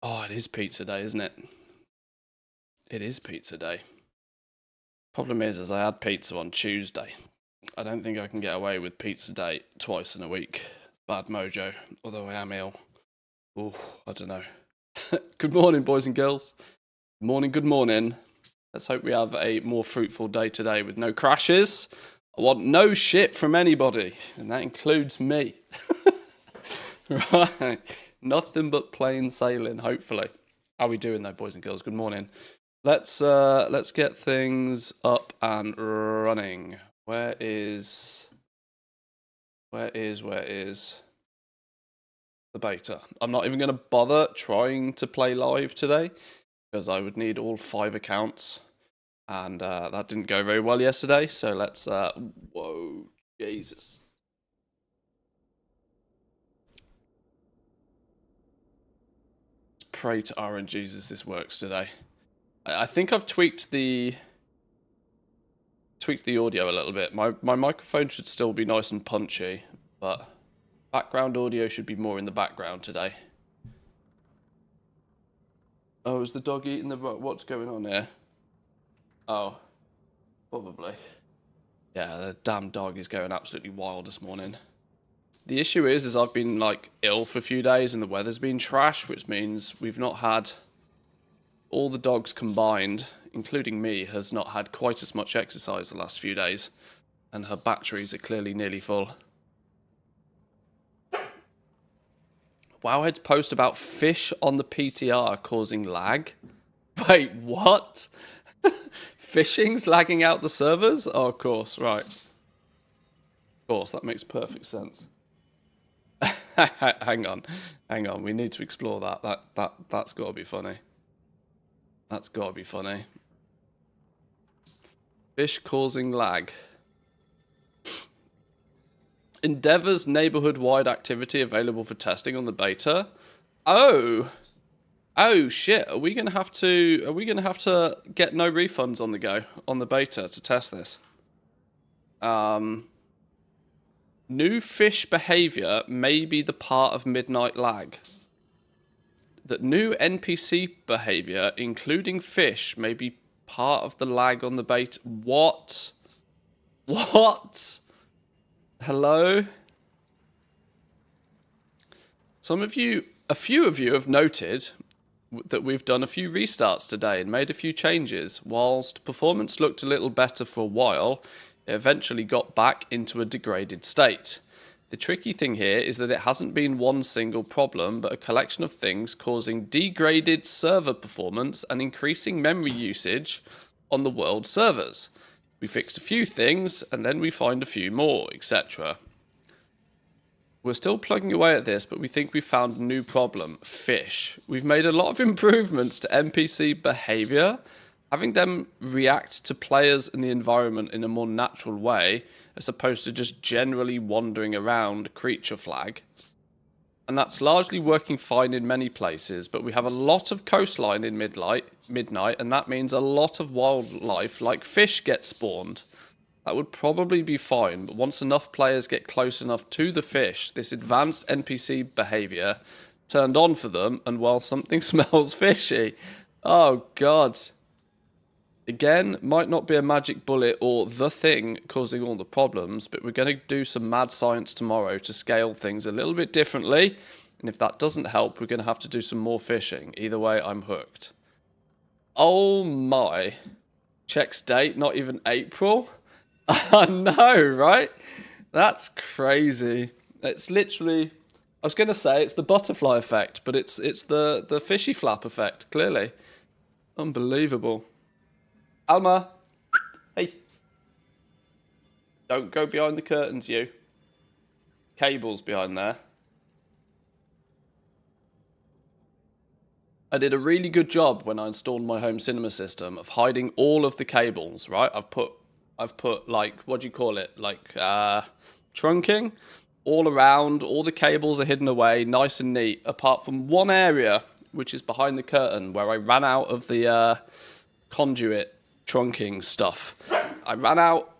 Oh, it is pizza day, isn't it? It is pizza day. Problem is, I had pizza on Tuesday. I don't think I can get away with pizza day twice in a week. Bad mojo, although I am ill. Oh, I don't know. Good morning, boys and girls. Good morning, good morning. Let's hope we have a more fruitful day today with no crashes. I want no shit from anybody, and that includes me. Right. Nothing but plain sailing, hopefully. How are we doing though, boys and girls? Good morning. Let's get things up and running. Where is the beta? I'm not even going to bother trying to play live today because I would need all 5 accounts, and that didn't go very well yesterday. So let's whoa, Jesus. Pray to RNGesus this works today. I think I've tweaked the audio a little bit. My microphone should still be nice and punchy, but background audio should be more in the background today. Oh, is the dog eating the... What's going on here? Oh, probably. Yeah, the damn dog is going absolutely wild this morning. The issue is I've been, like, ill for a few days and the weather's been trash, which means we've not had... All the dogs combined, including me, has not had quite as much exercise the last few days, and her batteries are clearly nearly full. Wowhead's post about fish on the PTR causing lag. Wait, what? Fishing's lagging out the servers? Oh, of course, right. Of course, that makes perfect sense. hang on. We need to explore that. That's got to be funny. That's got to be funny. Fish causing lag. Endeavor's neighborhood-wide activity available for testing on the beta. Oh shit! Are we gonna have to get no refunds on the go on the beta to test this? New fish behavior may be the part of midnight lag. That new NPC behavior, including fish, may be part of the lag on the beta. What? What? Hello? A few of you have noted that we've done a few restarts today and made a few changes. Whilst performance looked a little better for a while, it eventually got back into a degraded state. The tricky thing here is that it hasn't been one single problem, but a collection of things causing degraded server performance and increasing memory usage on the world servers. We fixed a few things, and then we find a few more, etc. We're still plugging away at this, but we think we found a new problem: fish. We've made a lot of improvements to NPC behavior, having them react to players and the environment in a more natural way, as opposed to just generally wandering around creature flag. And that's largely working fine in many places, but we have a lot of coastline in midnight, and that means a lot of wildlife, like fish, get spawned. That would probably be fine, but once enough players get close enough to the fish, this advanced NPC behavior turned on for them, and well, something smells fishy. Oh, God. Again, might not be a magic bullet or the thing causing all the problems, but we're going to do some mad science tomorrow to scale things a little bit differently. And if that doesn't help, we're going to have to do some more fishing. Either way, I'm hooked. Oh my. Checks date, not even April? I know, right? That's crazy. It's literally... I was going to say it's the butterfly effect, but it's the fishy flap effect, clearly. Unbelievable. Alma, hey. Don't go behind the curtains, you. Cable's behind there. I did a really good job when I installed my home cinema system of hiding all of the cables, right? I've put like, what do you call it? Like, trunking all around. All the cables are hidden away, nice and neat, apart from one area, which is behind the curtain, where I ran out of the conduit trunking stuff. I ran out,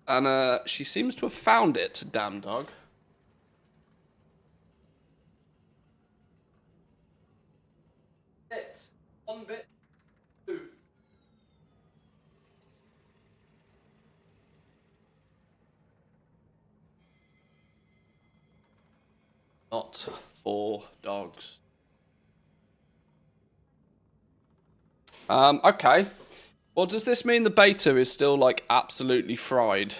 and she seems to have found it, damn dog. bit. 1 bit. 2. Not 4 dogs. Okay. Well, does this mean the beta is still, like, absolutely fried?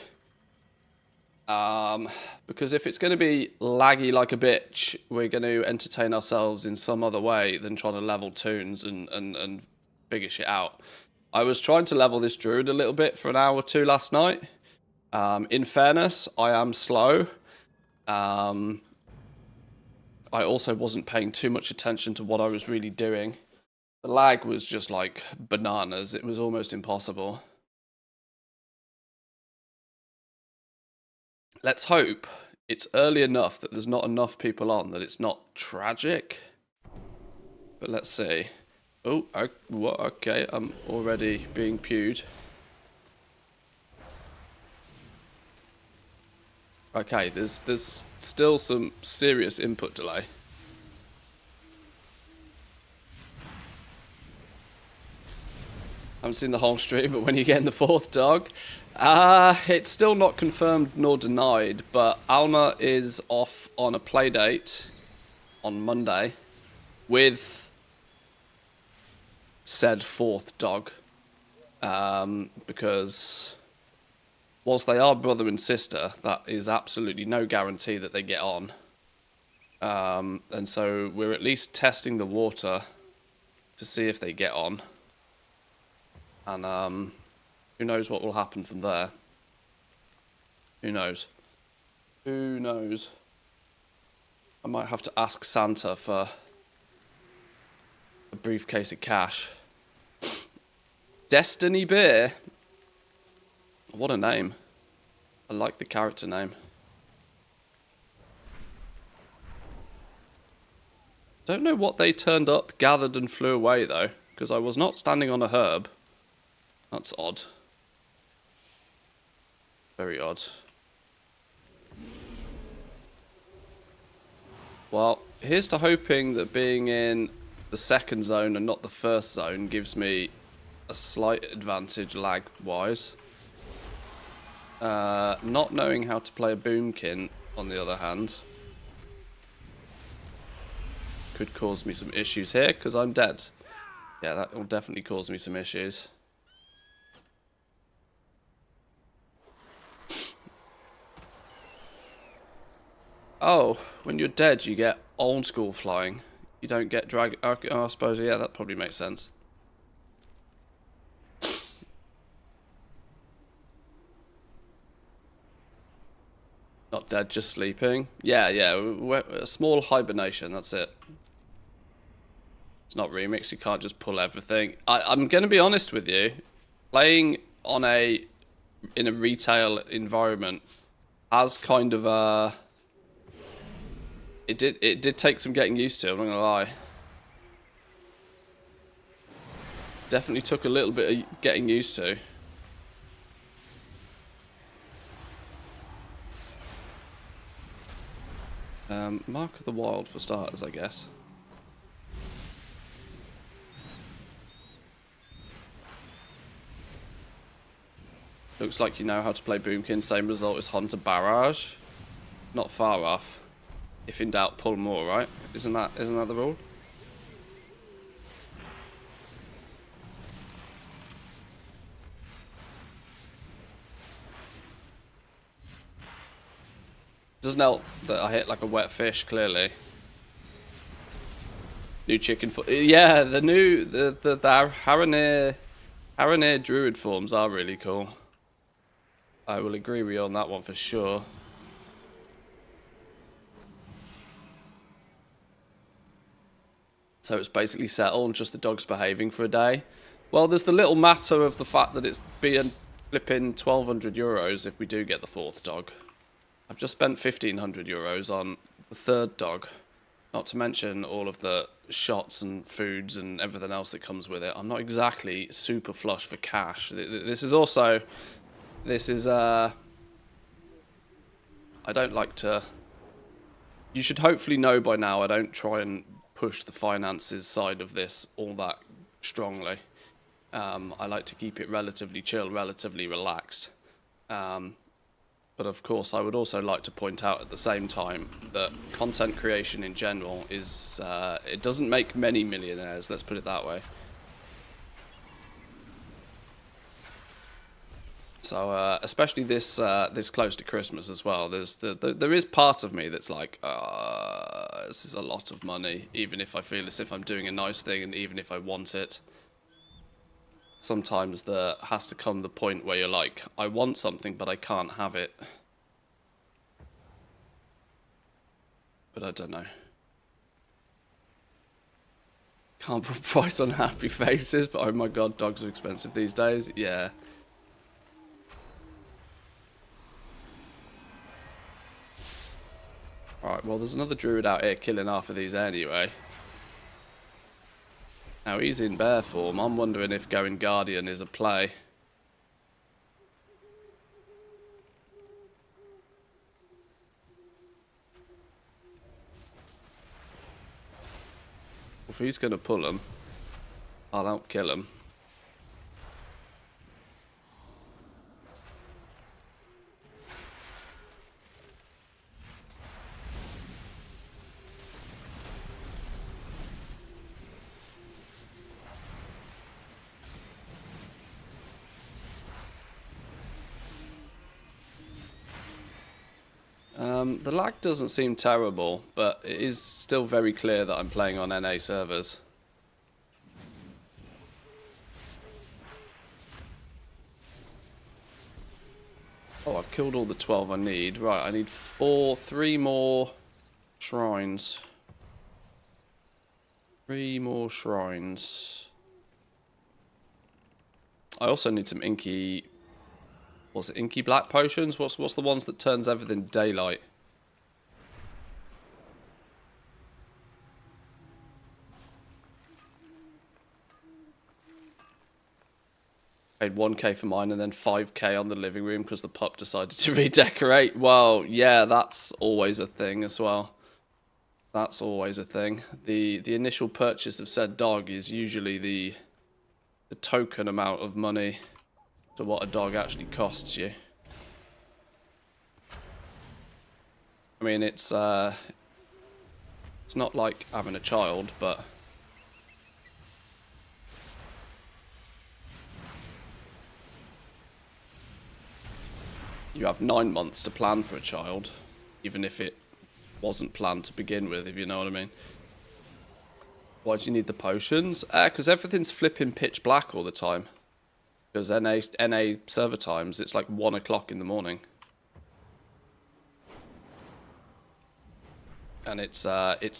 Because if it's going to be laggy like a bitch, we're going to entertain ourselves in some other way than trying to level toons and figure shit out. I was trying to level this druid a little bit for an hour or two last night. In fairness, I am slow. I also wasn't paying too much attention to what I was really doing. The lag was just like bananas. It was almost impossible. Let's hope it's early enough that there's not enough people on that it's not tragic. But let's see. Oh, okay, I'm already being pewed. Okay, there's still some serious input delay. I haven't seen the whole stream, but when you get in the 4th dog, it's still not confirmed nor denied, but Alma is off on a play date on Monday with said 4th dog, because whilst they are brother and sister, that is absolutely no guarantee that they get on. And so we're at least testing the water to see if they get on. And who knows what will happen from there. Who knows? Who knows? I might have to ask Santa for a briefcase of cash. Destiny Beer? What a name. I like the character name. Don't know what they turned up, gathered and flew away though, because I was not standing on a herb. That's odd. Very odd. Well, here's to hoping that being in the 2nd zone and not the 1st zone gives me a slight advantage lag-wise. Not knowing how to play a boomkin, on the other hand, could cause me some issues here, because I'm dead. Yeah, that will definitely cause me some issues. Oh, when you're dead, you get old school flying. You don't get drag. Okay, oh, I suppose, yeah, that probably makes sense. Not dead, just sleeping. Yeah, a small hibernation, that's it. It's not remix, you can't just pull everything. I'm going to be honest with you. Playing on in a retail environment has kind of a... It did take some getting used to, I'm not gonna lie. Definitely took a little bit of getting used to. Mark of the Wild for starters, I guess. Looks like you know how to play Boomkin, same result as Hunter Barrage. Not far off. If in doubt, pull more, right? Isn't that the rule? Doesn't help that I hit like a wet fish, clearly. New chicken foot. Yeah, the Haranir Druid forms are really cool. I will agree with you on that one for sure. So it's basically settled, just the dog's behaving for a day. Well, there's the little matter of the fact that it's being flipping 1,200 euros if we do get the 4th dog. I've just spent 1,500 euros on the 3rd dog. Not to mention all of the shots and foods and everything else that comes with it. I'm not exactly super flush for cash. This is also... I don't like to... You should hopefully know by now I don't try and push the finances side of this all that strongly. I like to keep it relatively chill, relatively relaxed. But of course, I would also like to point out at the same time that content creation in general is, it doesn't make many millionaires, let's put it that way. So, especially this close to Christmas as well, there is part of me that's like, this is a lot of money, even if I feel as if I'm doing a nice thing and even if I want it. Sometimes there has to come the point where you're like, I want something, but I can't have it. But I don't know. Can't put a price on happy faces, but oh my god, dogs are expensive these days. Yeah. Alright, well there's another druid out here killing half of these anyway. Now he's in bear form. I'm wondering if going Guardian is a play. If he's going to pull him, I'll help kill him. The lag doesn't seem terrible, but it is still very clear that I'm playing on NA servers. Oh, I've killed all the 12 I need. Right, I need 3 more shrines. 3 more shrines. I also need some inky... What's it? Inky black potions? What's the ones that turns everything daylight? Paid 1k for mine and then 5k on the living room because the pup decided to redecorate. Well, yeah, that's always a thing as well. That's always a thing. The initial purchase of said dog is usually the token amount of money to what a dog actually costs you. I mean, it's not like having a child, but you have 9 months to plan for a child, even if it wasn't planned to begin with, if you know what I mean. Why do you need the potions? Because everything's flipping pitch black all the time. Because NA server times, it's like 1 o'clock in the morning. And it's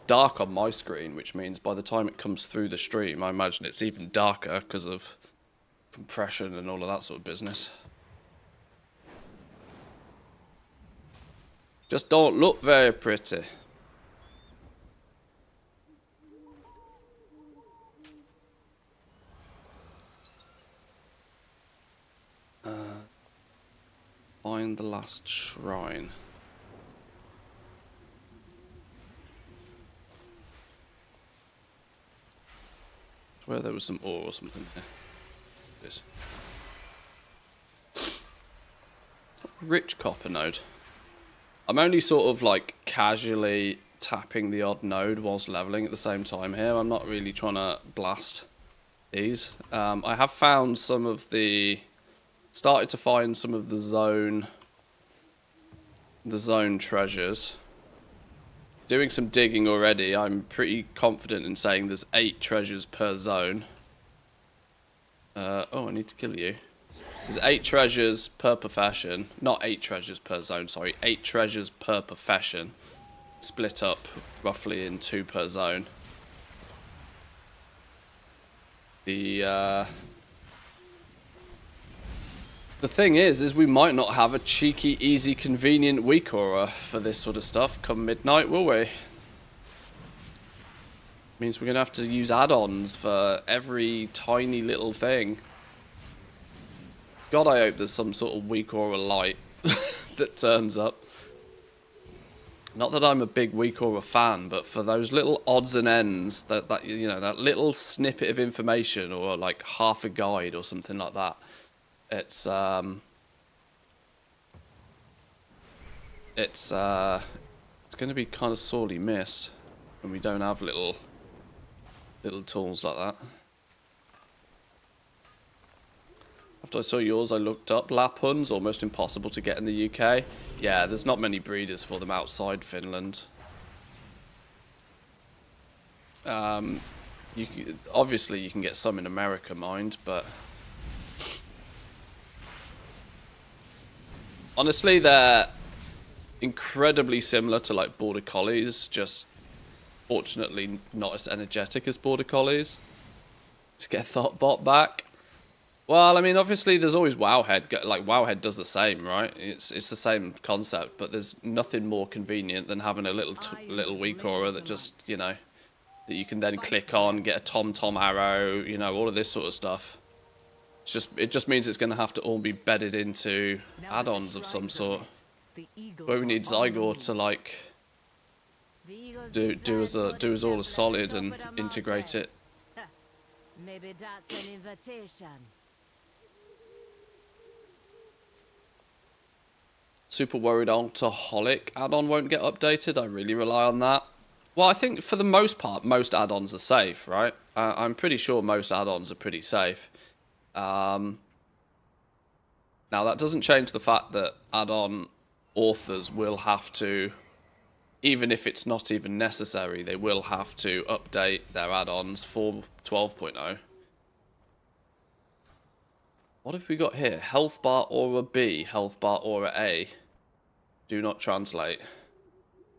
dark on my screen, which means by the time it comes through the stream, I imagine it's even darker because of compression and all of that sort of business. Just don't look very pretty. Find the last shrine. I swear there was some ore or something here. This rich copper node. I'm only sort of like casually tapping the odd node whilst leveling at the same time here. I'm not really trying to blast these. I have found some of the... Started to find some of the zone treasures. Doing some digging already. I'm pretty confident in saying there's 8 treasures per zone. Oh, I need to kill you. There's 8 treasures per profession. Not 8 treasures per zone, sorry. 8 treasures per profession. Split up roughly in 2 per zone. The thing is we might not have a cheeky, easy, convenient week aura for this sort of stuff come midnight, will we? Means we're going to have to use add-ons for every tiny little thing. God, I hope there's some sort of weak aura light that turns up. Not that I'm a big WeakAura fan, but for those little odds and ends, that you know, that little snippet of information, or like half a guide or something like that, it's going to be kind of sorely missed when we don't have little tools like that. After I saw yours, I looked up Laphunds, almost impossible to get in the UK. Yeah, there's not many breeders for them outside Finland. Obviously you can get some in America, mind, but honestly they're incredibly similar to like border collies, just fortunately not as energetic as border collies. To get Thoughtbot back. Well, I mean, obviously there's always Wowhead. Like Wowhead does the same, right? It's the same concept, but there's nothing more convenient than having a little WeakAura that just, you know, that you can then click on, get a Tom arrow, you know, all of this sort of stuff. It just means it's going to have to all be bedded into add-ons of some sort. But we need Zygor to like do us all a solid and integrate it. Maybe that's an invitation. Super worried Alcoholic add-on won't get updated. I really rely on that. Well, I think for the most part, most add-ons are safe, right? I'm pretty sure most add-ons are pretty safe. Now, that doesn't change the fact that add-on authors will have to, even if it's not even necessary, they will have to update their add-ons for 12.0. What have we got here? Health bar aura B, health bar aura A. Do not translate.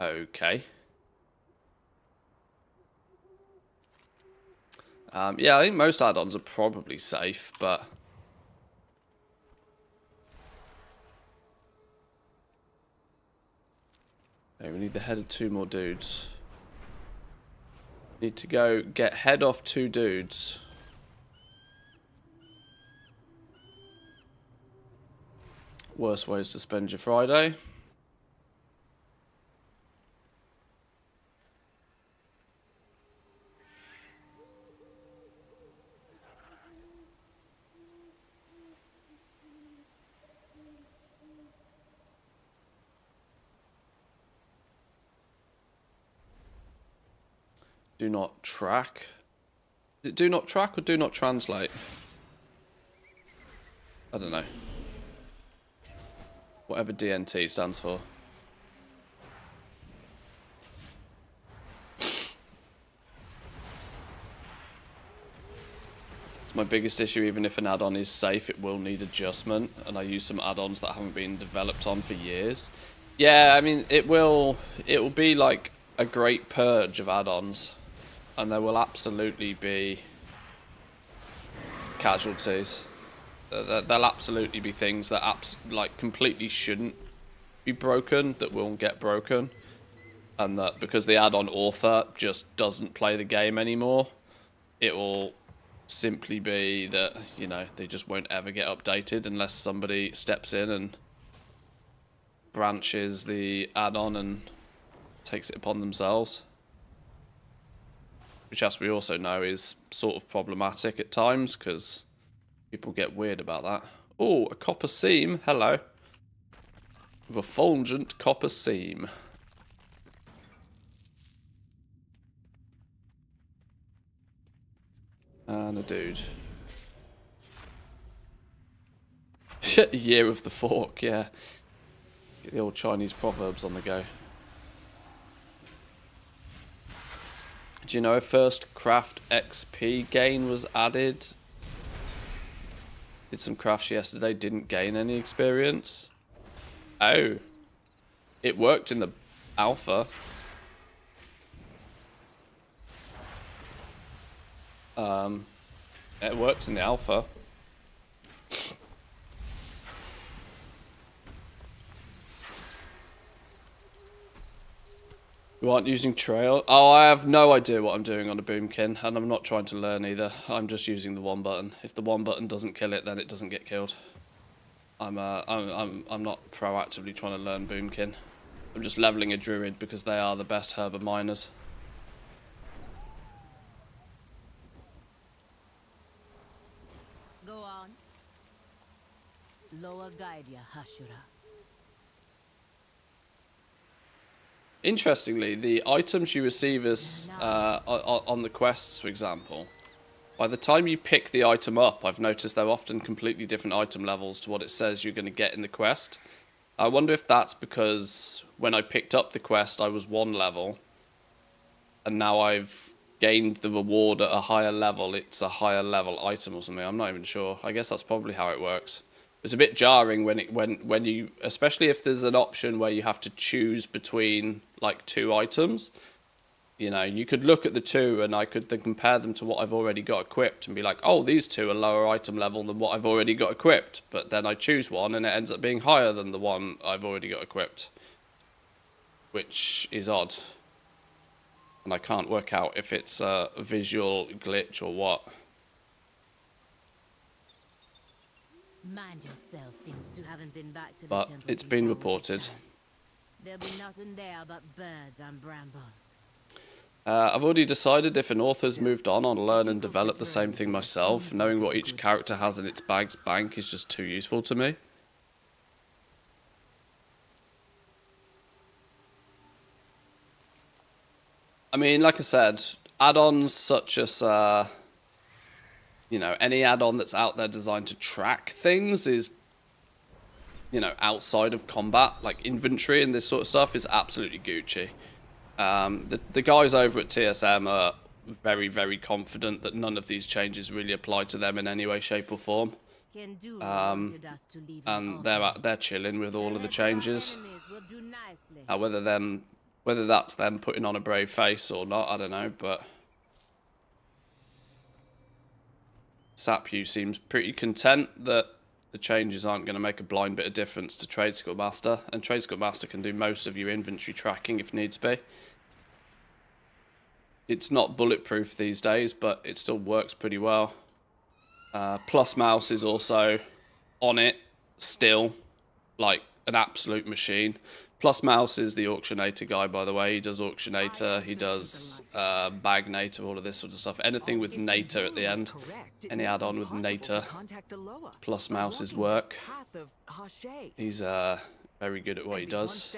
Okay. Yeah, I think most add-ons are probably safe, but okay, we need the head of 2 more dudes. Need to go get head off 2 dudes. Worst ways to spend your Friday. Do not track. Is it do not track or do not translate? I don't know. Whatever DNT stands for. It's my biggest issue. Even if an add-on is safe, it will need adjustment, and I use some add-ons that haven't been developed on for years. Yeah, I mean, it will be like a great purge of add-ons, and there will absolutely be casualties. There'll absolutely be things that like completely shouldn't be broken that will get broken, and that because the add-on author just doesn't play the game anymore, it will simply be that, you know, they just won't ever get updated unless somebody steps in and branches the add-on and takes it upon themselves. Which, as we also know, is sort of problematic at times because people get weird about that. Oh, a copper seam. Hello. Refulgent copper seam. And a dude. Year of the fork, yeah. Get the old Chinese proverbs on the go. Do you know if first craft XP gain was added? Did some crafts yesterday, didn't gain any experience. Oh. It worked in the alpha. It works in the alpha. You aren't using trail? Oh, I have no idea what I'm doing on a boomkin, and I'm not trying to learn either. I'm just using the one button. If the one button doesn't kill it, then it doesn't get killed. I'm not proactively trying to learn boomkin. I'm just leveling a druid because they are the best herb miners. Go on. Lower guide ya, Hashura. Interestingly, the items you receive as on the quests, for example, by the time you pick the item up, I've noticed they're often completely different item levels to what it says you're going to get in the quest. I wonder if that's because when I picked up the quest, I was 1 level, and now I've gained the reward at a higher level. It's a higher level item or something. I'm not even sure. I guess that's probably how it works. It's a bit jarring when you, especially if there's an option where you have to choose between like 2 items. You know, you could look at the 2 and I could then compare them to what I've already got equipped and be like, oh, these 2 are lower item level than what I've already got equipped. But then I choose one and it ends up being higher than the one I've already got equipped, which is odd. And I can't work out if it's a visual glitch or what. Mind yourself, things you haven't been back to the But temple it's been before, reported. There'll be nothing there but birds and bramble. I've already decided if an author's moved on, I'll learn and develop the same thing myself. Knowing what each character has in its bag's bank is just too useful to me. I mean, like I said, add-ons such as, you know, any add-on that's out there designed to track things is, you know, outside of combat, like inventory and this sort of stuff is absolutely Gucci. The guys over at TSM are very, very confident that none of these changes really apply to them in any way, shape or form. And they're chilling with all of the changes. Whether that's them putting on a brave face or not, I don't know, but Sapyu seems pretty content that the changes aren't going to make a blind bit of difference to Tradescout Master, and Tradescout Master can do most of your inventory tracking if needs be. It's not bulletproof these days, but it still works pretty well. Plus Mouse is also on it still, like an absolute machine. Plus Mouse is the Auctionator guy, by the way. He does Auctionator, he does Bagnator, all of this sort of stuff. Anything with Nator at the end, any add-on with Nator, Plus Mouse's work. He's very good at what he does.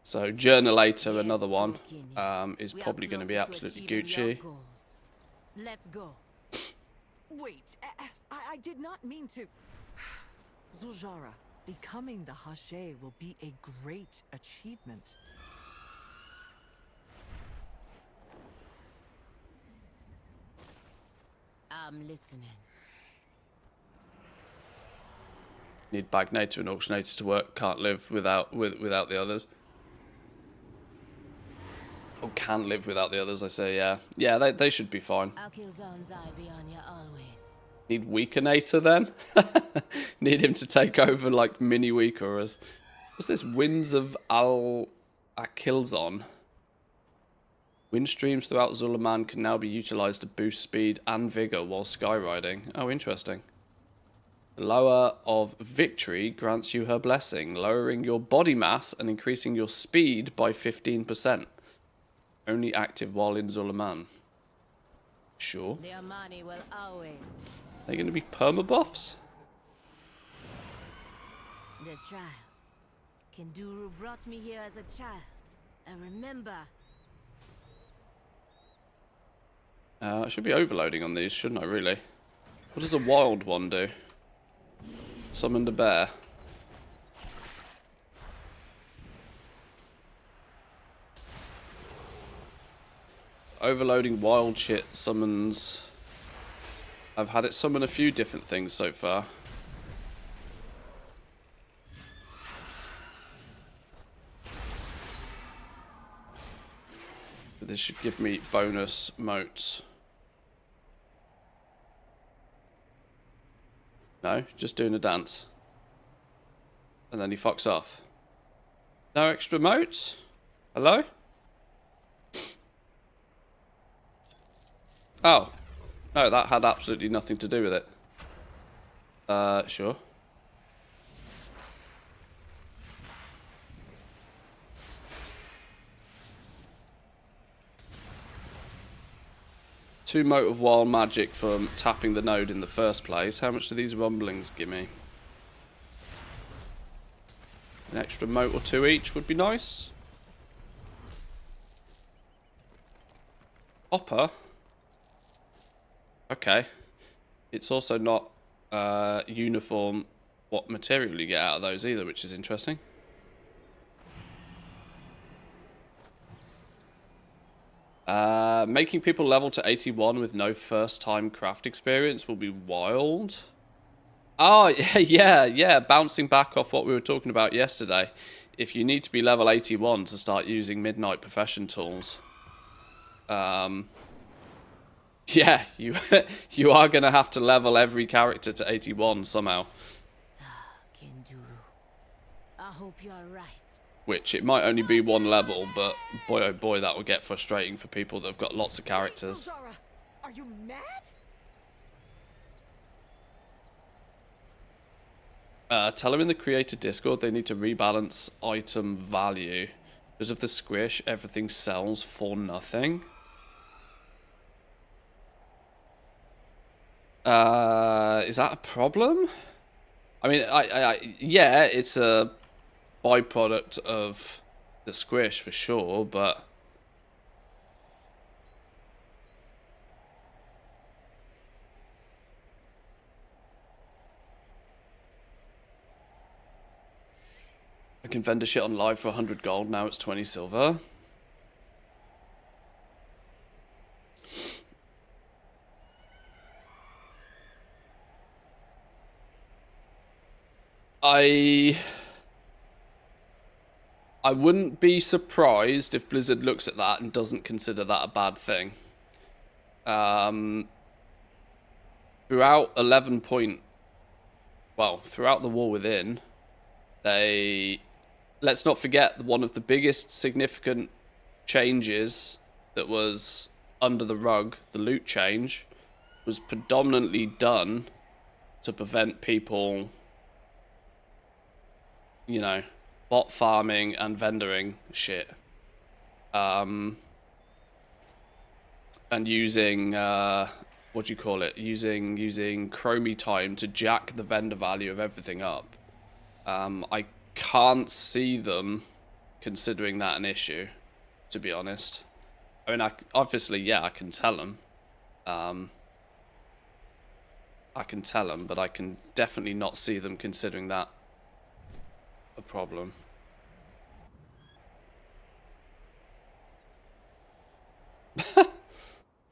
So Journalator, another one, is probably going to be absolutely Gucci. Let's go. Wait, I did not mean to. Zuljara, becoming the Hashe will be a great achievement. I'm listening. Need Bagnator and Auctionator to work. Can't live without the others. Or can live without the others, I say, yeah. Yeah, they should be fine. I'll kill Zonzai beyond you always. Need Weakenator then? Need him to take over like mini Weakerers. What's this? Winds of Akilzon. Wind streams throughout Zulaman can now be utilized to boost speed and vigor while skyriding. Oh, interesting. The Lower of Victory grants you her blessing, lowering your body mass and increasing your speed by 15%. Only active while in Zulaman. Sure. The Amani will always. They're going to be permabuffs? The trial. Kenduru brought me here as a child. I remember. I should be overloading on these, shouldn't I, really? What does a wild one do? Summoned a bear. Overloading wild shit summons. I've had it summon a few different things so far. But this should give me bonus motes. No, just doing a dance. And then he fucks off. No extra motes? Hello? Oh. No, that had absolutely nothing to do with it. Sure. 2 mote of wild magic from tapping the node in the first place. How much do these rumblings give me? An extra mote or 2 each would be nice. Hopper. Okay. It's also not uniform what material you get out of those either, which is interesting. Making people level to 81 with no first-time craft experience will be wild. Oh, yeah. Bouncing back off what we were talking about yesterday. If you need to be level 81 to start using Midnight Profession tools, yeah, you are going to have to level every character to 81 somehow. Kenduru. I hope you are right. Which, it might only be 1 level, but boy oh boy, that will get frustrating for people that have got lots of characters. Zara, are you mad? Tell them in the creator Discord they need to rebalance item value. Because of the squish, everything sells for nothing. Is that a problem? I mean, yeah, it's a byproduct of the squish for sure, but I can vendor shit on live for 100 gold, now it's 20 silver. I wouldn't be surprised if Blizzard looks at that and doesn't consider that a bad thing. Throughout 11 point... Well, throughout the War Within, they... Let's not forget one of the biggest significant changes that was under the rug, the loot change, was predominantly done to prevent people, you know, bot farming and vendoring shit. And using, what do you call it? Using chromie time to jack the vendor value of everything up. I can't see them considering that an issue, to be honest. I mean, obviously, yeah, I can tell them. But I can definitely not see them considering that a problem.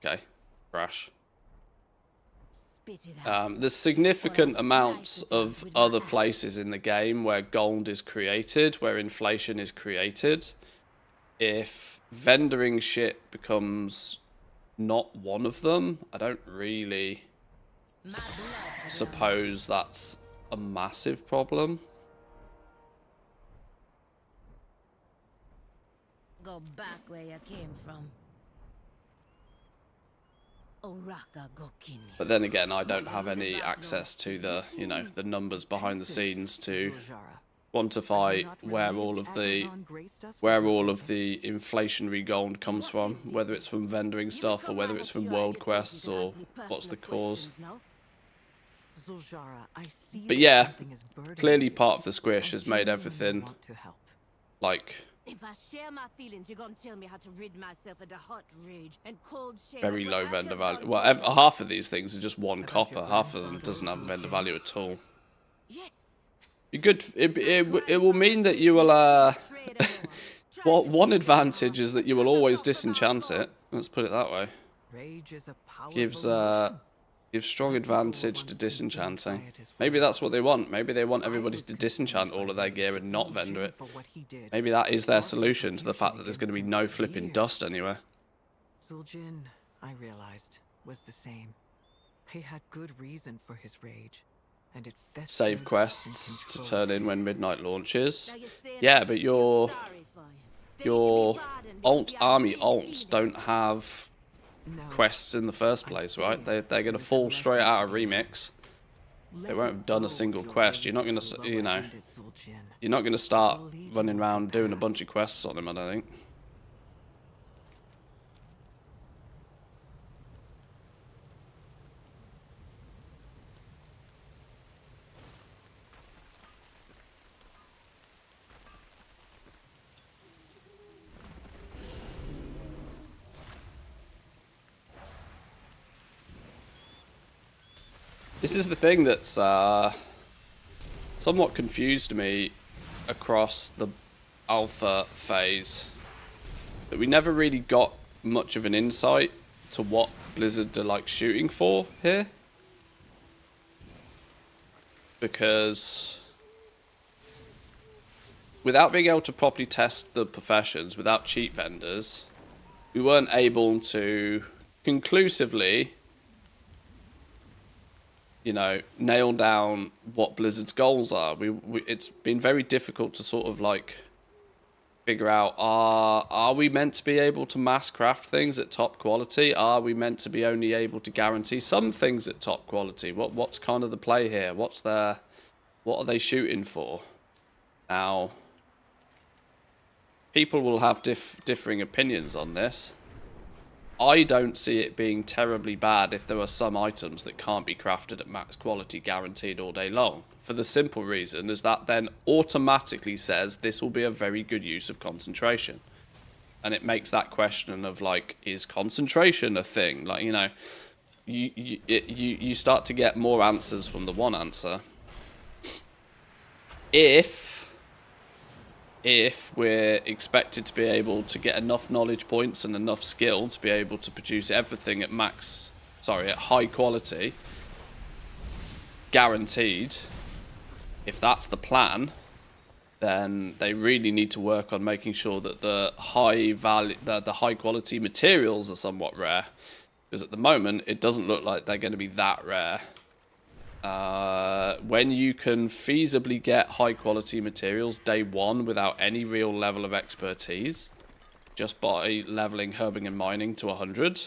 Okay, crash. Spit it out. There's significant amounts of other places in the game where gold is created, where inflation is created. If vendoring shit becomes not one of them, I don't really suppose that's a massive problem. Go back where you came from. Oraka Gokin. But then again, I don't have any access to the, you know, the numbers behind the scenes to quantify where all of the inflationary gold comes from, whether it's from vendoring stuff or whether it's from world quests or what's the cause. But yeah, clearly part of the squish has made everything like If I share my feelings, you're gonna tell me how to rid myself of the hot rage and cold shame. very low vendor value. Well, half of these things are just 1 copper. Half of them doesn't have vendor value at all. Yes. You could. It will mean that you will. Well, one advantage is that you will always disenchant it. Let's put it that way. Gives strong advantage to disenchanting. Maybe that's what they want. Maybe they want everybody to disenchant all of their gear and not vendor it. Maybe that is their solution to the fact that there's going to be no flipping dust anywhere. Zul'jin, I realized, was the same. He had good reason for his rage, and it festered Save quests and to controlled turn in him. when midnight launches. Now you're saying Yeah, I but should feel sorry for you. They your should be pardoned alt because you army have alts redeemed don't them. have No, quests in the first place, right? They're going to fall straight out of remix. They won't have done a single quest. You're not going to, you know, you're not going to start running around doing a bunch of quests on him, I don't think. This is the thing that's somewhat confused me across the alpha phase. That we never really got much of an insight to what Blizzard are like shooting for here. Because without being able to properly test the professions, without cheat vendors, we weren't able to conclusively, you know, nail down what Blizzard's goals are. It's been very difficult to sort of like figure out, are we meant to be able to mass craft things at top quality? Are we meant to be only able to guarantee some things at top quality? What's kind of the play here? What are they shooting for? Now, people will have differing opinions on this. I don't see it being terribly bad if there are some items that can't be crafted at max quality guaranteed all day long. For the simple reason is that then automatically says this will be a very good use of concentration. And it makes that question of like, is concentration a thing? Like, you know, you start to get more answers from the one answer. If we're expected to be able to get enough knowledge points and enough skill to be able to produce everything at at high quality, guaranteed, if that's the plan, then they really need to work on making sure that the high quality materials are somewhat rare, because at the moment it doesn't look like they're going to be that rare. When you can feasibly get high quality materials day one without any real level of expertise, just by leveling herbing and mining to 100,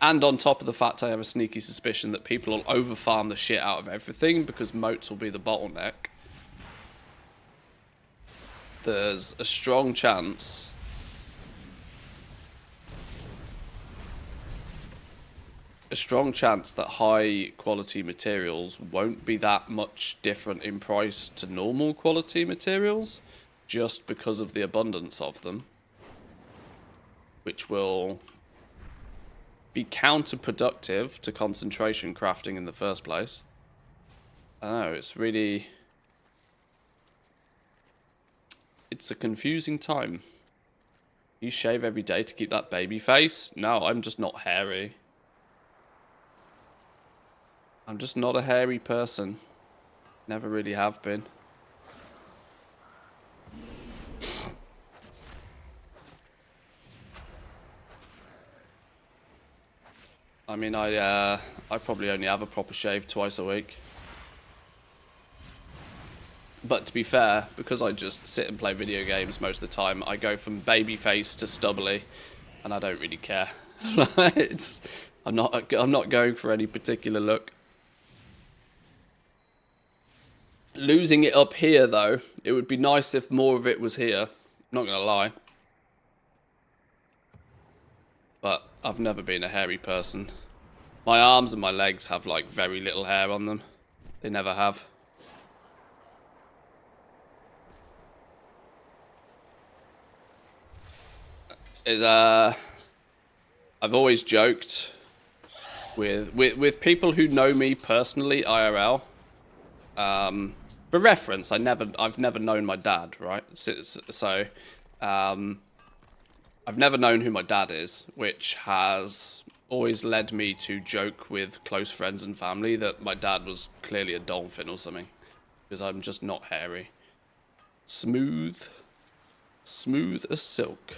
and on top of the fact I have a sneaky suspicion that people will overfarm the shit out of everything because moats will be the bottleneck, there's a strong chance that high quality materials won't be that much different in price to normal quality materials, just because of the abundance of them, which will be counterproductive to concentration crafting in the first place. I don't know, it's a confusing time. You shave every day to keep that baby face? No, I'm just not hairy. I'm just not a hairy person. Never really have been. I mean, I probably only have a proper shave twice a week. But to be fair, because I just sit and play video games most of the time, I go from baby face to stubbly, and I don't really care. I'm not going for any particular look. Losing it up here, though, it would be nice if more of it was here. Not gonna lie. But I've never been a hairy person. My arms and my legs have, like, very little hair on them. They never have. I've always joked with people who know me personally, IRL. For reference, I've never known my dad, right? So, I've never known who my dad is, which has always led me to joke with close friends and family that my dad was clearly a dolphin or something, because I'm just not hairy. Smooth as silk.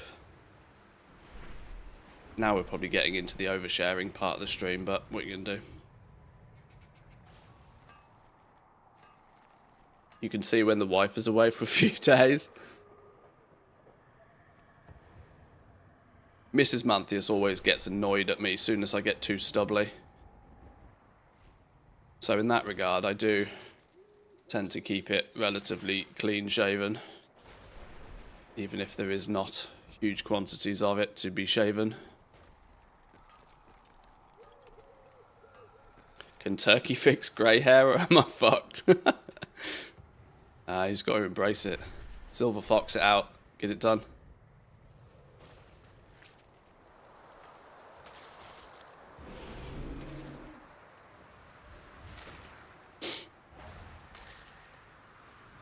Now we're probably getting into the oversharing part of the stream, but what are you gonna do? You can see when the wife is away for a few days. Mrs. Manthius always gets annoyed at me as soon as I get too stubbly. So in that regard, I do tend to keep it relatively clean shaven, even if there is not huge quantities of it to be shaven. Can Turkey fix grey hair, or am I fucked? He's got to embrace it. Silver fox it out. Get it done.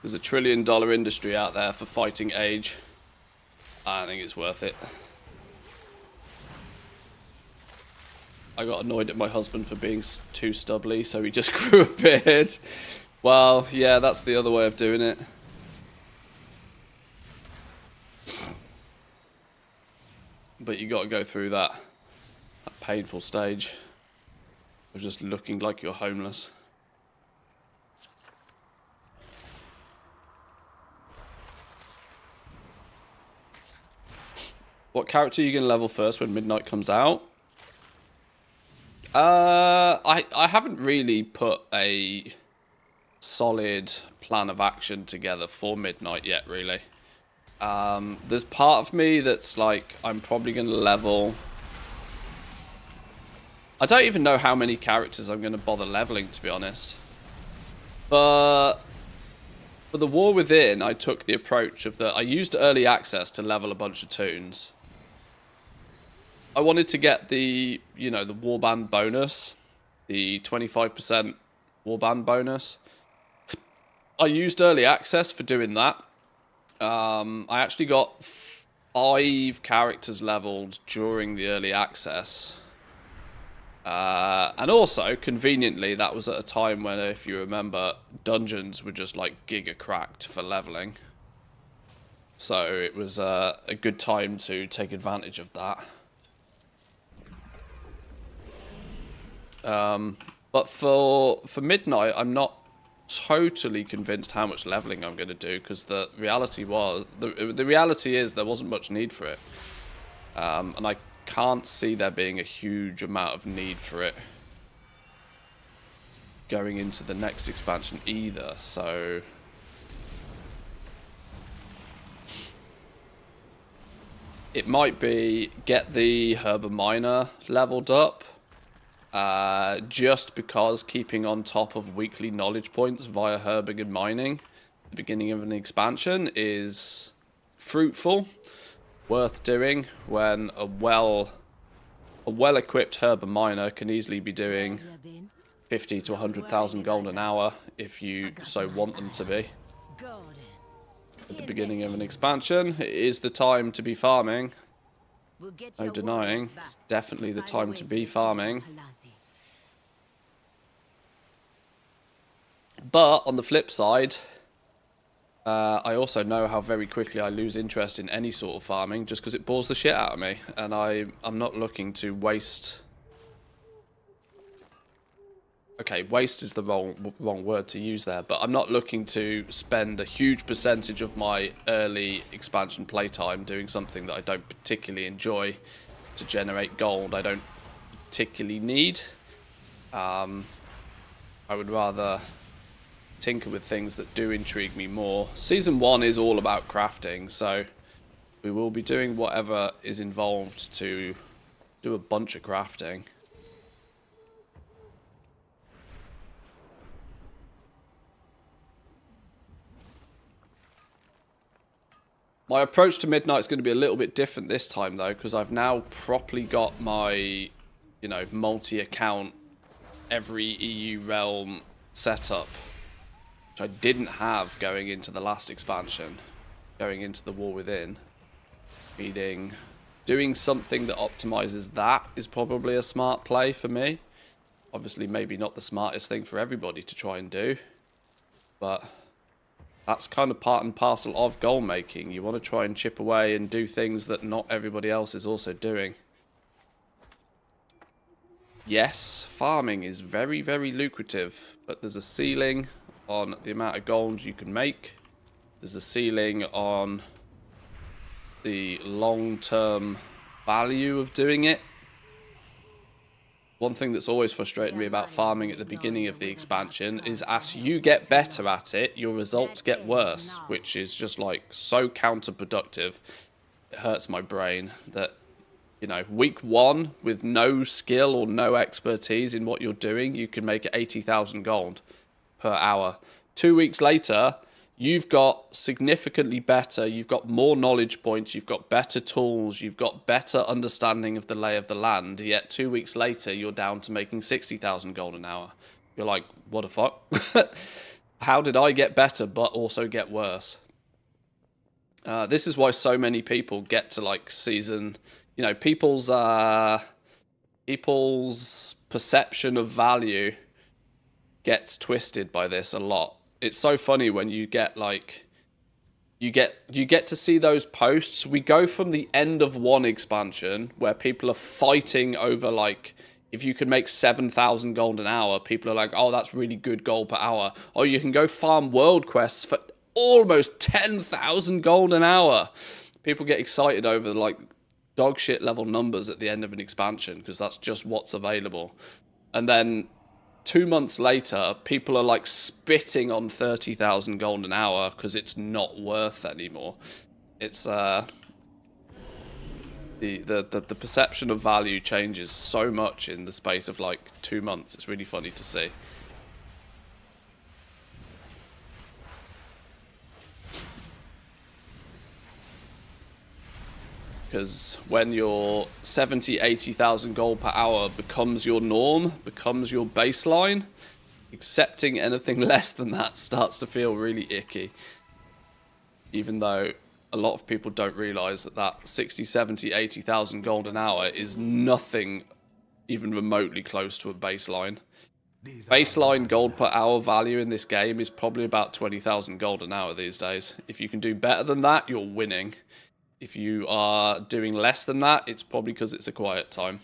There's a $1 trillion industry out there for fighting age. I think it's worth it. I got annoyed at my husband for being too stubbly, so he just grew a beard. Well, yeah, that's the other way of doing it. But you got to go through that painful stage of just looking like you're homeless. What character are you going to level first when Midnight comes out? I haven't really put a solid plan of action together for Midnight yet, really. There's part of me that's like, I'm probably going to level... I don't even know how many characters I'm going to bother leveling, to be honest. But for the War Within, I took the approach of I used early access to level a bunch of toons. I wanted to get the, you know, the warband bonus, the 25% warband bonus. I used early access for doing that. I actually got 5 characters leveled during the early access. And also, conveniently, that was at a time when, if you remember, dungeons were just like giga cracked for leveling. So it was a good time to take advantage of that. But for Midnight, I'm not totally convinced how much leveling I'm going to do, because the reality is there wasn't much need for it, and I can't see there being a huge amount of need for it going into the next expansion either. So it might be get the Herba Miner leveled up. Just because keeping on top of weekly knowledge points via herbing and mining at the beginning of an expansion is fruitful, worth doing, when a well-equipped Herba Miner can easily be doing 50 to 100,000 gold an hour if you so want them to be. At the beginning of an expansion, it is the time to be farming. No denying, it's definitely the time to be farming. But on the flip side, I also know how very quickly I lose interest in any sort of farming just because it bores the shit out of me, and I'm not looking to waste. Okay, waste is the wrong word to use there, but I'm not looking to spend a huge percentage of my early expansion playtime doing something that I don't particularly enjoy to generate gold I don't particularly need. I would rather tinker with things that do intrigue me more. Season 1 is all about crafting, so we will be doing whatever is involved to do a bunch of crafting. My approach to Midnight is going to be a little bit different this time, though, because I've now properly got my, you know, multi-account, every EU realm setup, which I didn't have going into the last expansion, going into the War Within. Meaning, doing something that optimizes that is probably a smart play for me. Obviously, maybe not the smartest thing for everybody to try and do, but that's kind of part and parcel of goal making. You want to try and chip away and do things that not everybody else is also doing. Yes, farming is very, very lucrative, but there's a ceiling on the amount of gold you can make. There's a ceiling on the long-term value of doing it. One thing that's always frustrated me about farming at the beginning of the expansion is as you get better at it, your results get worse, which is just like so counterproductive. It hurts my brain that, you know, week 1 with no skill or no expertise in what you're doing, you can make 80,000 gold per hour. 2 weeks later, you've got significantly better, you've got more knowledge points, you've got better tools, you've got better understanding of the lay of the land, yet 2 weeks later you're down to making 60,000 gold an hour. You're like, what the fuck? How did I get better but also get worse? This is why so many people get to like season, you know, people's perception of value gets twisted by this a lot. It's so funny when you get like you get to see those posts. We go from the end of one expansion where people are fighting over like if you can make 7,000 gold an hour, people are like, oh, that's really good gold per hour. Oh, you can go farm world quests for almost 10,000 gold an hour. People get excited over like dog shit level numbers at the end of an expansion because that's just what's available. And then 2 months later, people are like spitting on 30,000 gold an hour because it's not worth anymore. It's the perception of value changes so much in the space of like 2 months. It's really funny to see. Because when your 70, 80,000 gold per hour becomes your norm, becomes your baseline, accepting anything less than that starts to feel really icky. Even though a lot of people don't realize that that 60, 70, 80,000 gold an hour is nothing even remotely close to a baseline. Baseline gold per hour value in this game is probably about 20,000 gold an hour these days. If you can do better than that, you're winning. If you are doing less than that, it's probably because it's a quiet time.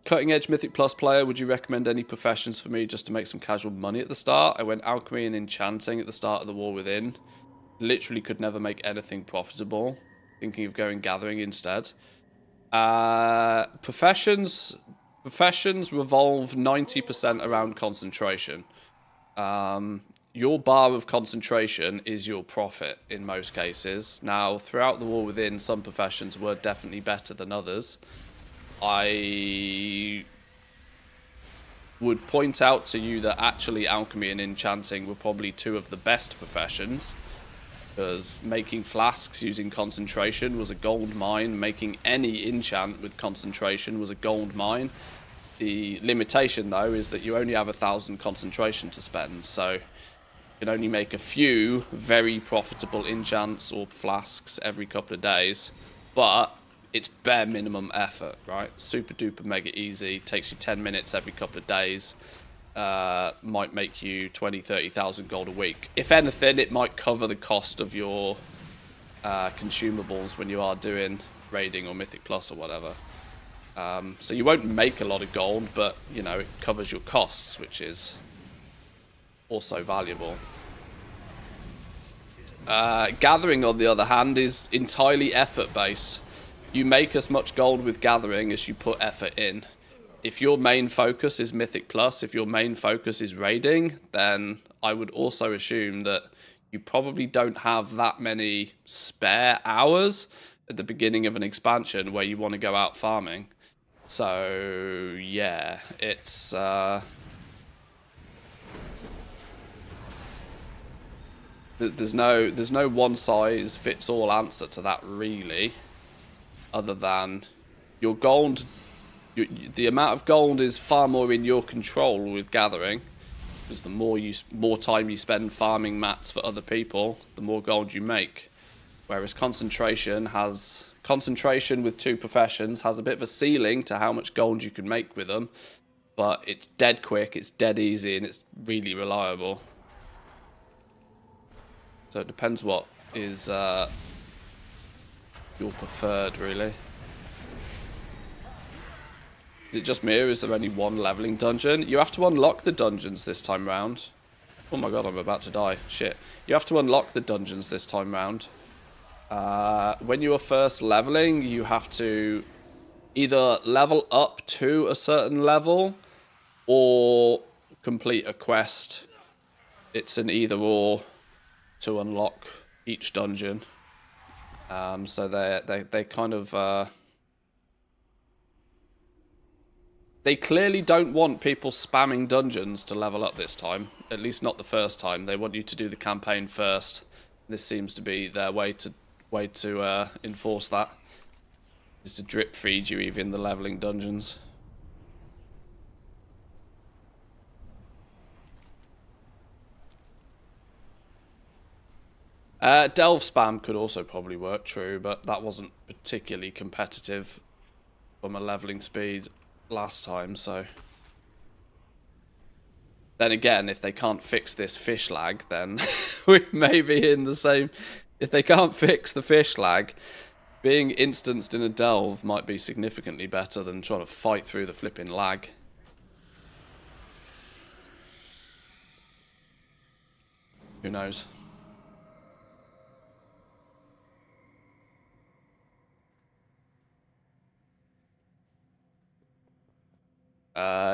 Cutting edge Mythic Plus player, would you recommend any professions for me just to make some casual money at the start? I went alchemy and enchanting at the start of the War Within. Literally could never make anything profitable. Thinking of going gathering instead. Professions revolve 90% around concentration. Your bar of concentration is your profit in most cases. Now, throughout the War Within, some professions were definitely better than others. I would point out to you that actually alchemy and enchanting were probably two of the best professions, because making flasks using concentration was a gold mine. Making any enchant with concentration was a gold mine. The limitation, though, is that you only have 1,000 concentration to spend, so you can only make a few very profitable enchants or flasks every couple of days, but it's bare minimum effort, right? Super duper mega easy. Takes you 10 minutes every couple of days. Might make you 20, 30,000 gold a week. If anything, it might cover the cost of your consumables when you are doing raiding or Mythic Plus or whatever. So you won't make a lot of gold, but, you know, it covers your costs, which is also valuable. Gathering, on the other hand, is entirely effort-based. You make as much gold with gathering as you put effort in. If your main focus is Mythic Plus, if your main focus is raiding, then I would also assume that you probably don't have that many spare hours at the beginning of an expansion where you want to go out farming. So, yeah, it's... There's no one-size-fits-all answer to that, really. Other than your gold, the amount of gold is far more in your control with gathering, because the more time you spend farming mats for other people, the more gold you make. Whereas concentration with two professions has a bit of a ceiling to how much gold you can make with them, but it's dead quick, it's dead easy, and it's really reliable. So it depends what is your preferred, really. Is it just me, or is there only one leveling dungeon? You have to unlock the dungeons this time round. Oh my god, I'm about to die. Shit. You have to unlock the dungeons this time round. When you are first leveling, you have to either level up to a certain level or complete a quest. It's an either or to unlock each dungeon. So they kind of they clearly don't want people spamming dungeons to level up this time. At least not the first time. They want you to do the campaign first. This seems to be their way to enforce that. Is to drip feed you even the leveling dungeons. Delve spam could also probably work, true, but that wasn't particularly competitive from a leveling speed last time, so... Then again, if they can't fix this fish lag, then we may be in the same... If they can't fix the fish lag, being instanced in a delve might be significantly better than trying to fight through the flipping lag. Who knows?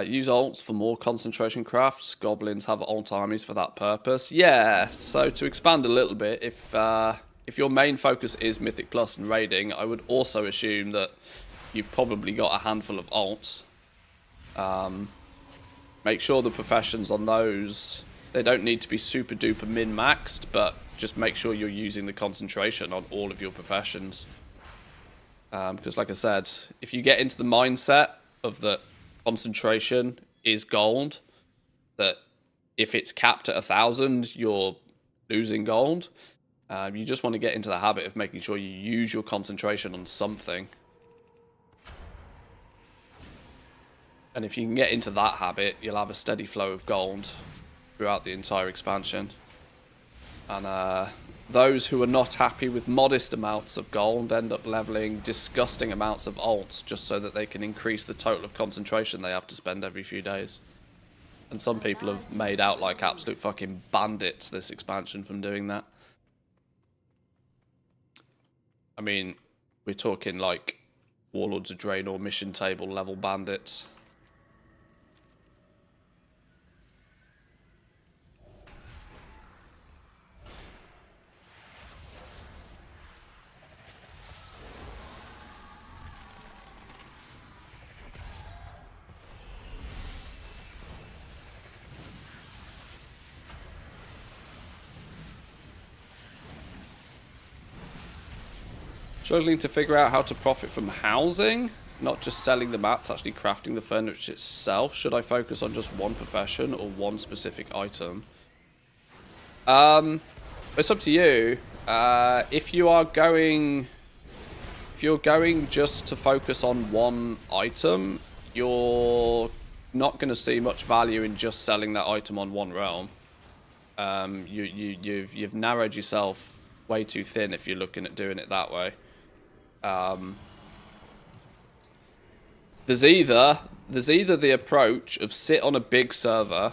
Use alts for more concentration crafts. Goblins have alt armies for that purpose. Yeah, so to expand a little bit, if your main focus is Mythic Plus and raiding, I would also assume that you've probably got a handful of alts. Make sure the professions on those, they don't need to be super duper min-maxed, but just make sure you're using the concentration on all of your professions. Because like I said, if you get into the mindset of the concentration is gold, that if it's capped at 1,000 you're losing gold, you just want to get into the habit of making sure you use your concentration on something. And if you can get into that habit, you'll have a steady flow of gold throughout the entire expansion. And those who are not happy with modest amounts of gold end up leveling disgusting amounts of alts just so that they can increase the total of concentration they have to spend every few days. And some people have made out like absolute fucking bandits this expansion from doing that. I mean, we're talking like Warlords of Draenor mission table level bandits. Struggling to figure out how to profit from housing, not just selling the mats, actually crafting the furniture itself. Should I focus on just one profession or one specific item? It's up to you. If you're going just to focus on one item, you're not going to see much value in just selling that item on one realm. You've narrowed yourself way too thin if you're looking at doing it that way. There's either the approach of sit on a big server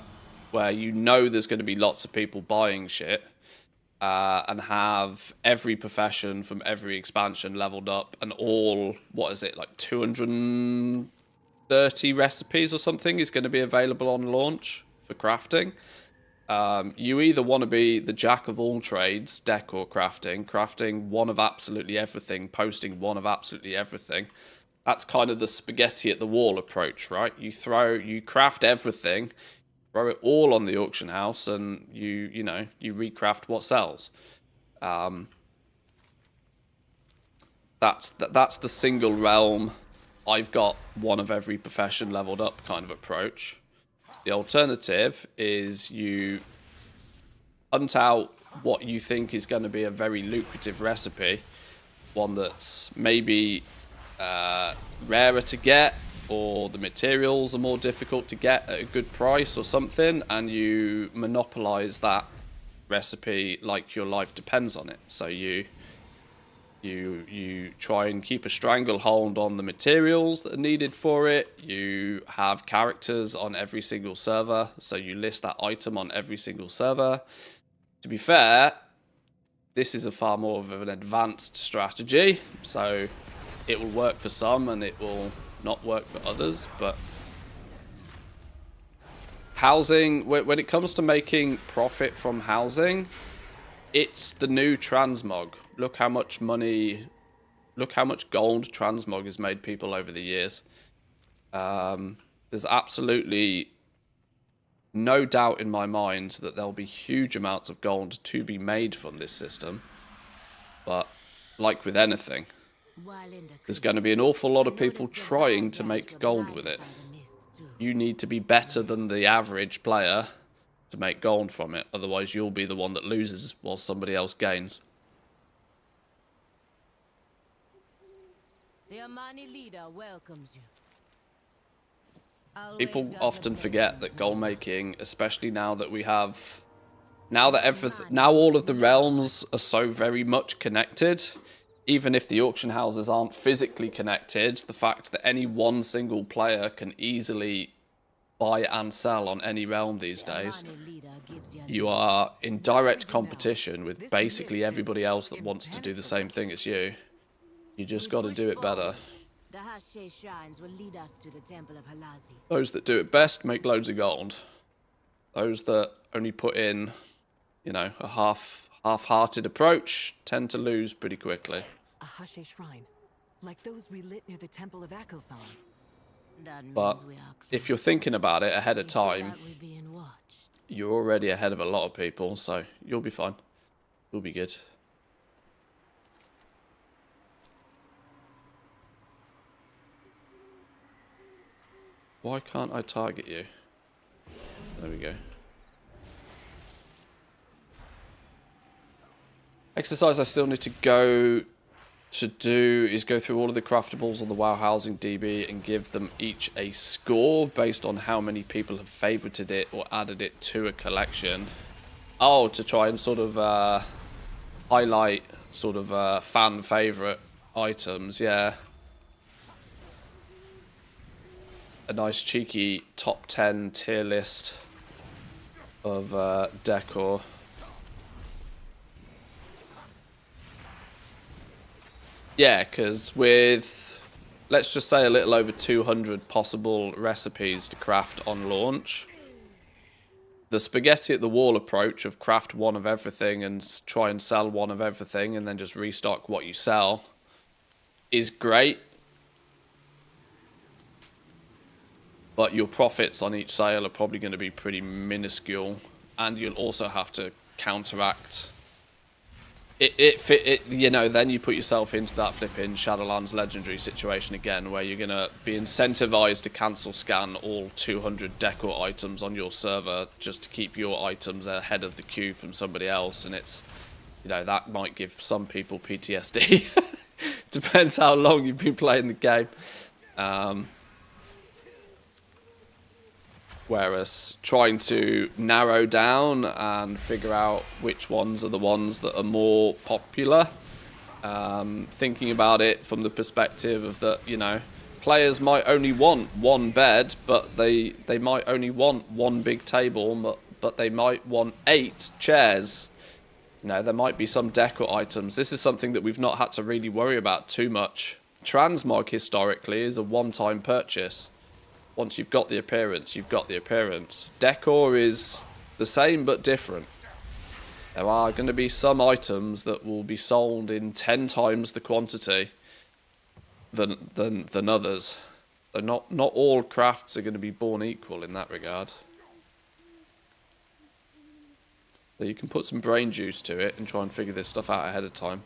where you know there's going to be lots of people buying shit, and have every profession from every expansion leveled up and all, what is it, like 230 recipes or something is going to be available on launch for crafting. You either want to be the jack of all trades, decor crafting one of absolutely everything, posting one of absolutely everything. That's kind of the spaghetti at the wall approach, right? You craft everything, throw it all on the auction house, and you recraft what sells. That's the single realm, I've got one of every profession leveled up kind of approach. The alternative is you hunt out what you think is going to be a very lucrative recipe, one that's maybe rarer to get, or the materials are more difficult to get at a good price or something, and you monopolize that recipe like your life depends on it. So you try and keep a stranglehold on the materials that are needed for it. You have characters on every single server, so you list that item on every single server. To be fair, this is a far more of an advanced strategy, so it will work for some and it will not work for others. But housing, when it comes to making profit from housing, it's the new transmog. Look how much gold transmog has made people over the years. There's absolutely no doubt in my mind that there'll be huge amounts of gold to be made from this system. But like with anything, there's going to be an awful lot of people trying to make gold with it. You need to be better than the average player to make gold from it. Otherwise, you'll be the one that loses while somebody else gains. The Amani leader welcomes you. People often forget that gold making, especially now that we have, now all of the realms are so very much connected. Even if the auction houses aren't physically connected, the fact that any one single player can easily buy and sell on any realm these days, you are in direct competition with basically everybody else that wants to do the same thing as you. You just got to do it better. The Hashay shrines will lead us to the Temple of Halazi. Those that do it best make loads of gold. Those that only put in, you know, a half-hearted approach tend to lose pretty quickly. A Hashay shrine, like those we lit near the Temple of Akelsan. But if you're thinking about it ahead of time, you're already ahead of a lot of people, so you'll be fine. You'll be good. Why can't I target you? There we go. Exercise I still need to go to do is go through all of the craftables on the WoW Housing DB and give them each a score based on how many people have favorited it or added it to a collection. Oh, to try and sort of highlight sort of fan favorite items, yeah. A nice cheeky top 10 tier list of decor. Yeah, because with, let's just say, a little over 200 possible recipes to craft on launch, the spaghetti at the wall approach of craft one of everything and try and sell one of everything and then just restock what you sell is great. But your profits on each sale are probably going to be pretty minuscule, and you'll also have to counteract it. You know, then you put yourself into that flipping Shadowlands Legendary situation again, where you're going to be incentivized to cancel scan all 200 decor items on your server just to keep your items ahead of the queue from somebody else, and it's, you know, that might give some people PTSD. Depends how long you've been playing the game. Whereas trying to narrow down and figure out which ones are the ones that are more popular, thinking about it from the perspective of that, you know, players might only want one bed, but they might only want one big table, but they might want 8 chairs. You know, there might be some decor items. This is something that we've not had to really worry about too much. Transmog historically is a one-time purchase. Once you've got the appearance, you've got the appearance. Decor is the same but different. There are going to be some items that will be sold in 10 times the quantity than others. So not all crafts are going to be born equal in that regard. So you can put some brain juice to it and try and figure this stuff out ahead of time.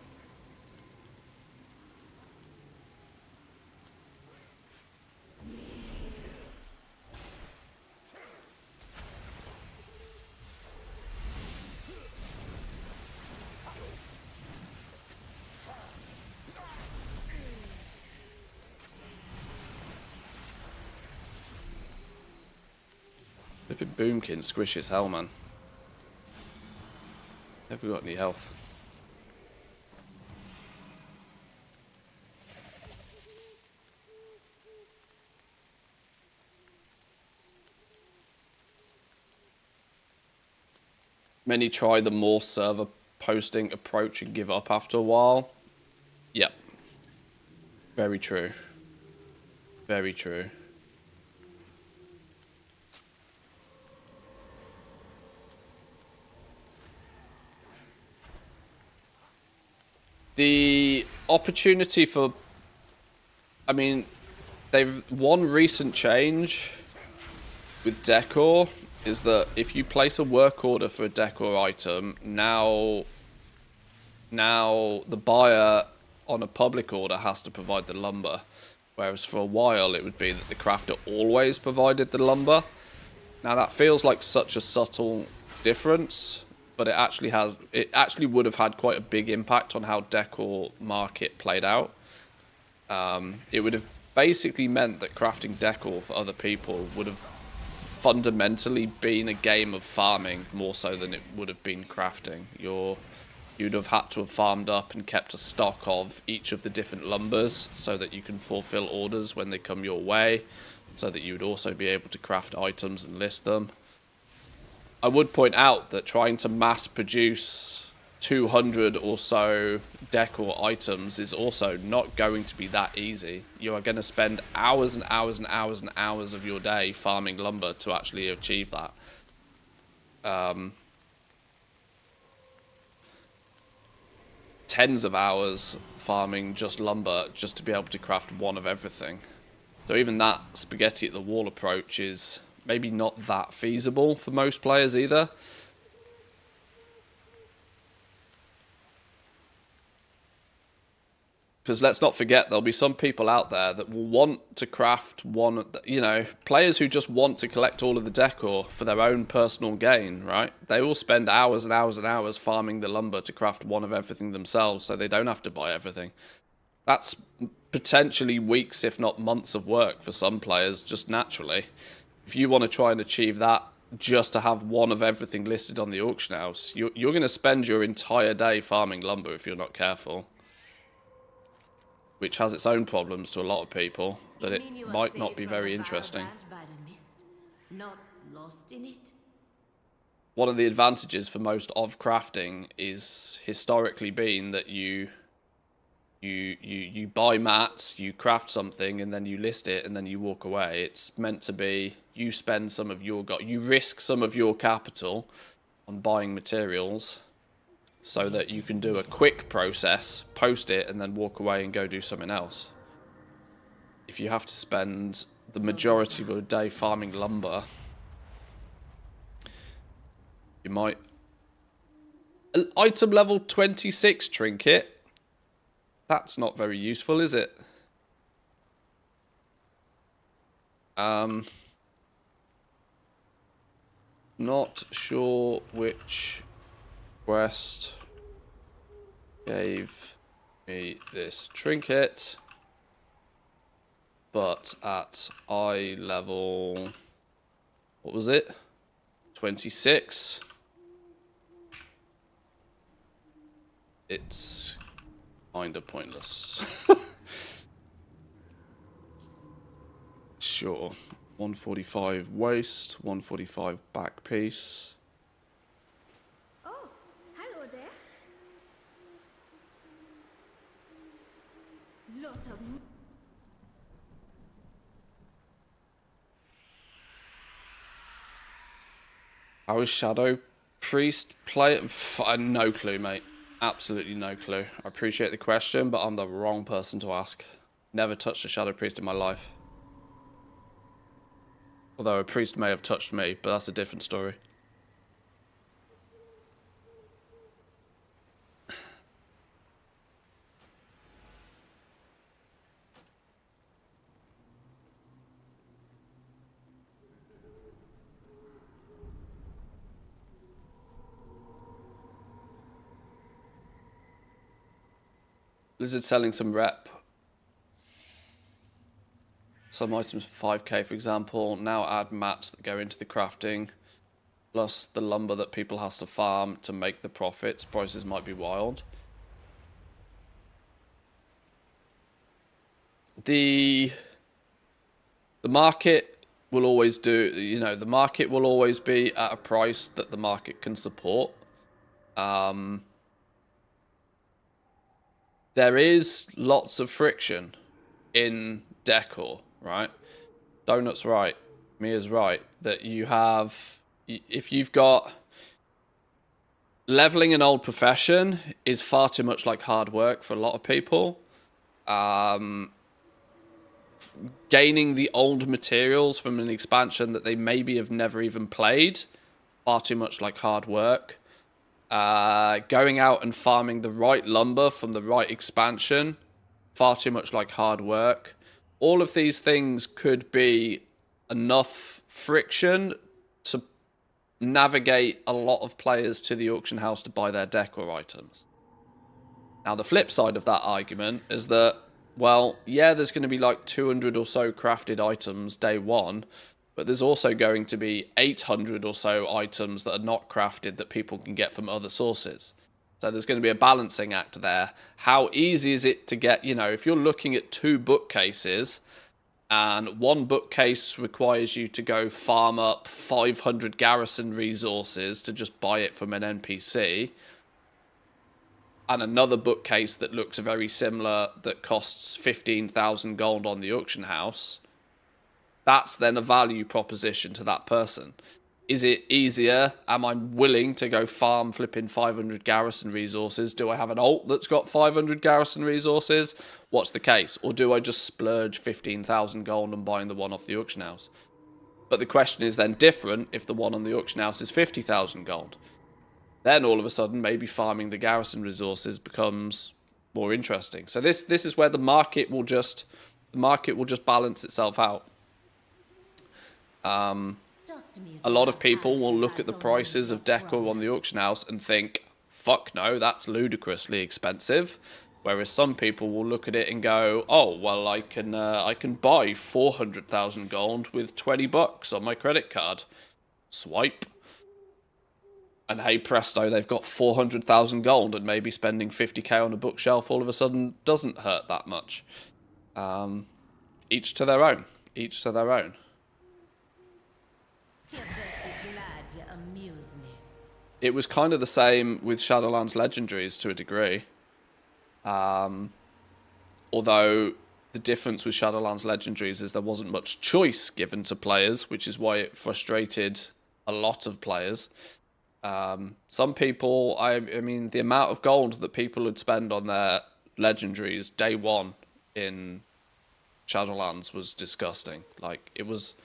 Flipping Boomkin squish as hell, man. Never got any health. Many try the more server posting approach and give up after a while. Yep. Very true. Very true. The opportunity for, I mean, one recent change with decor is that if you place a work order for a decor item, now the buyer on a public order has to provide the lumber, whereas for a while it would be that the crafter always provided the lumber. Now that feels like such a subtle difference, but it actually would have had quite a big impact on how decor market played out. It would have basically meant that crafting decor for other people would have fundamentally been a game of farming more so than it would have been crafting. You'd have had to have farmed up and kept a stock of each of the different lumbers so that you can fulfill orders when they come your way, so that you would also be able to craft items and list them. I would point out that trying to mass produce 200 or so decor items is also not going to be that easy. You are going to spend hours and hours and hours and hours of your day farming lumber to actually achieve that. Tens of hours farming just lumber just to be able to craft one of everything. So even that spaghetti at the wall approach is maybe not that feasible for most players either. Because let's not forget, there'll be some people out there that will want to craft one, you know, players who just want to collect all of the decor for their own personal gain, right? They will spend hours and hours and hours farming the lumber to craft one of everything themselves so they don't have to buy everything. That's potentially weeks, if not months of work for some players, just naturally. If you want to try and achieve that just to have one of everything listed on the auction house, you're going to spend your entire day farming lumber if you're not careful. Which has its own problems to a lot of people, that it might not be very interesting. Not lost in it? One of the advantages for most of crafting is historically been that you buy mats, you craft something, and then you list it, and then you walk away. It's meant to be you spend some of your you risk some of your capital on buying materials, so that you can do a quick process, post it, and then walk away and go do something else. If you have to spend the majority of your day farming lumber, you might... An item level 26 trinket? That's not very useful, is it? Not sure which quest gave me this trinket, but at eye level, what was it? 26. It's kinda pointless. Sure. 145 waist, 145 back piece. Oh, hello there. Lot of... How is Shadow Priest play? No clue, mate. Absolutely no clue. I appreciate the question, but I'm the wrong person to ask. Never touched a Shadow Priest in my life. Although a priest may have touched me, but that's a different story. Blizzard selling some rep. Some items 5k, for example. Now add mats that go into the crafting, plus the lumber that people has to farm to make the profits. Prices might be wild. The market will always do, you know, the market will always be at a price that the market can support. There is lots of friction in decor, right? Donut's right. Mia's right. That you have... If you've got... Leveling an old profession is far too much like hard work for a lot of people. Gaining the old materials from an expansion that they maybe have never even played, far too much like hard work. Going out and farming the right lumber from the right expansion, far too much like hard work. All of these things could be enough friction navigate a lot of players to the auction house to buy their decor items. Now, the flip side of that argument is that, well, yeah, there's going to be like 200 or so crafted items day one, but there's also going to be 800 or so items that are not crafted that people can get from other sources. So there's going to be a balancing act there. How easy is it to get, you know, if you're looking at 2 bookcases and one bookcase requires you to go farm up 500 garrison resources to just buy it from an NPC, and another bookcase that looks very similar that costs 15,000 gold on the auction house, that's then a value proposition to that person. Is it easier? Am I willing to go farm flipping 500 garrison resources? Do I have an alt that's got 500 garrison resources? What's the case? Or do I just splurge 15,000 gold on buying the one off the auction house? But the question is then different if the one on the auction house is 50,000 gold. Then all of a sudden, maybe farming the garrison resources becomes more interesting. So this is where the market will just balance itself out. A lot of people will look at the prices of decor on the auction house and think, fuck no, that's ludicrously expensive. Whereas some people will look at it and go, oh, well, I can buy 400,000 gold with 20 bucks on my credit card. Swipe. And hey presto, they've got 400,000 gold, and maybe spending 50k on a bookshelf all of a sudden doesn't hurt that much. Each to their own. Each to their own. It was kind of the same with Shadowlands Legendaries to a degree. Although the difference with Shadowlands Legendaries is there wasn't much choice given to players, which is why it frustrated a lot of players. Some people, I mean, the amount of gold that people would spend on their legendaries day one in Shadowlands was disgusting. Like, it was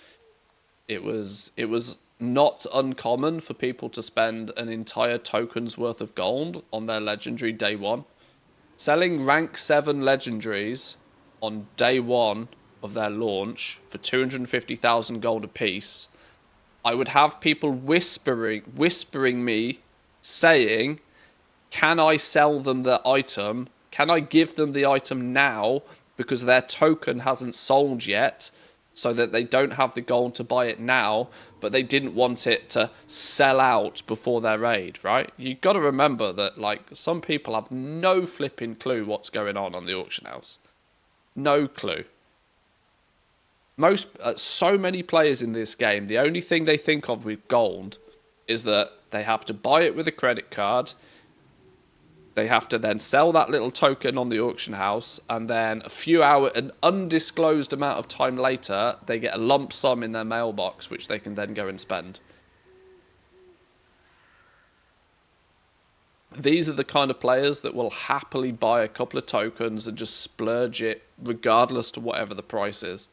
not uncommon for people to spend an entire token's worth of gold on their legendary day one. Selling rank 7 legendaries on day one of their launch for 250,000 gold apiece, I would have people whispering me, saying, can I sell them the item? Can I give them the item now because their token hasn't sold yet, so that they don't have the gold to buy it now, but they didn't want it to sell out before their raid, right? You've got to remember that, like, some people have no flipping clue what's going on the auction house. No clue. So many players in this game, the only thing they think of with gold is that they have to buy it with a credit card. They have to then sell that little token on the auction house, and then an undisclosed amount of time later, they get a lump sum in their mailbox, which they can then go and spend. These are the kind of players that will happily buy a couple of tokens and just splurge it regardless to whatever the price is.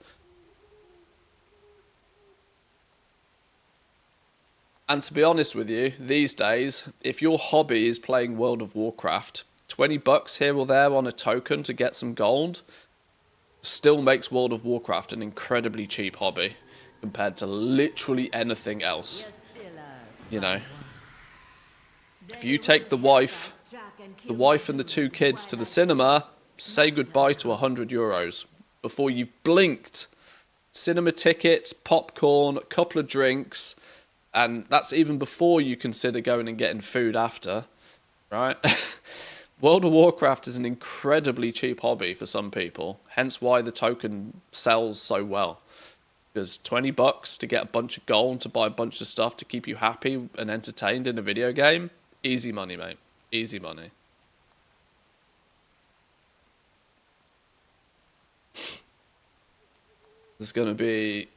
And to be honest with you, these days, if your hobby is playing World of Warcraft, 20 bucks here or there on a token to get some gold still makes World of Warcraft an incredibly cheap hobby compared to literally anything else. You know, if you take the wife and the 2 kids to the cinema, say goodbye to €100 before you've blinked. Cinema tickets, popcorn, a couple of drinks. And that's even before you consider going and getting food after, right? World of Warcraft is an incredibly cheap hobby for some people, hence why the token sells so well. Because 20 bucks to get a bunch of gold to buy a bunch of stuff to keep you happy and entertained in a video game, easy money, mate. Easy money. There's going to be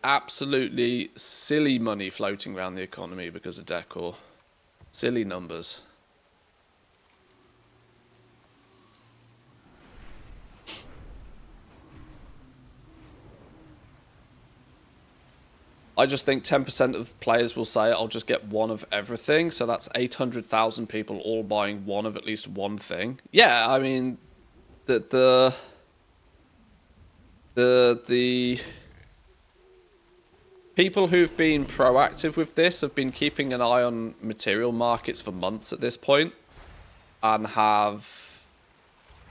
absolutely silly money floating around the economy because of decor. Silly numbers. I just think 10% of players will say, I'll just get one of everything. So that's 800,000 people all buying one of at least one thing. Yeah, I mean, the people who've been proactive with this have been keeping an eye on material markets for months at this point, and have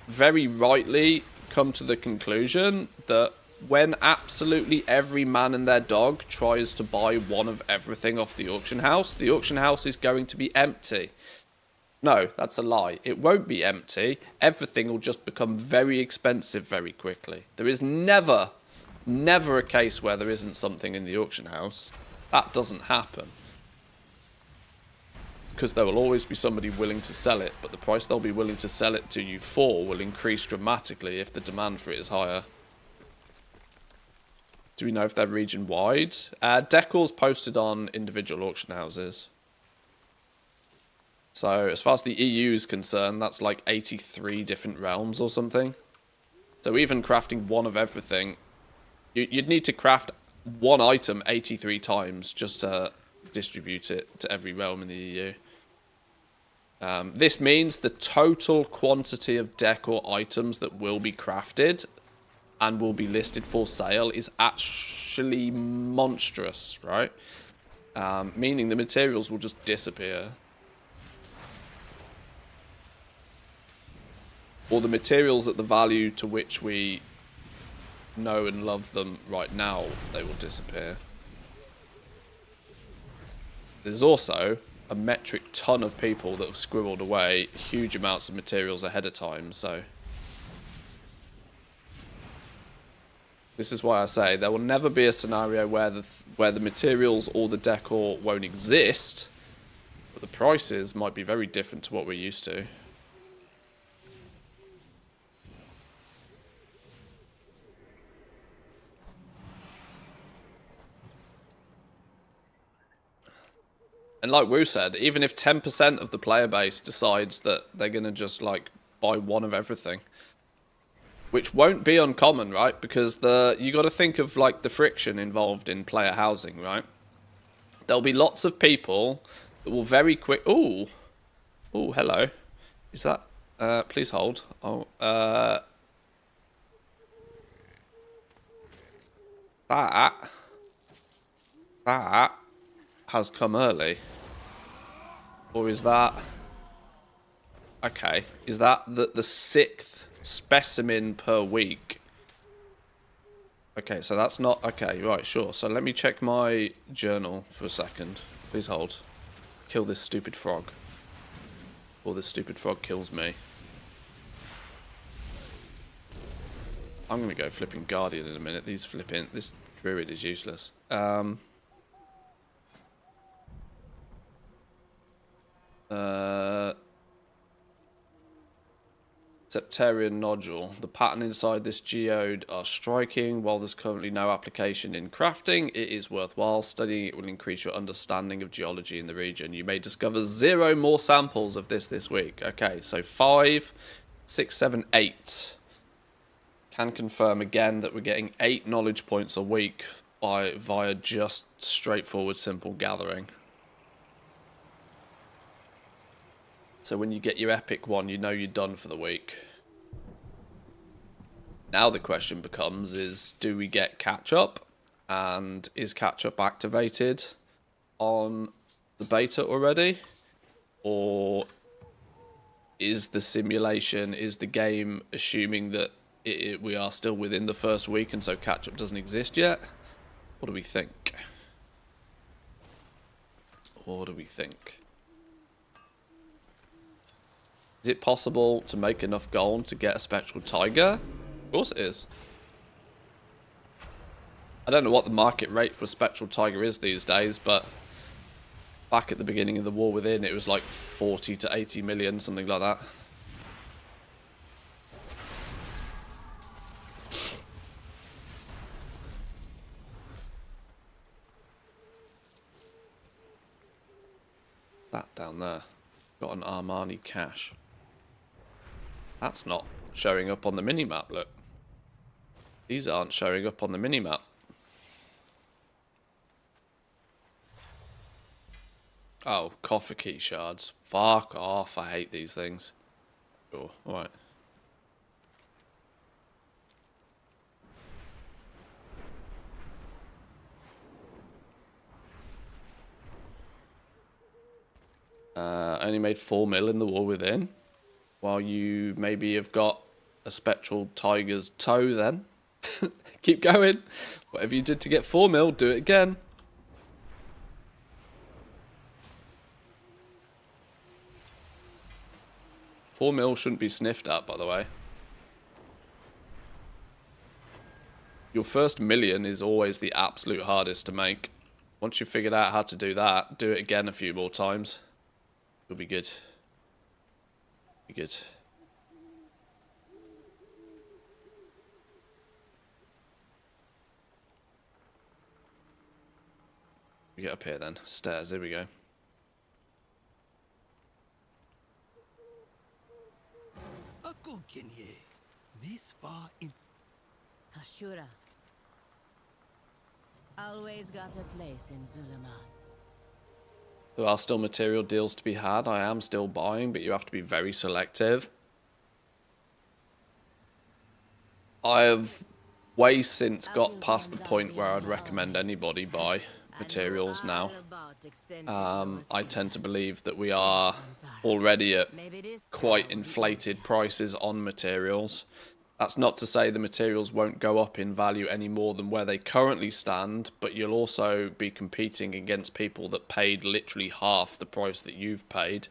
very rightly come to the conclusion that when absolutely every man and their dog tries to buy one of everything off the auction house is going to be empty. No, that's a lie. It won't be empty. Everything will just become very expensive very quickly. There is never a case where there isn't something in the auction house. That doesn't happen. Because there will always be somebody willing to sell it, but the price they'll be willing to sell it to you for will increase dramatically if the demand for it is higher. Do we know if they're region-wide? Decor's posted on individual auction houses. So, as far as the EU is concerned, that's like 83 different realms or something. So even crafting one of everything, you'd need to craft one item 83 times just to distribute it to every realm in the EU. This means the total quantity of decor items that will be crafted and will be listed for sale is actually monstrous, right? Meaning the materials will just disappear. Or the materials at the value to which we know and love them right now, they will disappear. There's also a metric ton of people that have squirreled away huge amounts of materials ahead of time, so this is why I say there will never be a scenario where the materials or the decor won't exist, but the prices might be very different to what we're used to. And like Wu said, even if 10% of the player base decides that they're going to just, like, buy one of everything, which won't be uncommon, right? Because you got to think of, like, the friction involved in player housing, right? There'll be lots of people that will very quick... Ooh, hello. Is that... please hold. That has come early. Or is that... Okay. Is that the 6th specimen per week? Okay, so that's not... Okay, right, sure. So let me check my journal for a second. Please hold. Kill this stupid frog. Or this stupid frog kills me. I'm going to go flipping Guardian in a minute. This Druid is useless. Septarian nodule. The pattern inside this geode are striking. While there's currently no application in crafting, it is worthwhile. Studying it will increase your understanding of geology in the region. You may discover 0 more samples of this week. Okay, so 5, 6, 7, 8. Can confirm again that we're getting 8 knowledge points a week via just straightforward simple gathering. So when you get your epic one, you know you're done for the week. Now the question becomes is, do we get catch-up? And is catch-up activated on the beta already? Or is the simulation, is the game assuming that we are still within the first week and so catch-up doesn't exist yet? What do we think? What do we think? Is it possible to make enough gold to get a spectral tiger? Of course it is. I don't know what the market rate for a spectral tiger is these days, but back at the beginning of the War Within, it was like 40 to 80 million, something like that. That down there. Got an Armani cache. That's not showing up on the minimap, look. These aren't showing up on the minimap. Oh, coffer key shards. Fuck off, I hate these things. Sure, alright. Only made 4 mil in the war within. While you maybe have got a spectral tiger's toe then. Keep going. Whatever you did to get 4 mil, do it again. $4 mil shouldn't be sniffed at, by the way. Your first million is always the absolute hardest to make. Once you've figured out how to do that, do it again a few more times. You'll be good. Be good. We get up here then. Stairs, here we go. This far in Ashura. Always got a place in Zulaman. There are still material deals to be had. I am still buying, but you have to be very selective. I have way since got past the point where I'd recommend anybody buy materials now. I tend to believe that we are already at quite inflated prices on materials. That's not to say the materials won't go up in value any more than where they currently stand, but you'll also be competing against people that paid literally half the price that you've paid,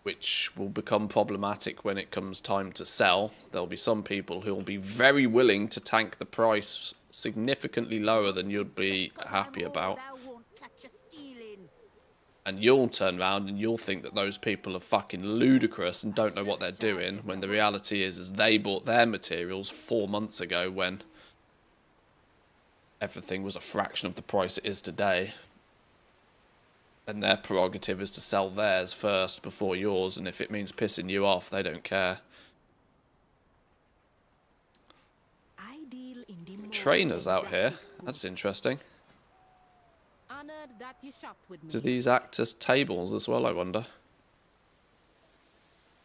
which will become problematic when it comes time to sell. There'll be some people who will be very willing to tank the price significantly lower than you'd be happy about. And you'll turn around and you'll think that those people are fucking ludicrous and don't know what they're doing, when the reality is they bought their materials 4 months ago when everything was a fraction of the price it is today. And their prerogative is to sell theirs first before yours, and if it means pissing you off, they don't care. Trainers out here. That's interesting. Do these act as tables as well, I wonder?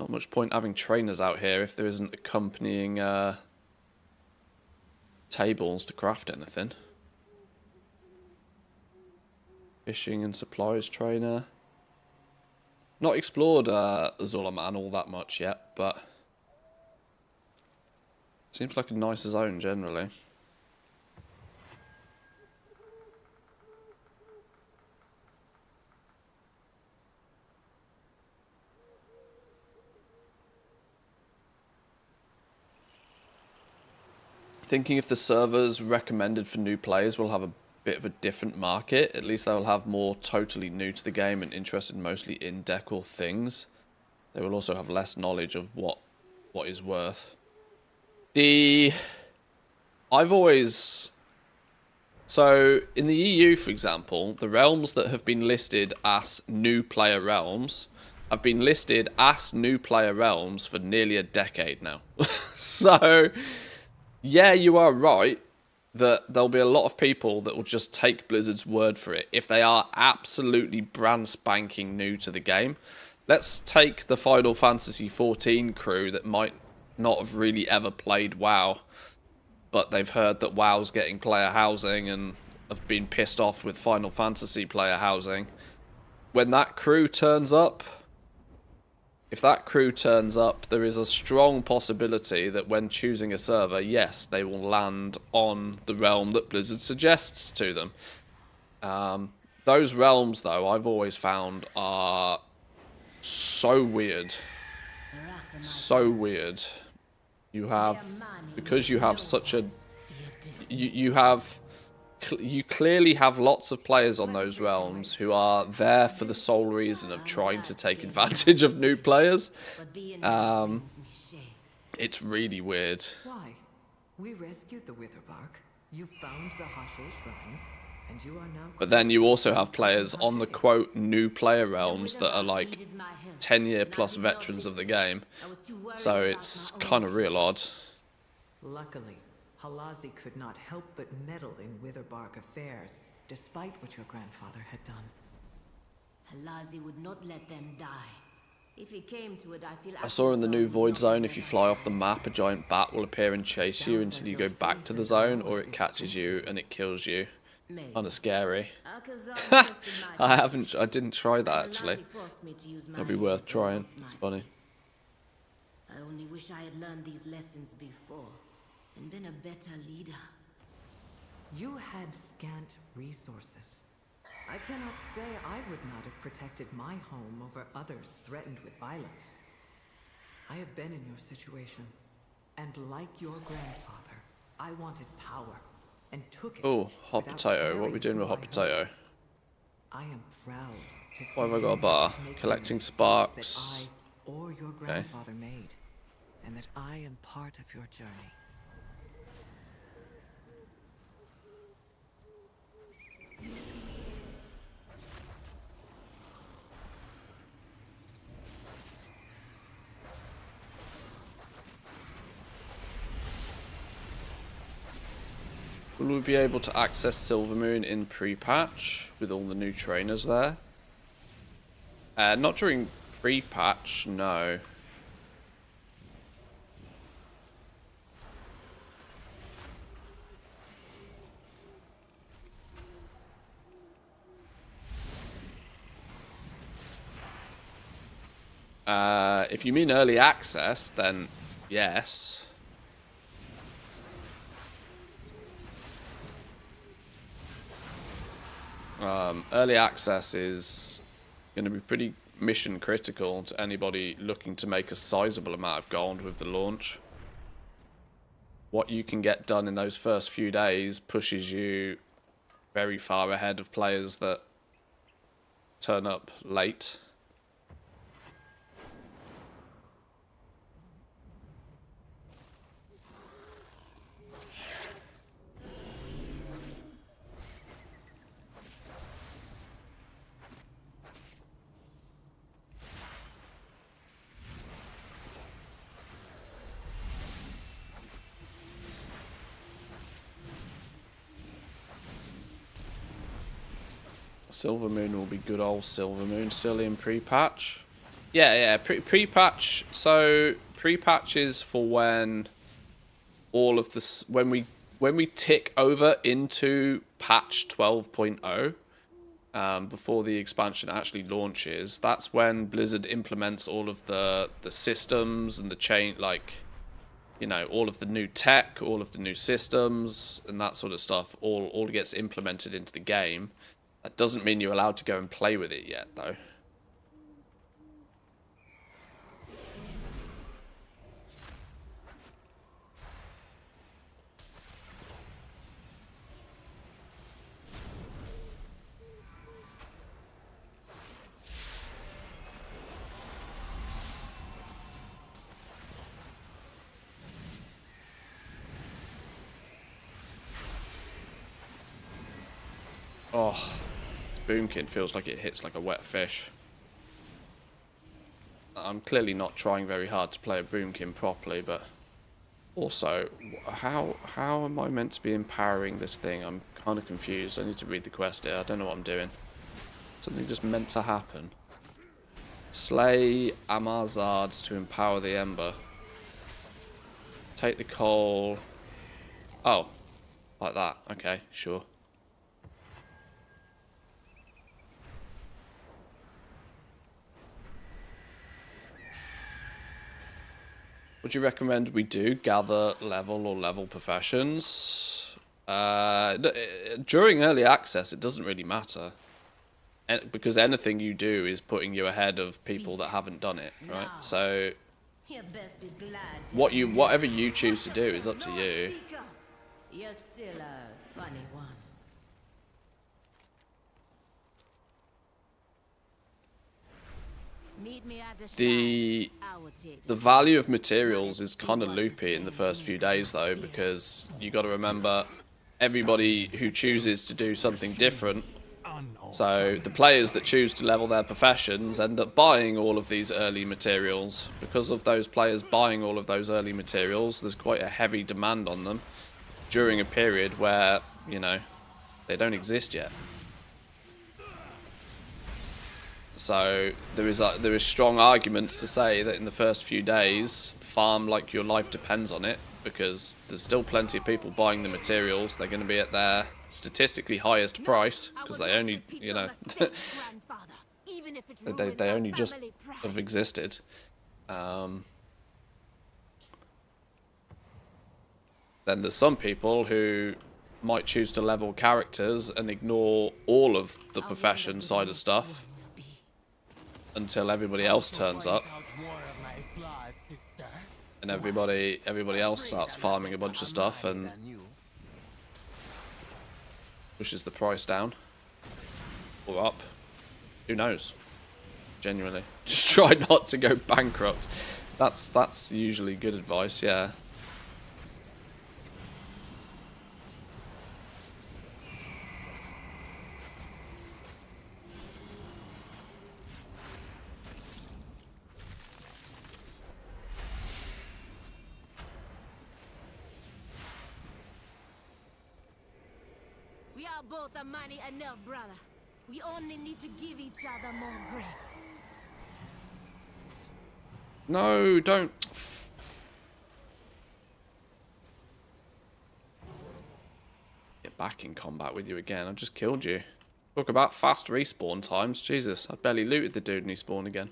Not much point having trainers out here if there isn't accompanying tables to craft anything. Fishing and supplies trainer. Not explored Zulaman all that much yet, but seems like a nice zone generally. Thinking if the servers recommended for new players will have a bit of a different market. At least they'll have more totally new to the game and interested mostly in decor things. They will also have less knowledge of what is worth. I've always... So, in the EU, for example, the realms that have been listed as new player realms have been listed as new player realms for nearly a decade now. So... yeah, you are right that there'll be a lot of people that will just take Blizzard's word for it if they are absolutely brand spanking new to the game. Let's take the Final Fantasy XIV crew that might not have really ever played WoW, but they've heard that WoW's getting player housing and have been pissed off with Final Fantasy player housing. When that crew turns up... If that crew turns up, there is a strong possibility that when choosing a server, yes, they will land on the realm that Blizzard suggests to them. Those realms, though, I've always found are so weird. So weird. You have... Because you have such a... You clearly have lots of players on those realms who are there for the sole reason of trying to take advantage of new players. It's really weird. Why? We rescued the Witherbark. You found the Hashe shrines, and you are now... But then you also have players on the quote new player realms that are like 10-year plus veterans of the game. So it's kind of real odd. Luckily, Halazi could not help but meddle in Witherbark affairs, despite what your grandfather had done. Halazi would not let them die. If it came to it, I feel... I saw in the new Void Zone, if you fly off the map, a giant bat will appear and chase you until you go back to the zone, or it catches you and it kills you. Maybe. Kind of scary. Alcazar tested my I didn't try that and actually. Lati forced me to use my It'll be hand worth to trying. unlock It's my funny. fist. I only wish I had learned these lessons before and been a better leader. You had scant resources. I cannot say I would not have protected my home over others threatened with violence. I have been in your situation, and like your grandfather, I wanted power and took it. Oh, hot without potato. What are we caring doing with who hot I potato? hurt. I am proud to Why have see I got a you bar? not making Collecting mistakes sparks. that I or your grandfather made, and that I am part of your journey. Will we be able to access Silvermoon in pre-patch with all the new trainers there? Not during pre-patch, no. If you mean early access, then yes. Early access is going to be pretty mission critical to anybody looking to make a sizable amount of gold with the launch. What you can get done in those first few days pushes you very far ahead of players that turn up late. Silvermoon will be good old Silvermoon, still in pre-patch. Yeah, pre-patch. So pre-patch is for when all of this, when we tick over into patch 12.0, before the expansion actually launches. That's when Blizzard implements all of the systems and the chain, like, you know, all of the new tech, all of the new systems, and that sort of stuff. All gets implemented into the game. That doesn't mean you're allowed to go and play with it yet, though. Oh, Boomkin feels like it hits like a wet fish. I'm clearly not trying very hard to play a Boomkin properly, but also, how am I meant to be empowering this thing? I'm kind of confused. I need to read the quest here. I don't know what I'm doing. Something just meant to happen. Slay Amazards to empower the Ember. Take the coal. Oh, like that. Okay, sure. Would you recommend we do gather level or level professions? During early access, it doesn't really matter. Because anything you do is putting you ahead of people that haven't done it, right? So You best be glad. whatever you choose to do is up to you. You're still a funny one. Meet me at The I will take the value of materials is kind of loopy in the first few days, though, because you got to remember everybody who chooses to do something different. So the players that choose to level their professions end up buying all of these early materials. Because of those players buying all of those early materials, there's quite a heavy demand on them during a period where, you know, they don't exist yet. So there is strong arguments to say that in the first few days, farm like your life depends on it, because there's still plenty of people buying the materials. They're going to be at their statistically highest price because they only, you know, they only just have existed. Then there's some people who might choose to level characters and ignore all of the profession side of stuff until everybody else turns up, and everybody else starts farming a bunch of stuff and pushes the price down or up. Who knows? Genuinely, just try not to go bankrupt. That's usually good advice. Yeah. We are both a money enough, brother. We only need to give each other more grace. No, don't. Get back in combat with you again. I just killed you. Talk about fast respawn times. Jesus, I barely looted the dude and he spawned again.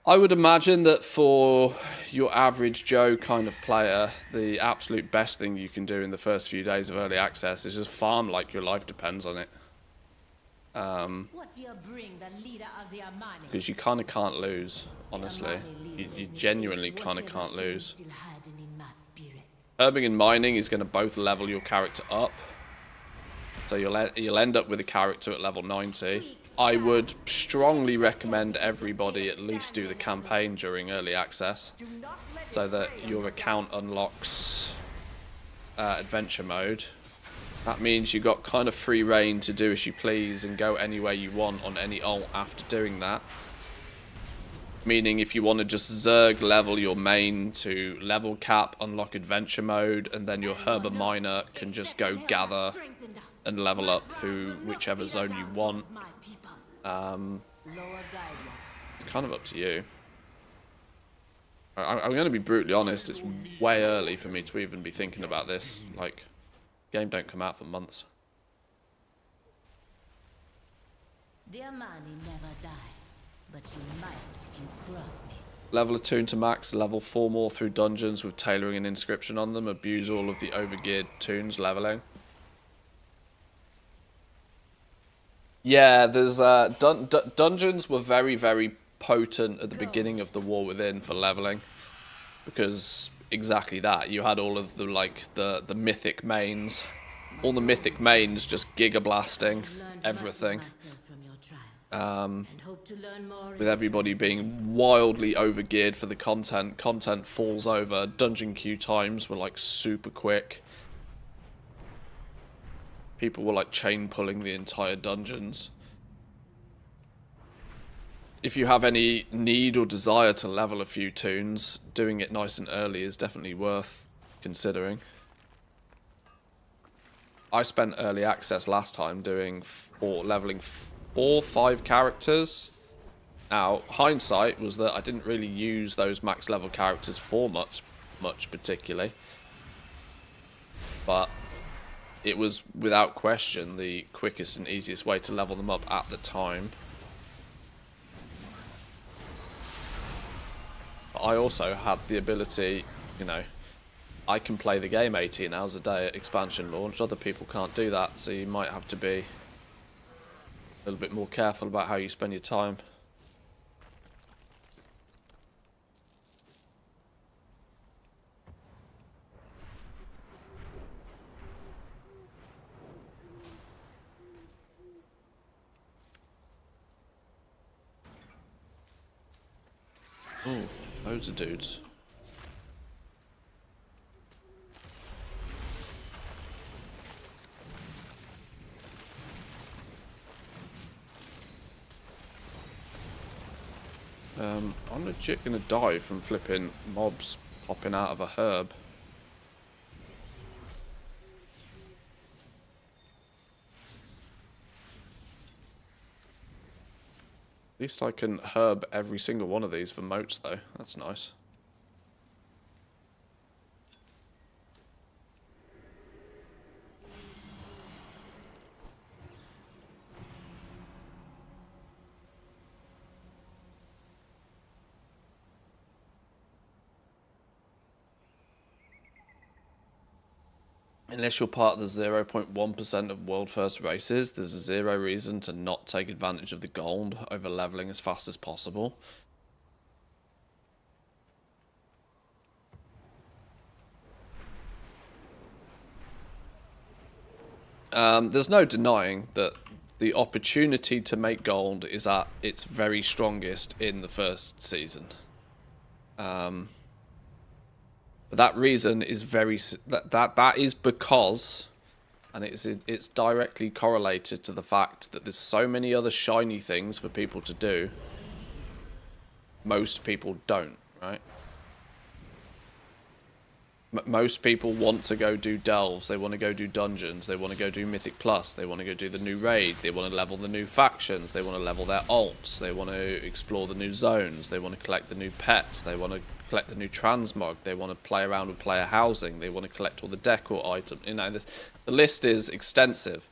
I would imagine that for your average Joe kind of player, the absolute best thing you can do in the first few days of early access is just farm like your life depends on it. Because you kind of can't lose, honestly. You genuinely kind of can't lose. Herbing and mining is going to both level your character up. So you'll end up with a character at level 90. I would strongly recommend everybody at least do the campaign during early access, so that your account unlocks adventure mode. That means you got kind of free reign to do as you please and go anywhere you want on any ult after doing that. Meaning if you want to just Zerg level your main to level cap, unlock adventure mode, and then your herber miner can just go gather and level up through whichever zone you want. It's kind of up to you. I'm going to be brutally honest, it's way early for me to even be thinking about this. Like, game don't come out for months. Dear money never die, but you might if you cross me. Level a tune to max, level 4 more through dungeons with tailoring and inscription on them. Abuse all of the overgeared tunes leveling. Yeah, there's dungeons were very, very potent at the beginning of the War Within for leveling, because exactly that, you had all of the the mythic mains, all the mythic mains just giga blasting everything, with everybody being wildly overgeared for the content falls over, dungeon queue times were like super quick. People were like chain pulling the entire dungeons. If you have any need or desire to level a few tunes, doing it nice and early is definitely worth considering. I spent early access last time doing leveling 4 or 5 characters. Now, hindsight was that I didn't really use those max level characters for much particularly. But it was, without question, the quickest and easiest way to level them up at the time. But I also had the ability, you know, I can play the game 18 hours a day at expansion launch. Other people can't do that, so you might have to be a little bit more careful about how you spend your time. Ooh, loads of dudes. I'm legit gonna die from flipping mobs popping out of a herb. At least I can herb every single one of these for moats though. That's nice. Unless you're part of the 0.1% of world first races, there's zero reason to not take advantage of the gold over leveling as fast as possible. There's no denying that the opportunity to make gold is at its very strongest in the first season. But that reason is that is because, and it's directly correlated to the fact that there's so many other shiny things for people to do. Most people don't, right? Most people want to go do delves, they want to go do dungeons, they want to go do Mythic Plus, they want to go do the new raid, they want to level the new factions, they want to level their alts, they want to explore the new zones, they want to collect the new pets, they want to collect the new transmog, they want to play around with player housing, they want to collect all the decor items. You know, the list is extensive.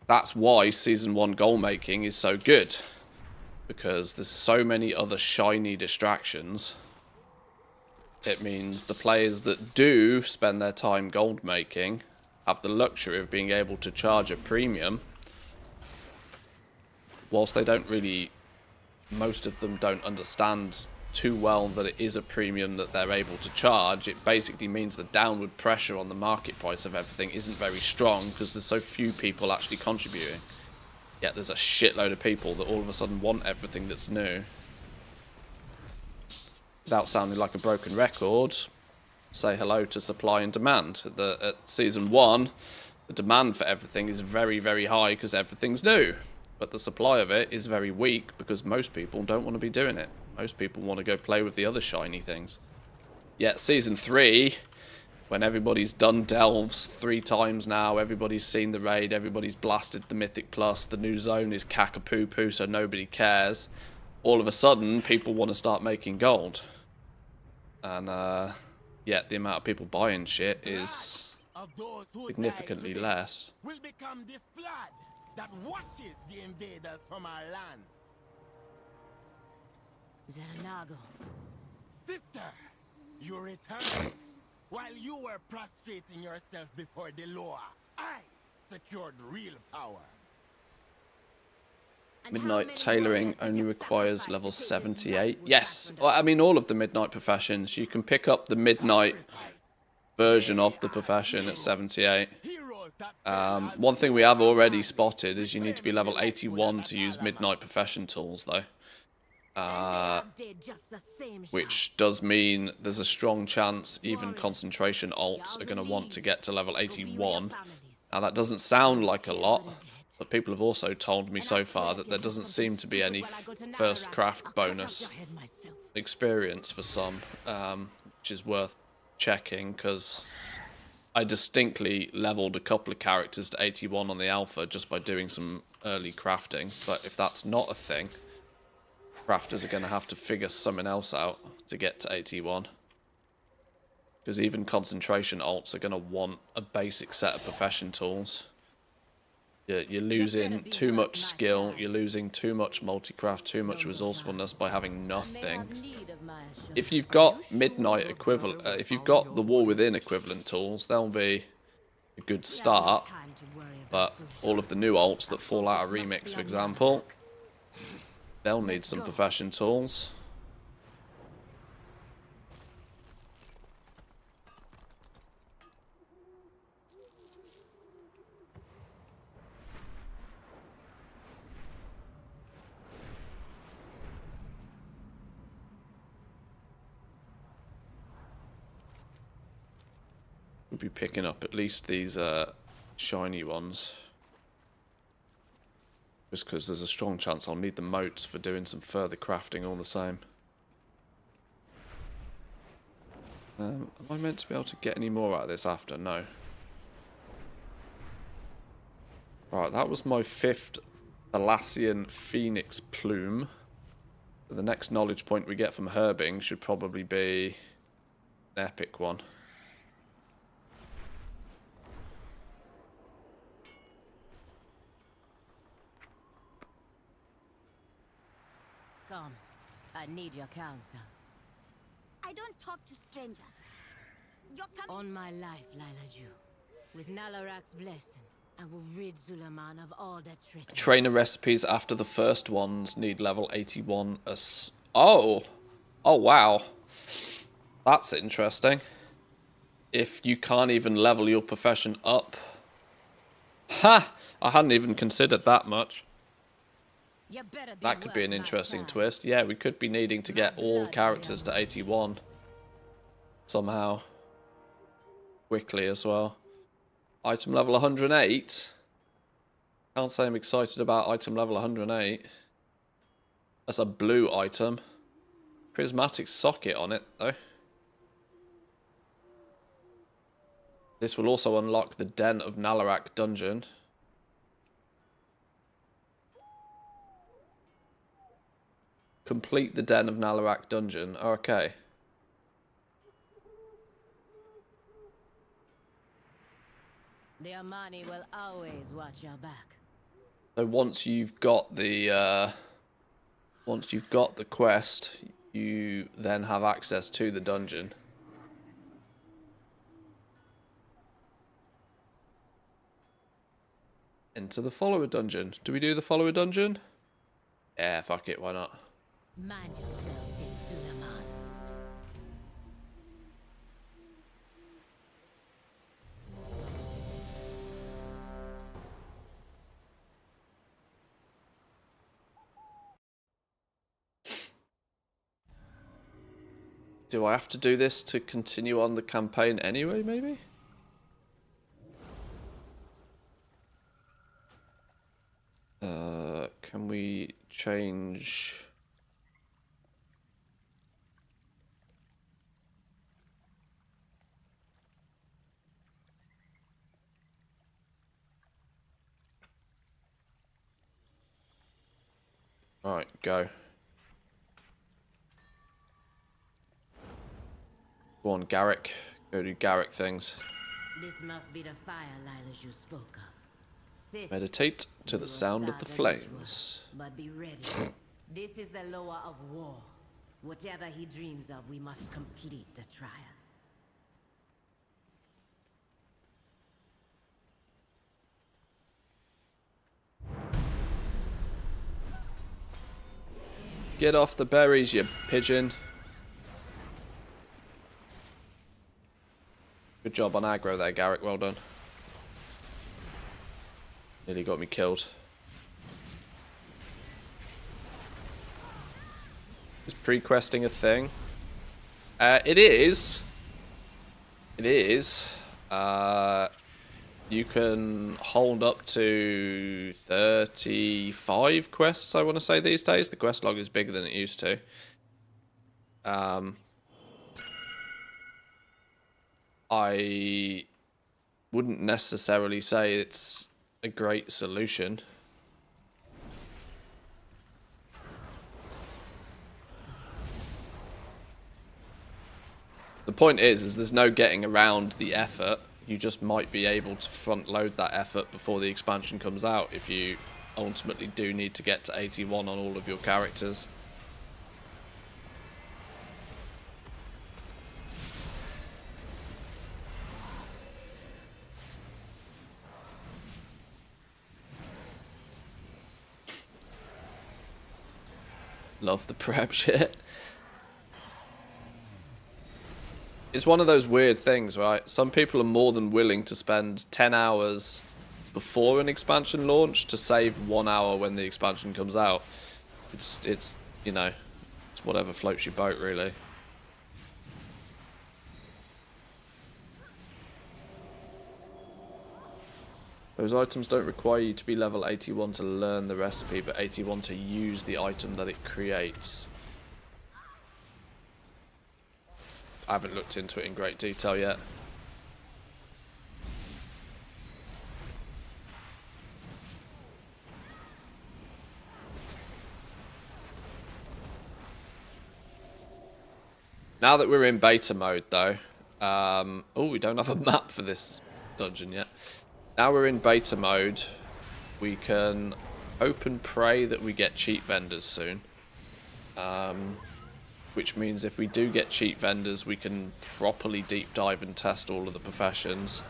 That's why Season 1 goal making is so good, because there's so many other shiny distractions. It means the players that do spend their time gold making have the luxury of being able to charge a premium. Whilst they don't really, most of them don't understand too well that it is a premium that they're able to charge, it basically means the downward pressure on the market price of everything isn't very strong because there's so few people actually contributing. Yet there's a shitload of people that all of a sudden want everything that's new. Without sounding like a broken record, say hello to supply and demand. At Season 1, the demand for everything is very, very high because everything's new. But the supply of it is very weak because most people don't want to be doing it. Most people want to go play with the other shiny things. Yet Season 3, when everybody's done delves 3 times now, everybody's seen the raid, everybody's blasted the Mythic Plus, the new zone is caca-poo-poo so nobody cares, all of a sudden people want to start making gold. And yet the amount of people buying shit is significantly less. Will become the flood that washes the invaders from our lands. Xananago. Sister, you returned. While you were prostrating yourself before the law, I secured real power. Midnight tailoring only requires level 78. Yes, well, I mean all of the midnight professions. You can pick up the midnight version of the profession at 78. One thing we have already spotted is you need to be level 81 to use midnight profession tools though. Which does mean there's a strong chance even concentration alts are going to want to get to level 81. Now that doesn't sound like a lot, but people have also told me so far that there doesn't seem to be any first craft bonus experience for some, which is worth checking because I distinctly leveled a couple of characters to 81 on the alpha just by doing some early crafting. But if that's not a thing, crafters are going to have to figure something else out to get to 81. Because even concentration alts are going to want a basic set of profession tools. You're losing too much skill, you're losing too much multi-craft, too much resourcefulness by having nothing. If you've got midnight equivalent, if you've got the War Within equivalent tools, they'll be a good start. But all of the new alts that fall out of Remix, for example, they'll need some profession tools. We'll be picking up at least these shiny ones. Just because there's a strong chance I'll need the moats for doing some further crafting all the same. Am I meant to be able to get any more out of this after? No. Right, that was my 5th Thalassian Phoenix Plume. So the next knowledge point we get from Herbing should probably be an epic one. Come, I need your counsel. I don't talk to strangers. On my life, Lila Jew. With Nalarak's blessing, I will rid Zulaman of all that treachery. Trainer recipes after the first ones need level 81 as... Oh! Oh, wow. That's interesting. If you can't even level your profession up. Ha! I hadn't even considered that much. That could be an interesting twist. Yeah, we could be needing to get all characters to 81. Somehow. Quickly as well. Item level 108. Can't say I'm excited about item level 108. That's a blue item. Prismatic socket on it, though. This will also unlock the Den of Nalarak dungeon. Complete the Den of Nalarak dungeon. Okay. The Amani will always watch your back. So once you've got the quest, you then have access to the dungeon. Enter the follower dungeon. Do we do the follower dungeon? Yeah, fuck it, why not? Mind yourself, Big Zulaman. Do I have to do this to continue on the campaign anyway, maybe? Can we change... Alright, go. Go on, Garrick. Go do Garrick things. This must be the fire Lilas you spoke of. Sit. Meditate to the sound of the flames. But be ready. This is the lower of war. Whatever he dreams of, we must complete the trial. Get off the berries, you pigeon. Good job on aggro there, Garrick. Well done. Nearly got me killed. Is pre-questing a thing? It is. It is. You can hold up to 35 quests, I want to say, these days. The quest log is bigger than it used to. I wouldn't necessarily say it's a great solution. The point is there's no getting around the effort. You just might be able to front load that effort before the expansion comes out if you ultimately do need to get to 81 on all of your characters. Love the prep shit. It's one of those weird things, right? Some people are more than willing to spend 10 hours before an expansion launch to save 1 hour when the expansion comes out. It's you know, it's whatever floats your boat, really. Those items don't require you to be level 81 to learn the recipe, but 81 to use the item that it creates. I haven't looked into it in great detail yet. Now that we're in beta mode, though, oh, we don't have a map for this dungeon yet. Now we're in beta mode, we can hope and pray that we get cheat vendors soon. which means if we do get cheat vendors, we can properly deep dive and test all of the professions,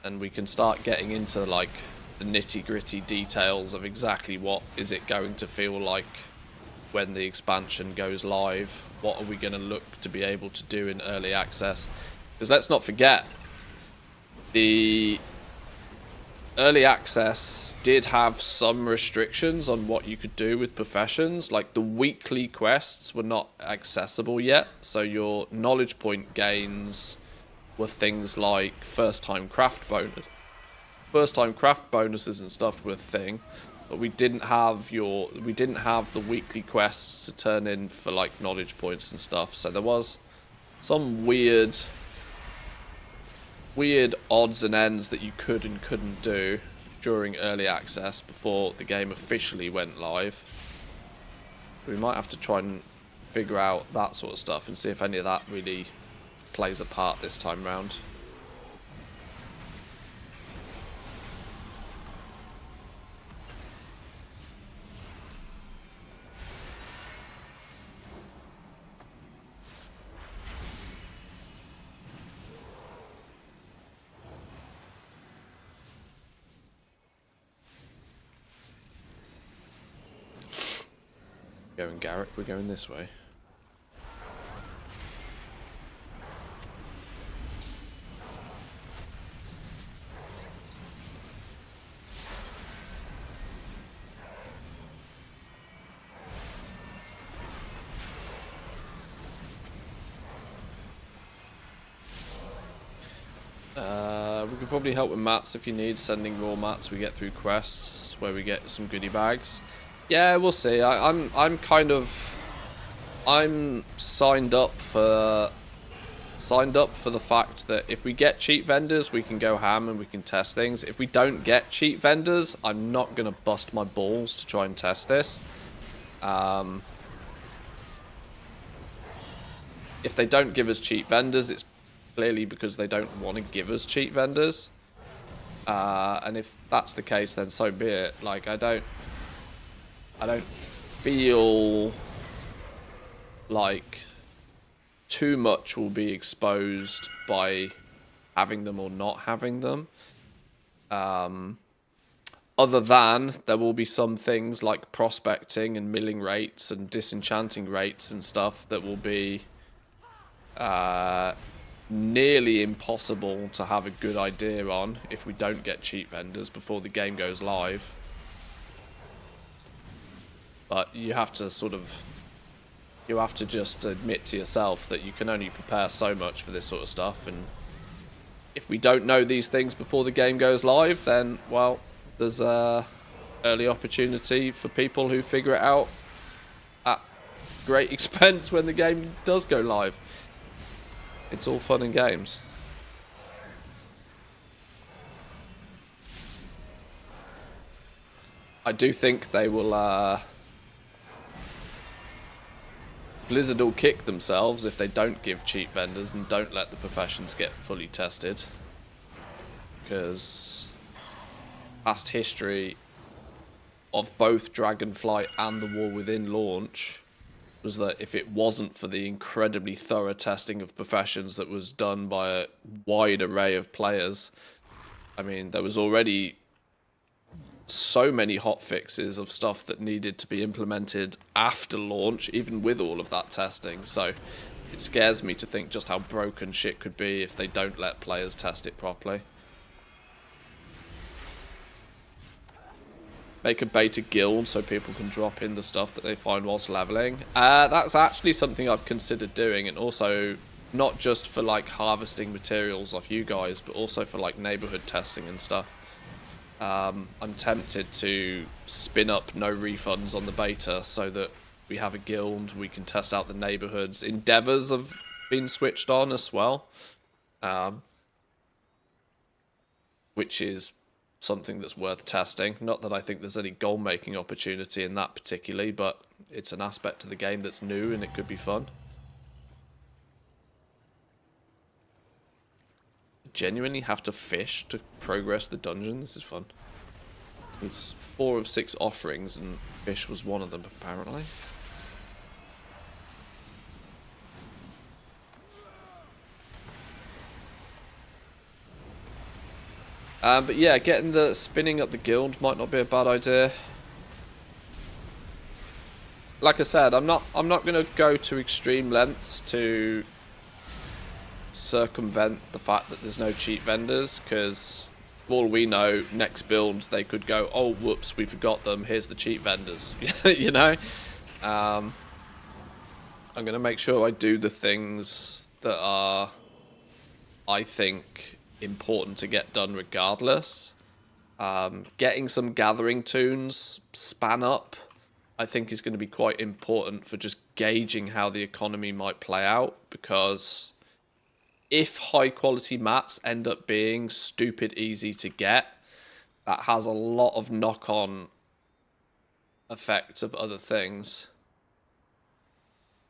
and we can start getting into like the nitty-gritty details of exactly what is it going to feel like when the expansion goes live. What are we going to look to be able to do in early access? Because let's not forget, the early access did have some restrictions on what you could do with professions. Like the weekly quests were not accessible yet, so your knowledge point gains were things like first time craft bonuses and stuff were a thing, but we didn't have the weekly quests to turn in for like knowledge points and stuff. So there was some weird odds and ends that you could and couldn't do during early access before the game officially went live. We might have to try and figure out that sort of stuff and see if any of that really plays a part this time round. Going Garrett, we're going this way. We could probably help with mats if you need, sending raw mats we get through quests where we get some goodie bags. Yeah, we'll see. I'm signed up for the fact that if we get cheat vendors, we can go ham and we can test things. If we don't get cheat vendors, I'm not gonna bust my balls to try and test this. If they don't give us cheat vendors, it's clearly because they don't want to give us cheat vendors. And if that's the case, then so be it. Like, I don't feel like too much will be exposed by having them or not having them. Other than there will be some things like prospecting and milling rates and disenchanting rates and stuff that will be nearly impossible to have a good idea on if we don't get cheat vendors before the game goes live. But you have to just admit to yourself that you can only prepare so much for this sort of stuff, and if we don't know these things before the game goes live, then, well, there's a early opportunity for people who figure it out at great expense when the game does go live. It's all fun and games. I do think they will Blizzard will kick themselves if they don't give cheat vendors and don't let the professions get fully tested, because past history of both Dragonflight and the War Within launch was that if it wasn't for the incredibly thorough testing of professions that was done by a wide array of players, I mean, there was already so many hot fixes of stuff that needed to be implemented after launch, even with all of that testing. So it scares me to think just how broken shit could be if they don't let players test it properly. Make a beta guild so people can drop in the stuff that they find whilst leveling. That's actually something I've considered doing, and also not just for like harvesting materials off you guys, but also for like neighborhood testing and stuff. I'm tempted to spin up no refunds on the beta so that we have a guild, we can test out the neighborhoods. Endeavors have been switched on as well, which is something that's worth testing. Not that I think there's any goal making opportunity in that particularly, but it's an aspect to the game that's new and it could be fun. Genuinely have to fish to progress the dungeon. This is fun. It's 4 of 6 offerings and fish was one of them apparently. But yeah, spinning up the guild might not be a bad idea. Like I said, I'm not going to go to extreme lengths to circumvent the fact that there's no cheap vendors, because for all we know, next build they could go, oh whoops, we forgot them, here's the cheap vendors. You know, I'm going to make sure I do the things that are, I think, important to get done regardless. Getting some gathering tunes span up, I think, is going to be quite important for just gauging how the economy might play out, because if high quality mats end up being stupid easy to get, that has a lot of knock-on effects of other things.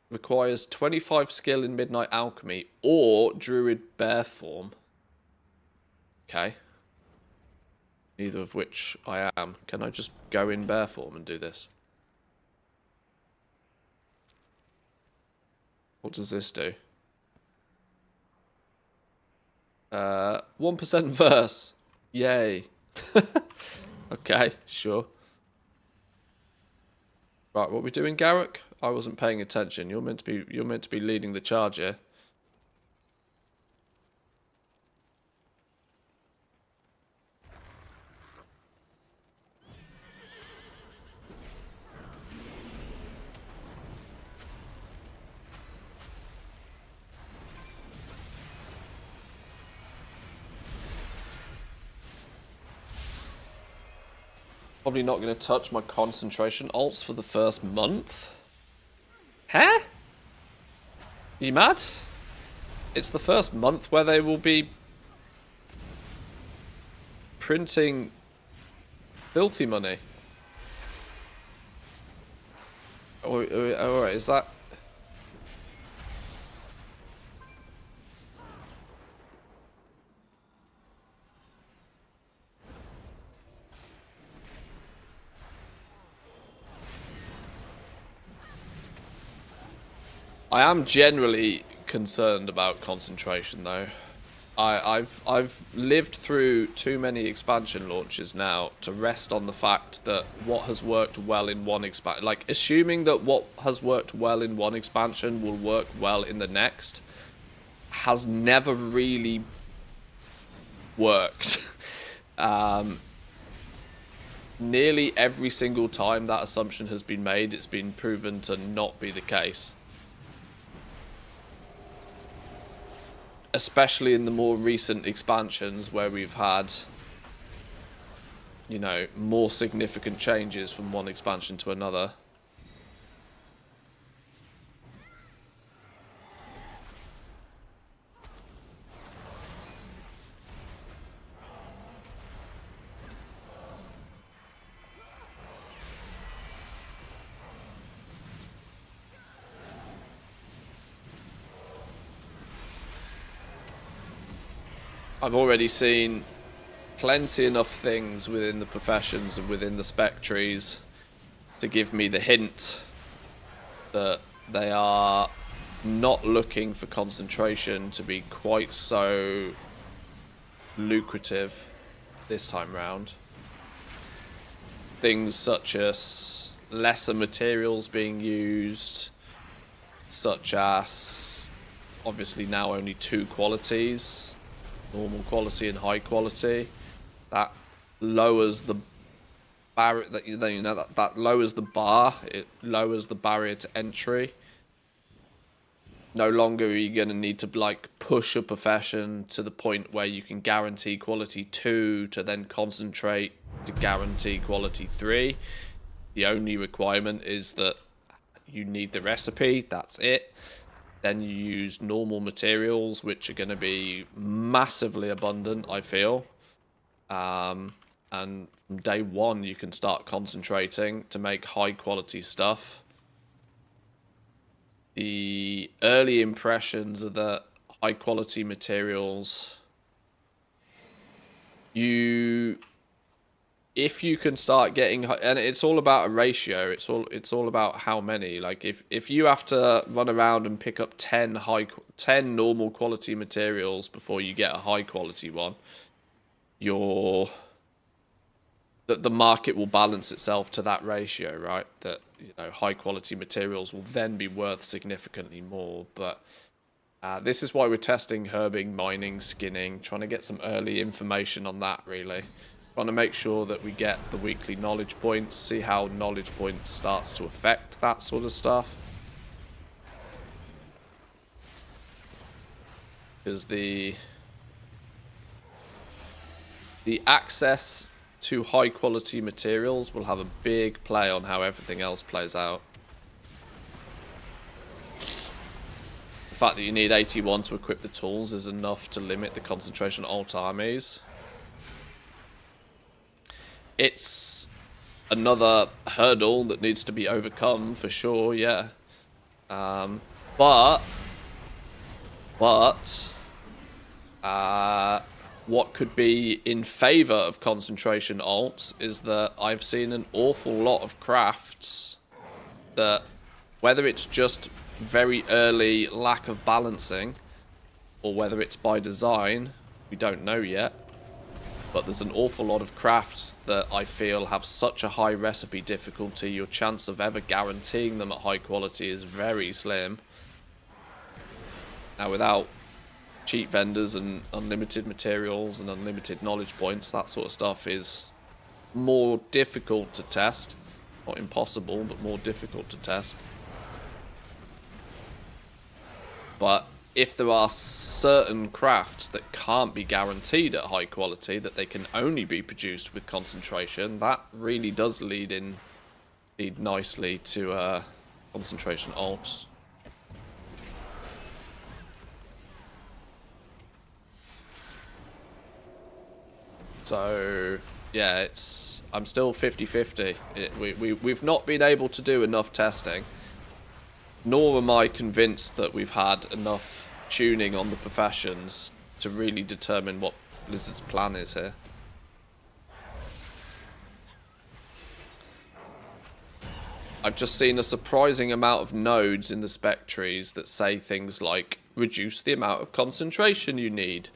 Requires 25 skill in Midnight Alchemy or Druid Bear form. Okay. Neither of which I am. Can I just go in bear form and do this? What does this do? 1% verse. Yay. Okay, sure. Right, what are we doing, Garrick? I wasn't paying attention. You're meant to be leading the charge here. Probably not going to touch my concentration alts for the first month. Huh? You mad? It's the first month where they will be printing filthy money. Alright, is that... I am generally concerned about concentration, though. I've lived through too many expansion launches now to rest on the fact that what has worked well in one expansion, like assuming that what has worked well in one expansion will work well in the next, has never really worked. Nearly every single time that assumption has been made, it's been proven to not be the case. Especially in the more recent expansions where we've had, you know, more significant changes from one expansion to another. I've already seen plenty enough things within the professions and within the spec trees to give me the hint that they are not looking for concentration to be quite so lucrative this time round. Things such as lesser materials being used, such as obviously now only 2 qualities. Normal quality and high quality, that lowers the bar. That lowers the bar. It lowers the barrier to entry. No longer are you going to need to like push a profession to the point where you can guarantee quality 2 to then concentrate to guarantee quality 3. The only requirement is that you need the recipe. That's it. Then you use normal materials, which are going to be massively abundant, I feel. And from day one, you can start concentrating to make high-quality stuff. The early impressions are that high-quality materials, if you can start getting, and it's all about a ratio, it's all about how many. Like if you have to run around and pick up 10 normal quality materials before you get a high quality one, that the market will balance itself to that ratio, right? That, you know, high quality materials will then be worth significantly more. But this is why we're testing herbing, mining, skinning, trying to get some early information on that, really. Trying to make sure that we get the weekly knowledge points, see how knowledge points starts to affect that sort of stuff. Because the access to high quality materials will have a big play on how everything else plays out. The fact that you need 81 to equip the tools is enough to limit the concentration alt armies. It's another hurdle that needs to be overcome for sure, yeah. But what could be in favor of concentration alts is that I've seen an awful lot of crafts that, whether it's just very early lack of balancing or whether it's by design, we don't know yet, but there's an awful lot of crafts that I feel have such a high recipe difficulty, your chance of ever guaranteeing them at high quality is very slim. Now, without cheap vendors and unlimited materials and unlimited knowledge points, that sort of stuff is more difficult to test. Not impossible, but more difficult to test. But if there are certain crafts that can't be guaranteed at high quality, that they can only be produced with concentration, that really does lead nicely to concentration alts. So, yeah, I'm still 50-50. We've not been able to do enough testing, nor am I convinced that we've had enough tuning on the professions to really determine what Blizzard's plan is here. I've just seen a surprising amount of nodes in the spec trees that say things like, reduce the amount of concentration you need.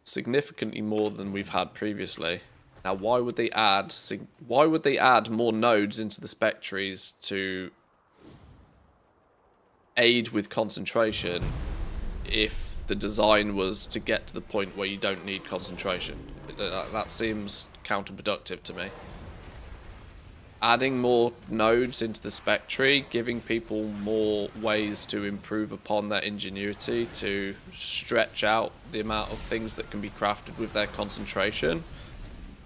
Significantly more than we've had previously. Now, why would they add more nodes into the spec trees to aid with concentration if the design was to get to the point where you don't need concentration? That seems counterproductive to me. Adding more nodes into the spec tree, giving people more ways to improve upon their ingenuity, to stretch out the amount of things that can be crafted with their concentration,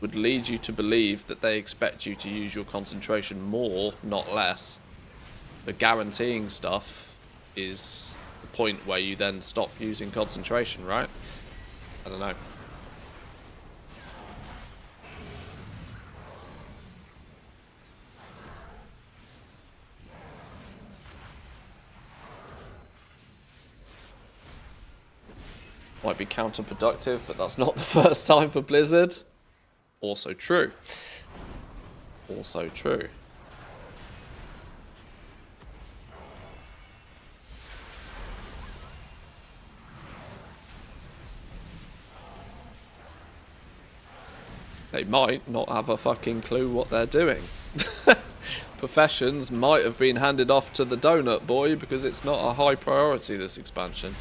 would lead you to believe that they expect you to use your concentration more, not less. But guaranteeing stuff is the point where you then stop using concentration, right? I don't know. Might be counterproductive, but that's not the first time for Blizzard. Also true. Also true. They might not have a fucking clue what they're doing. Professions might have been handed off to the donut boy because it's not a high priority, this expansion.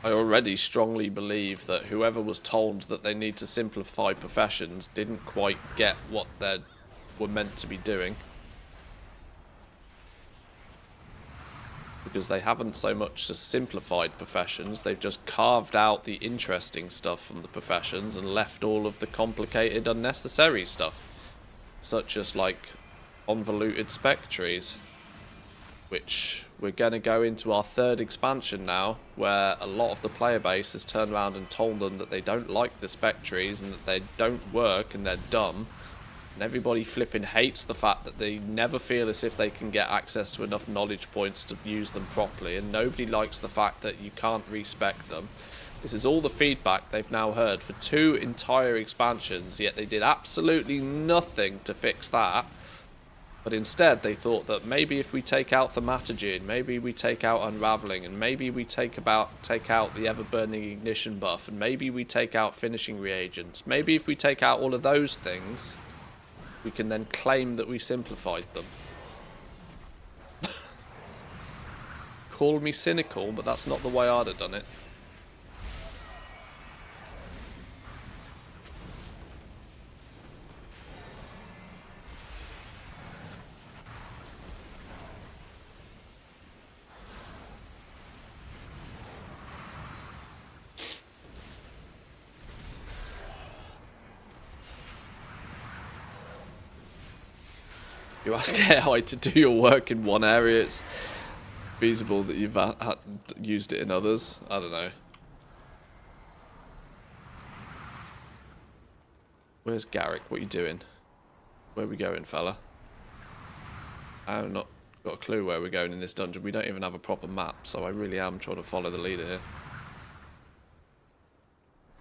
I already strongly believe that whoever was told that they need to simplify professions didn't quite get what they were meant to be doing. Because they haven't so much as simplified professions, they've just carved out the interesting stuff from the professions and left all of the complicated, unnecessary stuff. Such as, like, convoluted spec trees. Which we're going to go into our third expansion now, where a lot of the player base has turned around and told them that they don't like the spec trees and that they don't work and they're dumb. And everybody flipping hates the fact that they never feel as if they can get access to enough knowledge points to use them properly, and nobody likes the fact that you can't respec them. This is all the feedback they've now heard for 2 entire expansions, yet they did absolutely nothing to fix that. But instead, they thought that maybe if we take out Thaumaturgy, maybe we take out Unraveling, and maybe we take out the Ever-Burning Ignition buff, and maybe we take out Finishing Reagents. Maybe if we take out all of those things, we can then claim that we simplified them. Call me cynical, but that's not the way I'd have done it. You ask AI to do your work in one area, it's feasible that you've used it in others. I don't know. Where's Garrick? What are you doing? Where are we going, fella? I've not got a clue where we're going in this dungeon. We don't even have a proper map, so I really am trying to follow the leader here.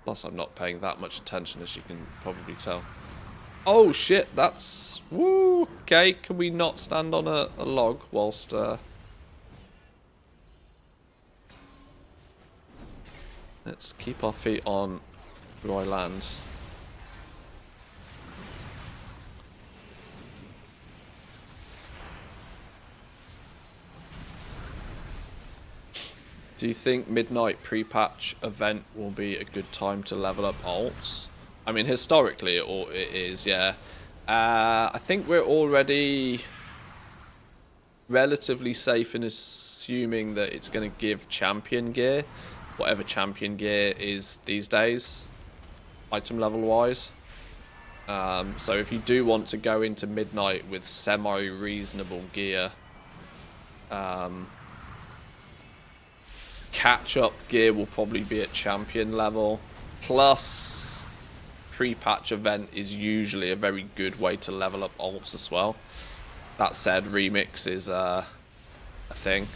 Plus, I'm not paying that much attention, as you can probably tell. Oh shit, that's... Woo! Okay, can we not stand on a log whilst... Let's keep our feet on dry land. Do you think midnight pre-patch event will be a good time to level up alts? I mean, historically it is, yeah. I think we're already relatively safe in assuming that it's going to give champion gear, whatever champion gear is these days, item level wise. So if you do want to go into midnight with semi-reasonable gear, catch-up gear will probably be at champion level, plus pre-patch event is usually a very good way to level up alts as well. That said, remix is a thing.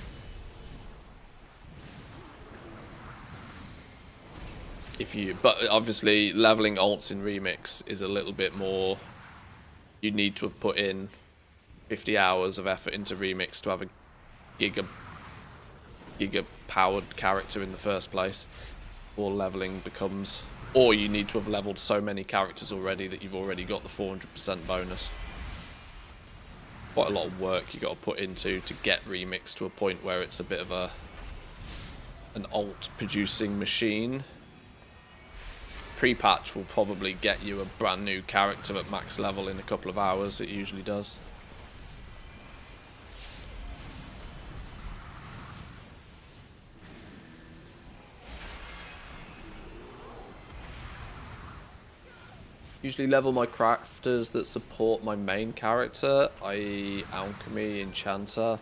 But obviously leveling alts in remix is a little bit more. You need to have put in 50 hours of effort into remix to have a giga powered character in the first place, or leveling becomes, or you need to have leveled so many characters already that you've already got the 400% bonus. Quite a lot of work you got to put into to get remix to a point where it's a bit of an alt producing machine. Pre-patch will probably get you a brand new character at max level in a couple of hours. It usually does. Usually level my crafters that support my main character, i.e. Alchemy, Enchanter,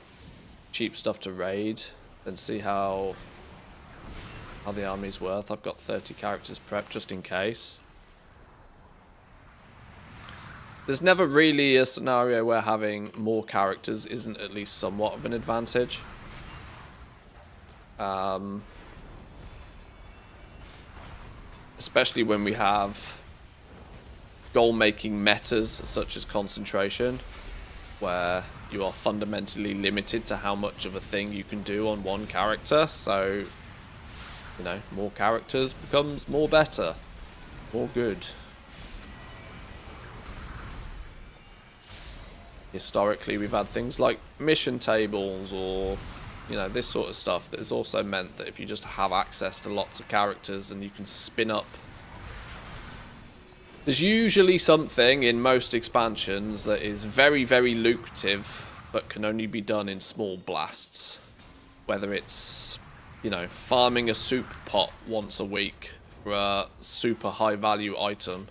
cheap stuff to raid, then see how the army's worth. I've got 30 characters prepped just in case. There's never really a scenario where having more characters isn't at least somewhat of an advantage. Especially when we have goal-making metas such as concentration, where you are fundamentally limited to how much of a thing you can do on one character. So, you know, more characters becomes more better, more good. Historically, we've had things like mission tables or, you know, this sort of stuff that has also meant that if you just have access to lots of characters and you can spin up. There's usually something in most expansions that is very, very lucrative, but can only be done in small blasts. Whether it's, you know, farming a soup pot once a week for a super high value item,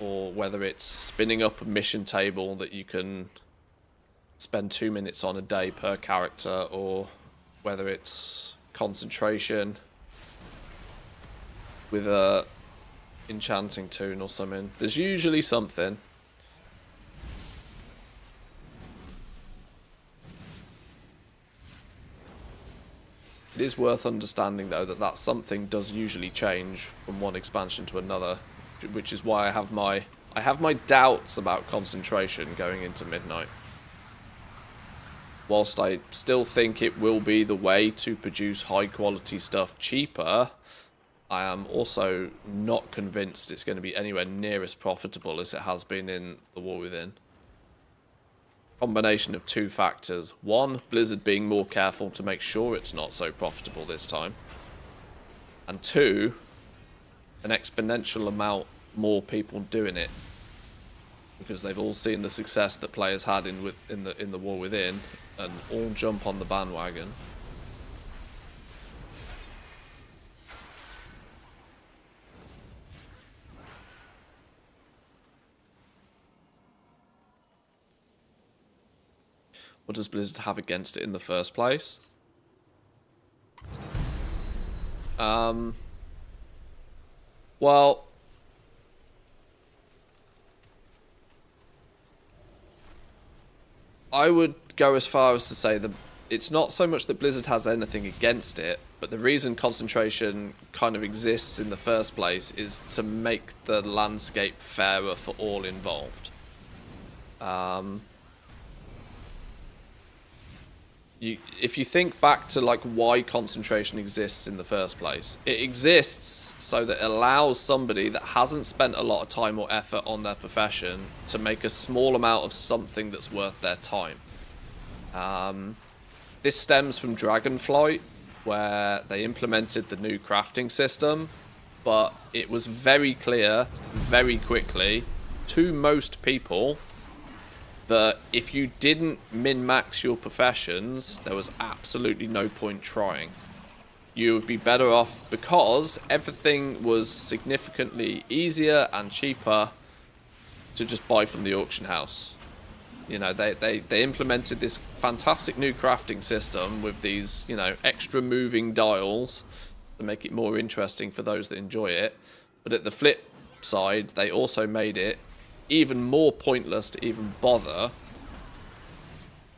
or whether it's spinning up a mission table that you can spend 2 minutes on a day per character, or whether it's concentration with a enchanting tune or something. There's usually something. It is worth understanding, though, that something does usually change from one expansion to another, which is why I have my doubts about concentration going into Midnight. Whilst I still think it will be the way to produce high-quality stuff cheaper, I am also not convinced it's going to be anywhere near as profitable as it has been in The War Within. Combination of two factors. One, Blizzard being more careful to make sure it's not so profitable this time. And two, an exponential amount more people doing it. Because they've all seen the success that players had in the War Within, and all jump on the bandwagon. What does Blizzard have against it in the first place? Well, I would go as far as to say that it's not so much that Blizzard has anything against it, but the reason concentration kind of exists in the first place is to make the landscape fairer for all involved. If you think back to like why concentration exists in the first place, it exists so that it allows somebody that hasn't spent a lot of time or effort on their profession to make a small amount of something that's worth their time. This stems from Dragonflight, where they implemented the new crafting system, but it was very clear, very quickly, to most people, that if you didn't min-max your professions, there was absolutely no point trying. You would be better off, because everything was significantly easier and cheaper to just buy from the auction house. You know, they implemented this fantastic new crafting system with these, you know, extra moving dials to make it more interesting for those that enjoy it. But at the flip side, they also made it even more pointless to even bother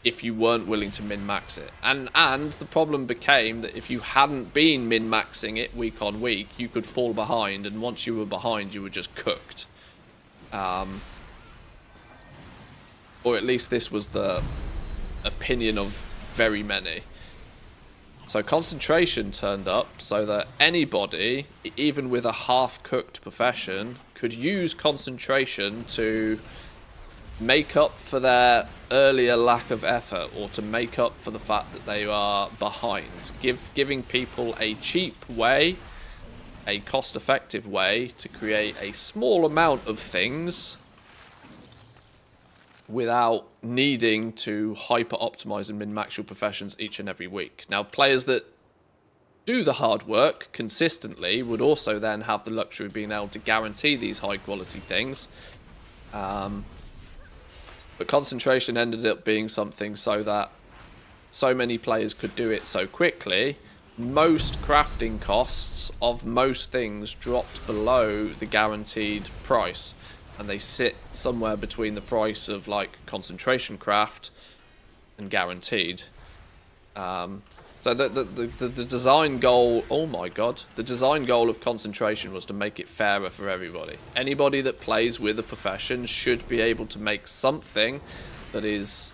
if you weren't willing to min-max it. And the problem became that if you hadn't been min-maxing it week on week, you could fall behind, and once you were behind, you were just cooked. Or at least this was the opinion of very many. So concentration turned up so that anybody, even with a half-cooked profession, could use concentration to make up for their earlier lack of effort, or to make up for the fact that they are behind. Giving people a cheap way, a cost-effective way to create a small amount of things without needing to hyper-optimize and min-max your professions each and every week. Now, players that do the hard work consistently would also then have the luxury of being able to guarantee these high-quality things. But concentration ended up being something so that so many players could do it so quickly. Most crafting costs of most things dropped below the guaranteed price. And they sit somewhere between the price of like concentration craft and guaranteed. So the design goal, oh my god, the design goal of concentration was to make it fairer for everybody. Anybody that plays with a profession should be able to make something that is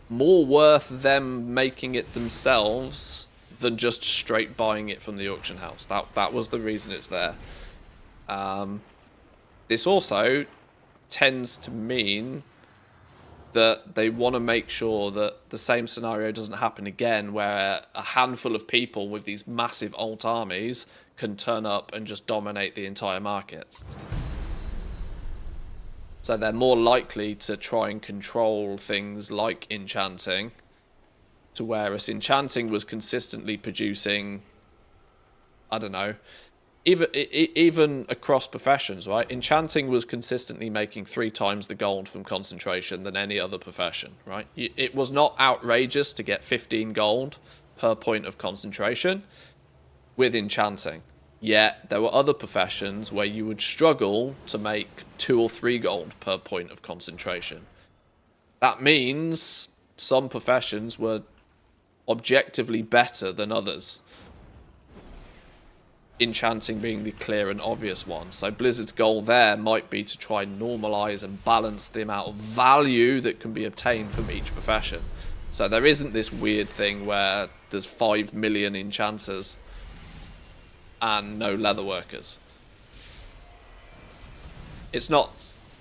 more worth them making it themselves than just straight buying it from the auction house. That was the reason it's there. This also tends to mean that they want to make sure that the same scenario doesn't happen again, where a handful of people with these massive alt armies can turn up and just dominate the entire market. So they're more likely to try and control things like enchanting, to whereas enchanting was consistently producing, I don't know, even across professions, right? Enchanting was consistently making 3 times the gold from concentration than any other profession, right? It was not outrageous to get 15 gold per point of concentration with enchanting. Yet there were other professions where you would struggle to make 2 or 3 gold per point of concentration. That means some professions were objectively better than others. Enchanting being the clear and obvious one. So Blizzard's goal there might be to try and normalize and balance the amount of value that can be obtained from each profession. So there isn't this weird thing where there's 5 million enchanters and no leatherworkers. It's not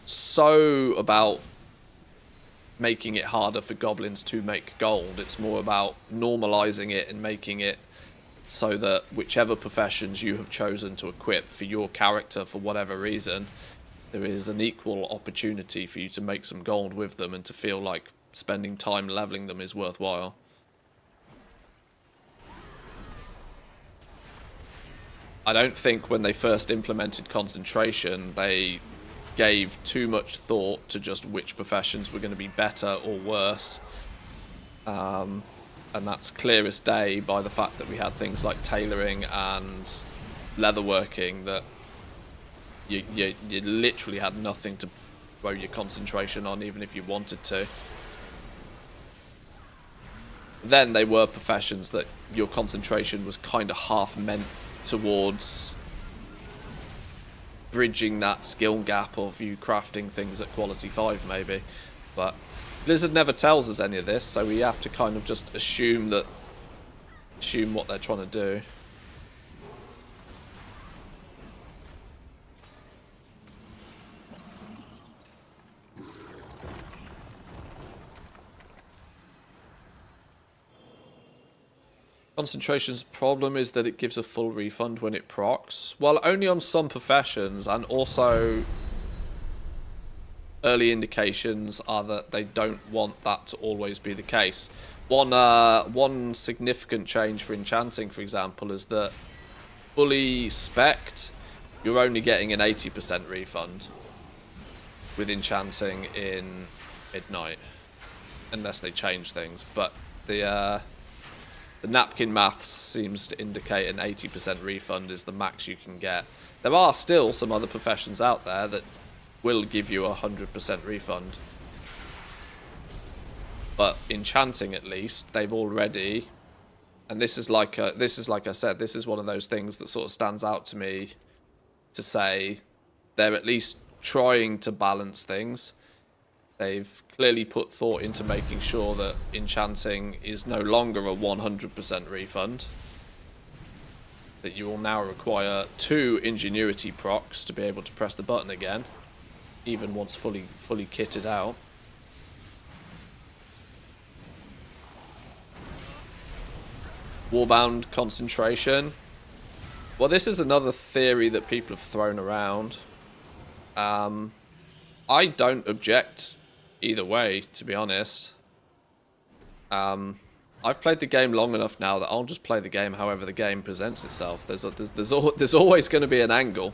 so about making it harder for goblins to make gold. It's more about normalizing it and making it so that whichever professions you have chosen to equip for your character for whatever reason, there is an equal opportunity for you to make some gold with them and to feel like spending time leveling them is worthwhile. I don't think when they first implemented concentration, they gave too much thought to just which professions were going to be better or worse. And that's clear as day by the fact that we had things like tailoring and leatherworking that you literally had nothing to throw your concentration on, even if you wanted to. Then they were professions that your concentration was kind of half meant towards bridging that skill gap of you crafting things at quality 5 maybe. But Blizzard never tells us any of this, so we have to kind of just assume what they're trying to do. Concentration's problem is that it gives a full refund when it procs. Well, only on some professions, and also early indications are that they don't want that to always be the case. One significant change for enchanting, for example, is that fully spec'd, you're only getting an 80% refund with enchanting in Midnight, unless they change things. But the napkin maths seems to indicate an 80% refund is the max you can get. There are still some other professions out there that will give you a 100% refund. But enchanting, at least, they've already, and this is like I said, this is one of those things that sort of stands out to me to say they're at least trying to balance things. They've clearly put thought into making sure that enchanting is no longer a 100% refund. That you will now require 2 ingenuity procs to be able to press the button again, even once fully kitted out. Warbound concentration. Well, this is another theory that people have thrown around. I don't object either way, to be honest. I've played the game long enough now that I'll just play the game however the game presents itself. There's always going to be an angle.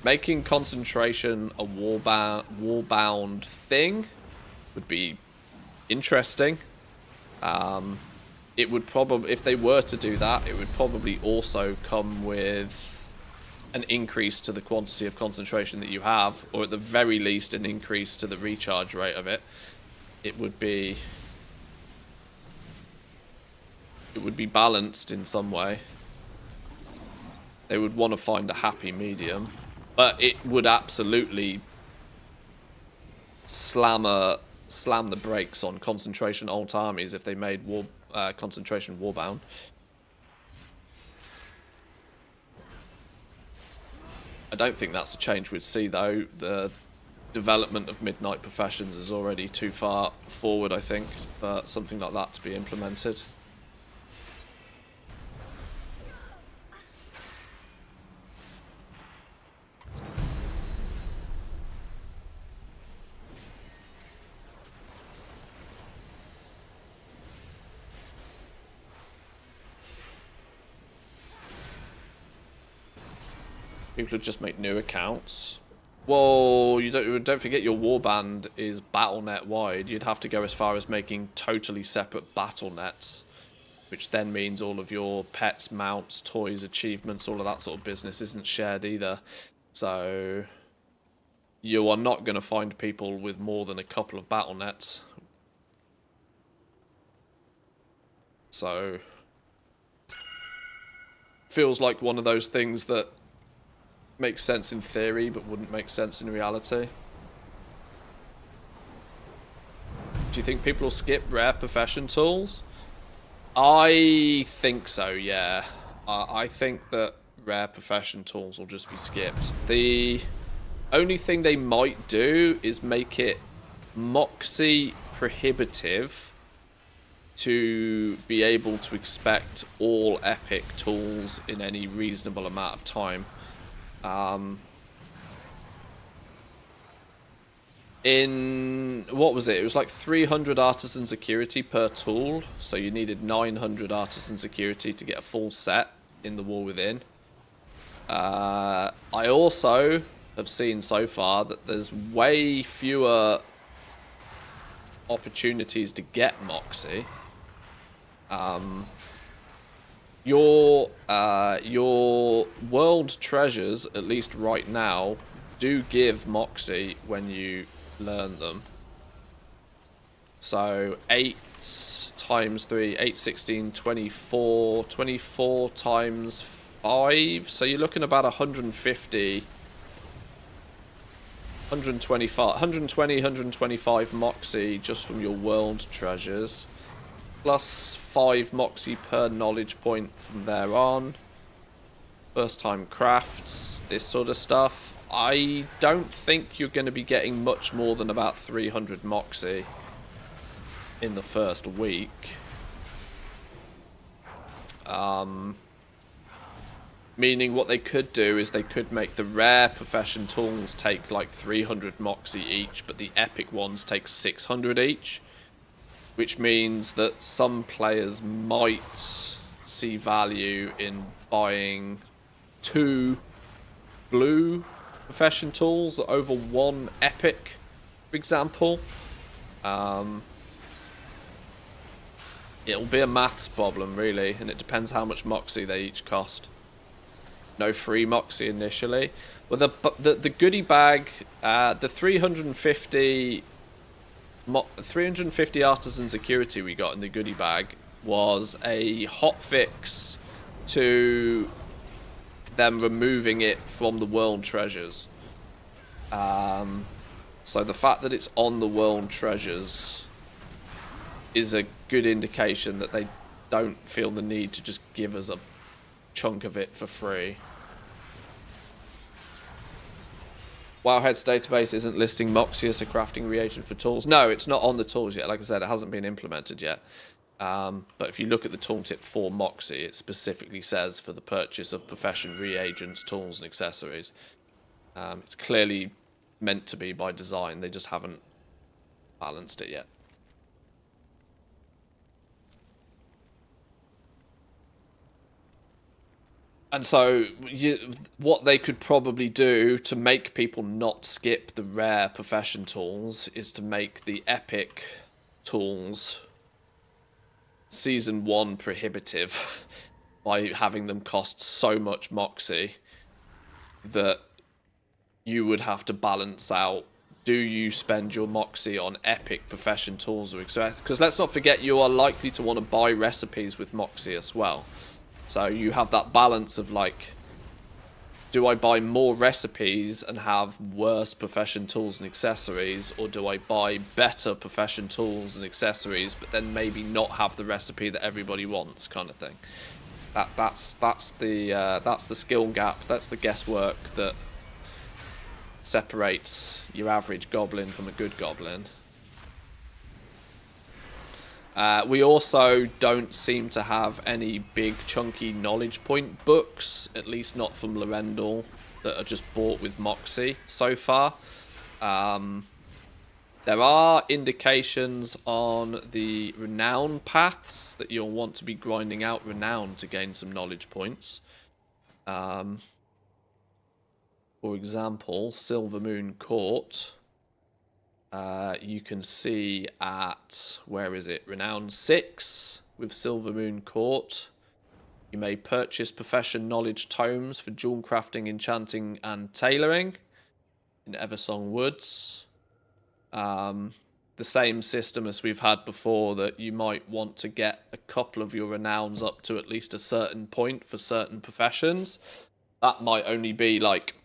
Making concentration a warbound thing would be interesting. It would probably, if they were to do that, it would probably also come with an increase to the quantity of concentration that you have, or at the very least an increase to the recharge rate of it. It would be balanced in some way. They would want to find a happy medium, but it would absolutely slam the brakes on concentration alt armies if they made concentration warbound. I don't think that's a change we'd see, though. The development of Midnight Professions is already too far forward, I think, for something like that to be implemented. People would just make new accounts. Well, you don't forget your warband is BattleNet wide. You'd have to go as far as making totally separate BattleNets, which then means all of your pets, mounts, toys, achievements, all of that sort of business isn't shared either. So you are not going to find people with more than a couple of BattleNets. So feels like one of those things that makes sense in theory but wouldn't make sense in reality. Do you think people will skip rare profession tools? I think so, yeah. I think that rare profession tools will just be skipped. The only thing they might do is make it Moxie prohibitive to be able to expect all epic tools in any reasonable amount of time. In, what was it? It was like 300 artisan security per tool, so you needed 900 artisan security to get a full set in the War Within. I also have seen so far that there's way fewer opportunities to get Moxie. Your world treasures, at least right now, do give Moxie when you learn them. So 8 times 3, 8, 16, 24, 24 times 5. So you're looking about 150, 125, 120, 125 Moxie just from your world treasures. Plus 5 Moxie per knowledge point from there on. First time crafts, this sort of stuff. I don't think you're going to be getting much more than about 300 Moxie in the first week. Meaning what they could do is they could make the rare profession tools take like 300 Moxie each, but the epic ones take 600 each. Which means that some players might see value in buying 2 blue profession tools over 1 epic, for example. It'll be a maths problem, really, and it depends how much Moxie they each cost. No free Moxie initially. Well, the goodie bag, the 350 artisan security we got in the goodie bag was a hotfix to them removing it from the world treasures. So the fact that it's on the world treasures is a good indication that they don't feel the need to just give us a chunk of it for free. Wowhead's database isn't listing Moxie as a crafting reagent for tools. No, it's not on the tools yet. Like I said, it hasn't been implemented yet. But if you look at the tooltip for Moxie, it specifically says for the purchase of profession reagents, tools, and accessories. It's clearly meant to be by design. They just haven't balanced it yet. And so, what they could probably do to make people not skip the rare profession tools is to make the epic tools Season 1 prohibitive by having them cost so much Moxie that you would have to balance out, do you spend your Moxie on epic profession tools or accessories? Because let's not forget, you are likely to want to buy recipes with Moxie as well. So you have that balance of like, do I buy more recipes and have worse profession tools and accessories, or do I buy better profession tools and accessories but then maybe not have the recipe that everybody wants, kind of thing. That's the skill gap. That's the guesswork that separates your average goblin from a good goblin. We also don't seem to have any big chunky knowledge point books, at least not from Lorendal, that are just bought with Moxie so far. There are indications on the renown paths that you'll want to be grinding out renown to gain some knowledge points. For example, Silvermoon Court. You can see at, where is it? Renown 6 with Silvermoon Court. You may purchase profession knowledge tomes for jewel crafting, enchanting, and tailoring in Eversong Woods. the same system as we've had before, that you might want to get a couple of your renowns up to at least a certain point for certain professions. That might only be like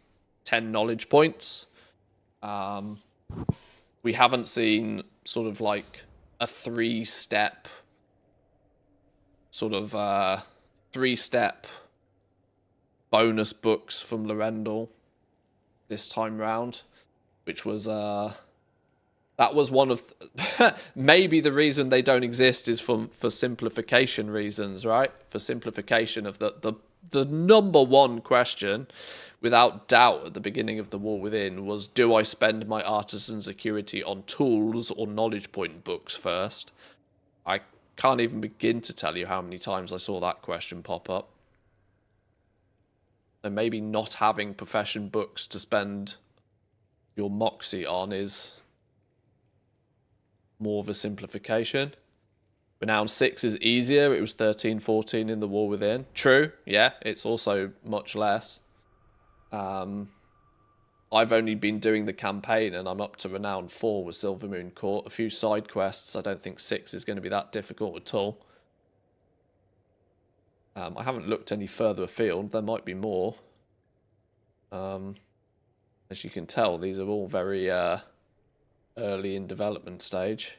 10 knowledge points. We haven't seen sort of like a three-step bonus books from Lorendal this time round, which was that was one of maybe the reason they don't exist is for simplification reasons, right? For simplification of the number one question, without doubt, at the beginning of the War Within was, do I spend my artisan security on tools or knowledge point books first? I can't even begin to tell you how many times I saw that question pop up. And maybe not having profession books to spend your moxie on is more of a simplification. Renown 6 is easier. It was 13, 14 in the War Within. True, yeah, it's also much less. I've only been doing the campaign and I'm up to Renown 4 with Silvermoon Court. A few side quests. I don't think 6 is going to be that difficult at all. I haven't looked any further afield. There might be more. As you can tell, these are all very early in development stage.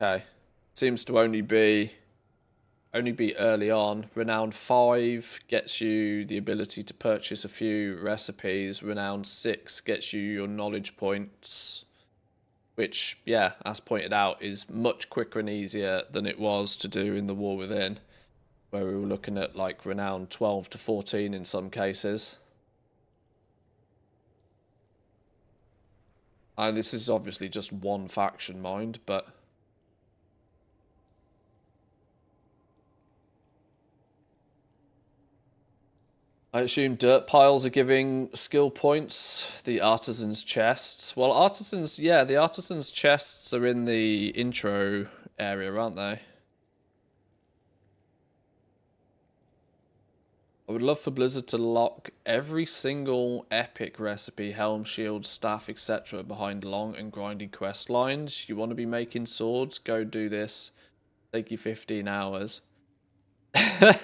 Okay, seems to only be early on. Renown 5 gets you the ability to purchase a few recipes. Renown 6 gets you your knowledge points, which, yeah, as pointed out, is much quicker and easier than it was to do in the War Within, where we were looking at like Renown 12 to 14 in some cases. And this is obviously just one faction, mind, but I assume dirt piles are giving skill points, the artisans' chests. Well, artisans, yeah, the artisans' chests are in the intro area, aren't they? I would love for Blizzard to lock every single epic recipe, helm, shield, staff, etc. behind long and grindy quest lines. You want to be making swords? Go do this. Take you 15 hours.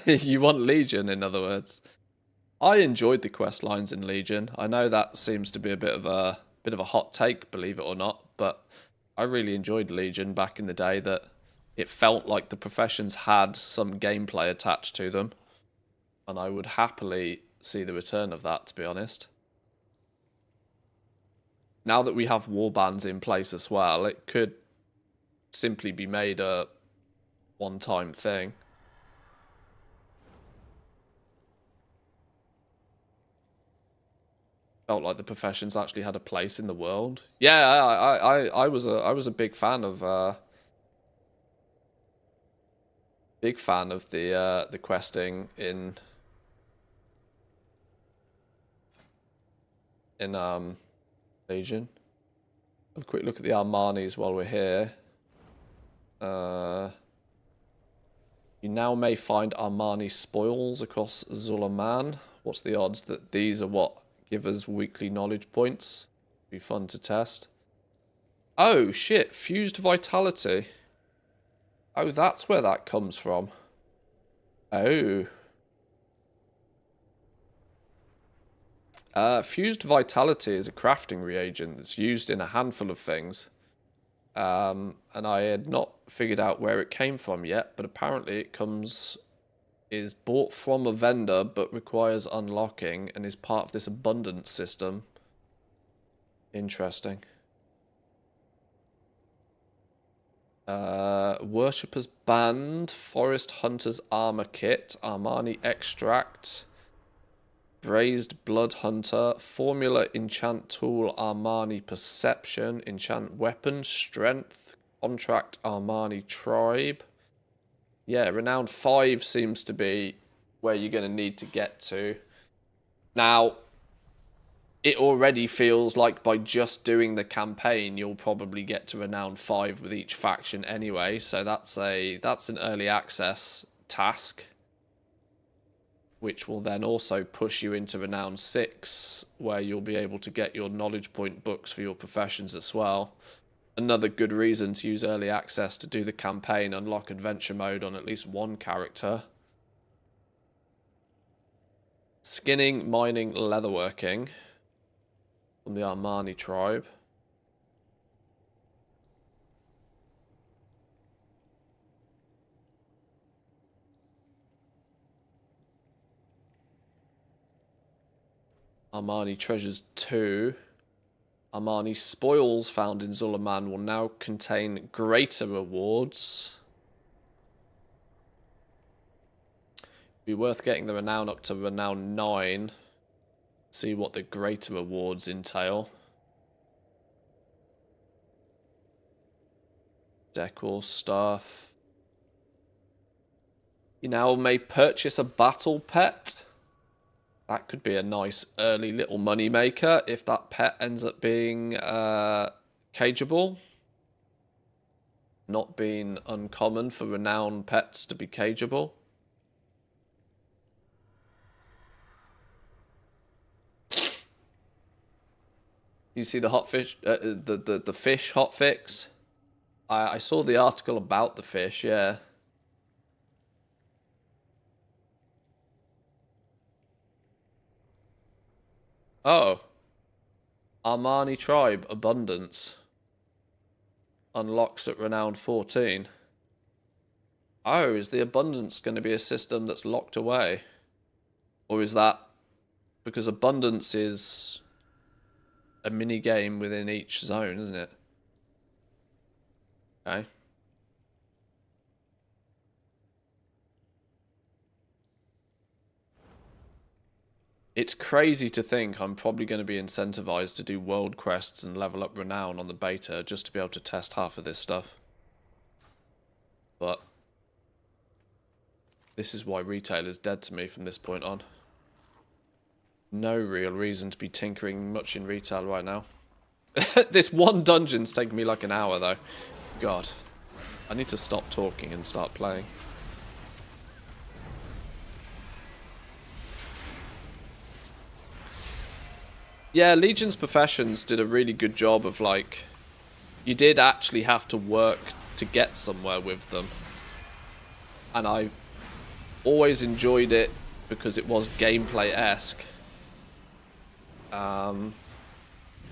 You want Legion, in other words. I enjoyed the quest lines in Legion. I know that seems to be a bit of a hot take, believe it or not, but I really enjoyed Legion back in the day. That it felt like the professions had some gameplay attached to them, and I would happily see the return of that, to be honest. Now that we have warbands in place as well, it could simply be made a one-time thing. Felt like the professions actually had a place in the world. Yeah, I was a big fan of the questing in Legion. Have a quick look at the Armanis while we're here. You now may find Armani spoils across Zulaman. What's the odds that these are what give us weekly knowledge points? Be fun to test. Oh shit, fused vitality. Oh, that's where that comes from. Oh. Fused vitality is a crafting reagent that's used in a handful of things. And I had not figured out where it came from yet, but apparently it is bought from a vendor but requires unlocking and is part of this abundance system. Interesting. Worshippers Band, Forest Hunters Armor Kit, Armani Extract, Braised Blood Hunter, Formula Enchant Tool Armani Perception, Enchant Weapon Strength, Contract Armani Tribe. Yeah, Renowned 5 seems to be where you're going to need to get to. Now, it already feels like by just doing the campaign, you'll probably get to Renown 5 with each faction anyway. So that's an early access task, which will then also push you into Renown 6, where you'll be able to get your knowledge point books for your professions as well. Another good reason to use early access to do the campaign, unlock adventure mode on at least one character. Skinning, mining, leatherworking. From the Armani tribe. Armani Treasures 2. Armani Spoils found in Zulaman will now contain greater rewards. Be worth getting the renown up to renown 9. See what the greater rewards entail. Decor stuff. You now may purchase a battle pet. That could be a nice early little money maker if that pet ends up being cageable. Not being uncommon for renowned pets to be cageable. You see the hot fish, the fish hotfix? I saw the article about the fish, yeah. Oh. Armani Tribe, Abundance. Unlocks at Renowned 14. Oh, is the Abundance going to be a system that's locked away? Or is that because Abundance is a mini game within each zone, isn't it? Okay. It's crazy to think I'm probably going to be incentivized to do world quests and level up renown on the beta just to be able to test half of this stuff. But this is why retail is dead to me from this point on. No real reason to be tinkering much in retail right now. This one dungeon's taken me like an hour though. God. I need to stop talking and start playing. Yeah, Legion's Professions did a really good job of like... You did actually have to work to get somewhere with them. And I always enjoyed it because it was gameplay-esque.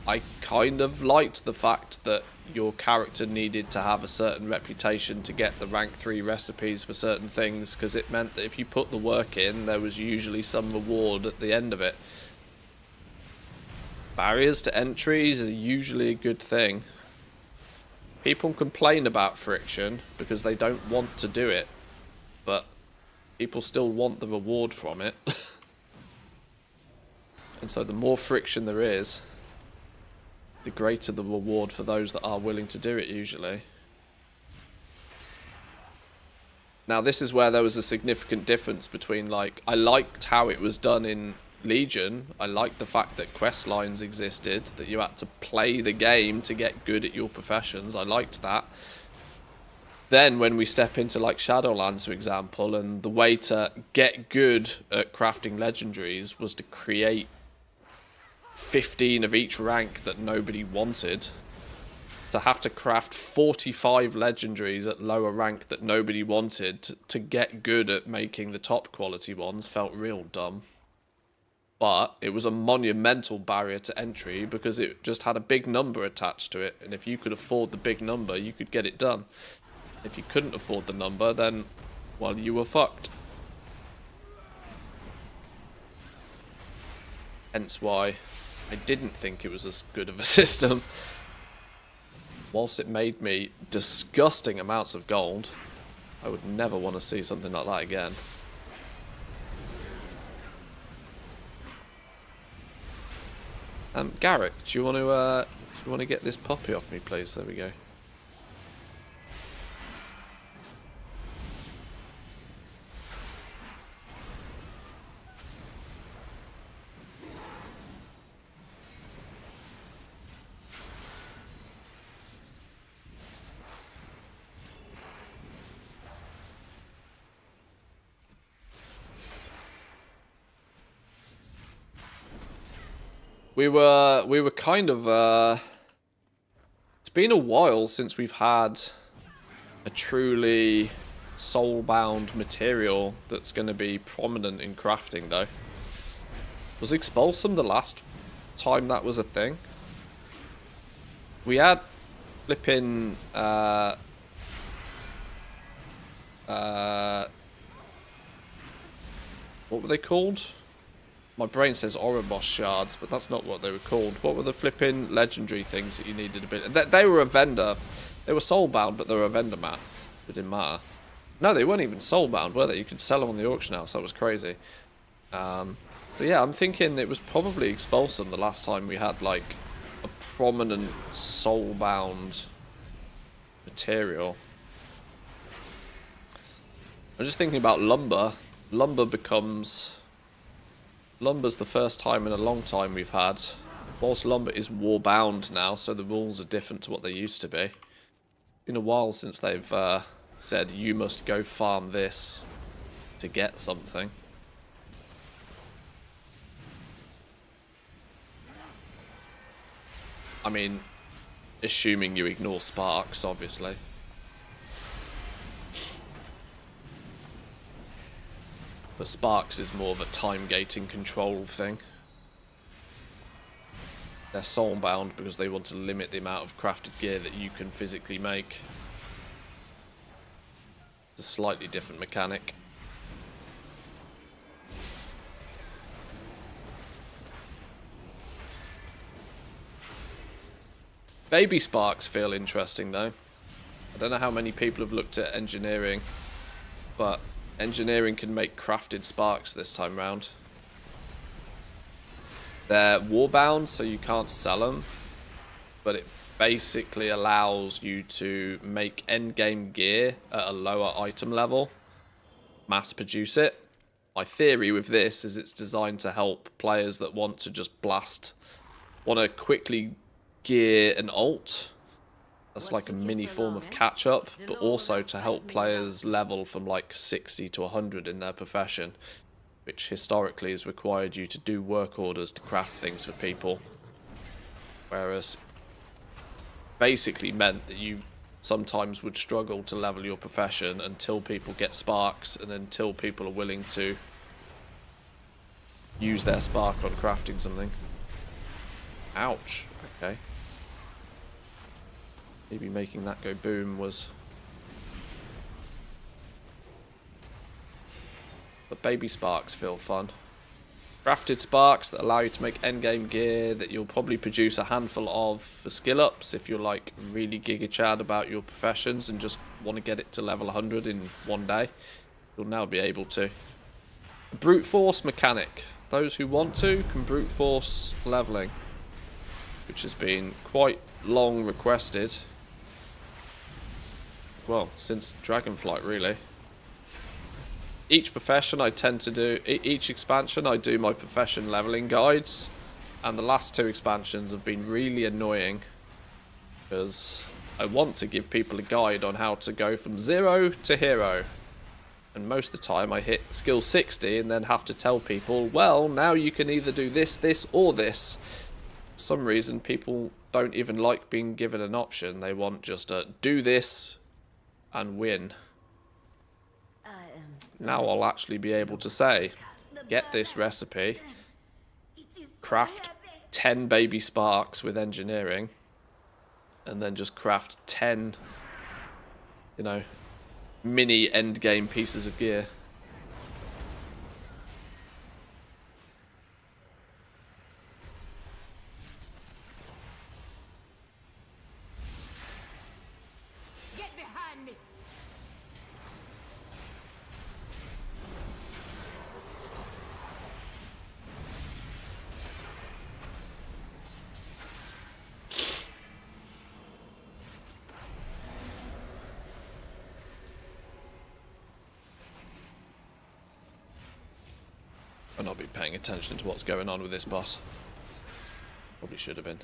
I kind of liked the fact that your character needed to have a certain reputation to get the rank 3 recipes for certain things, because it meant that if you put the work in, there was usually some reward at the end of it. Barriers to entries are usually a good thing. People complain about friction because they don't want to do it, but people still want the reward from it. And so the more friction there is, the greater the reward for those that are willing to do it usually. Now this is where there was a significant difference between, like, I liked how it was done in Legion. I liked the fact that quest lines existed, that you had to play the game to get good at your professions. I liked that. Then when we step into like Shadowlands, for example, and the way to get good at crafting legendaries was to create 15 of each rank that nobody wanted. To have to craft 45 legendaries at lower rank that nobody wanted to get good at making the top quality ones felt real dumb. But it was a monumental barrier to entry because it just had a big number attached to it. And if you could afford the big number, you could get it done. If you couldn't afford the number, then, well, you were fucked. Hence why I didn't think it was as good of a system. Whilst it made me disgusting amounts of gold, I would never want to see something like that again. Garrick, do you want to get this puppy off me, please? There we go. We were kind of it's been a while since we've had a truly soul-bound material that's going to be prominent in crafting, though. Was Expulsum the last time that was a thing? We had flipping what were they called? My brain says Oribos shards, but that's not what they were called. What were the flipping legendary things that you needed a bit? They were a vendor. They were soulbound, but they were a vendor, man. It didn't matter. No, they weren't even soulbound, were they? You could sell them on the auction house. That was crazy. So yeah, I'm thinking it was probably Expulsum the last time we had like a prominent soulbound material. I'm just thinking about lumber. Lumber's the first time in a long time we've had. Whilst lumber is warbound now, so the rules are different to what they used to be. Been a while since they've said you must go farm this to get something. I mean, assuming you ignore sparks, obviously. But sparks is more of a time gating control thing. They're soulbound because they want to limit the amount of crafted gear that you can physically make. It's a slightly different mechanic. Baby sparks feel interesting though. I don't know how many people have looked at engineering, but engineering can make crafted sparks this time round. They're warbound, so you can't sell them, but it basically allows you to make endgame gear at a lower item level, mass produce it. My theory with this is it's designed to help players that want to just want to quickly gear an ult. That's like a mini form of catch-up, but also to help players level from like 60 to 100 in their profession, which historically has required you to do work orders to craft things for people. Whereas basically meant that you sometimes would struggle to level your profession until people get sparks and until people are willing to use their spark on crafting something. Ouch. Okay. Maybe making that go boom was... But baby sparks feel fun. Crafted sparks that allow you to make endgame gear that you'll probably produce a handful of for skill ups if you're like really giga chad about your professions and just want to get it to level 100 in one day. You'll now be able to. Brute force mechanic. Those who want to can brute force leveling, which has been quite long requested. Well, since Dragonflight, really. Each profession I tend to do, each expansion I do my profession leveling guides, and the last two expansions have been really annoying because I want to give people a guide on how to go from 0 to hero, and most of the time I hit skill 60 and then have to tell people, well, now you can either do this, this, or this. For some reason people don't even like being given an option. They want just to do this and win. Now I'll actually be able to say, get this recipe, craft 10 baby sparks with engineering, and then just craft 10, you know, mini endgame pieces of gear. Get behind me. I've not been paying attention to what's going on with this boss. Probably should have been.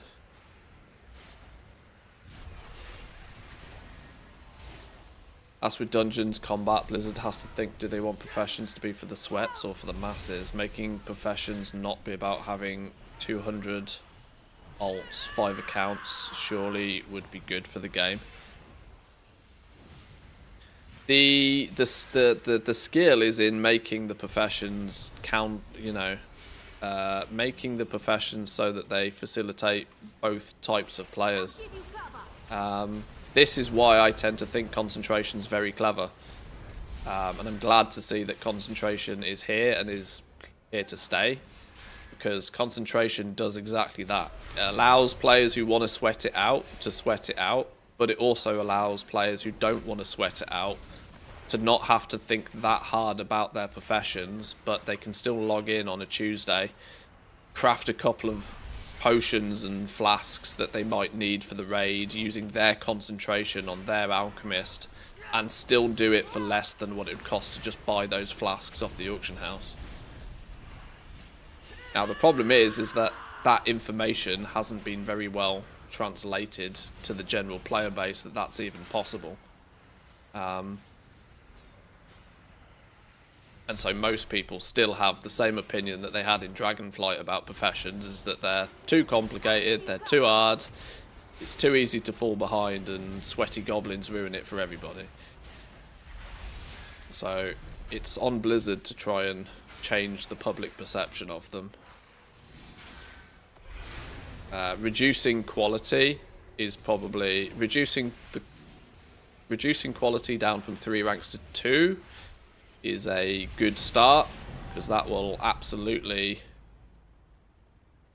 As with dungeons combat, Blizzard has to think, do they want professions to be for the sweats or for the masses? Making professions not be about having 200 alts, 5 accounts, surely would be good for the game. The skill is in making the professions count, you know, making the professions so that they facilitate both types of players. This is why I tend to think concentration is very clever. And I'm glad to see that concentration is here and is here to stay. Because concentration does exactly that. It allows players who want to sweat it out to sweat it out. But it also allows players who don't want to sweat it out to not have to think that hard about their professions. But they can still log in on a Tuesday, craft a couple of potions and flasks that they might need for the raid using their concentration on their alchemist, and still do it for less than what it would cost to just buy those flasks off the auction house. Now the problem is that that information hasn't been very well translated to the general player base, that's even possible. And so most people still have the same opinion that they had in Dragonflight about professions, is that they're too complicated, they're too hard, it's too easy to fall behind, and sweaty goblins ruin it for everybody. So it's on Blizzard to try and change the public perception of them. Reducing quality is probably... Reducing quality down from 3 ranks to 2 is a good start, because that will absolutely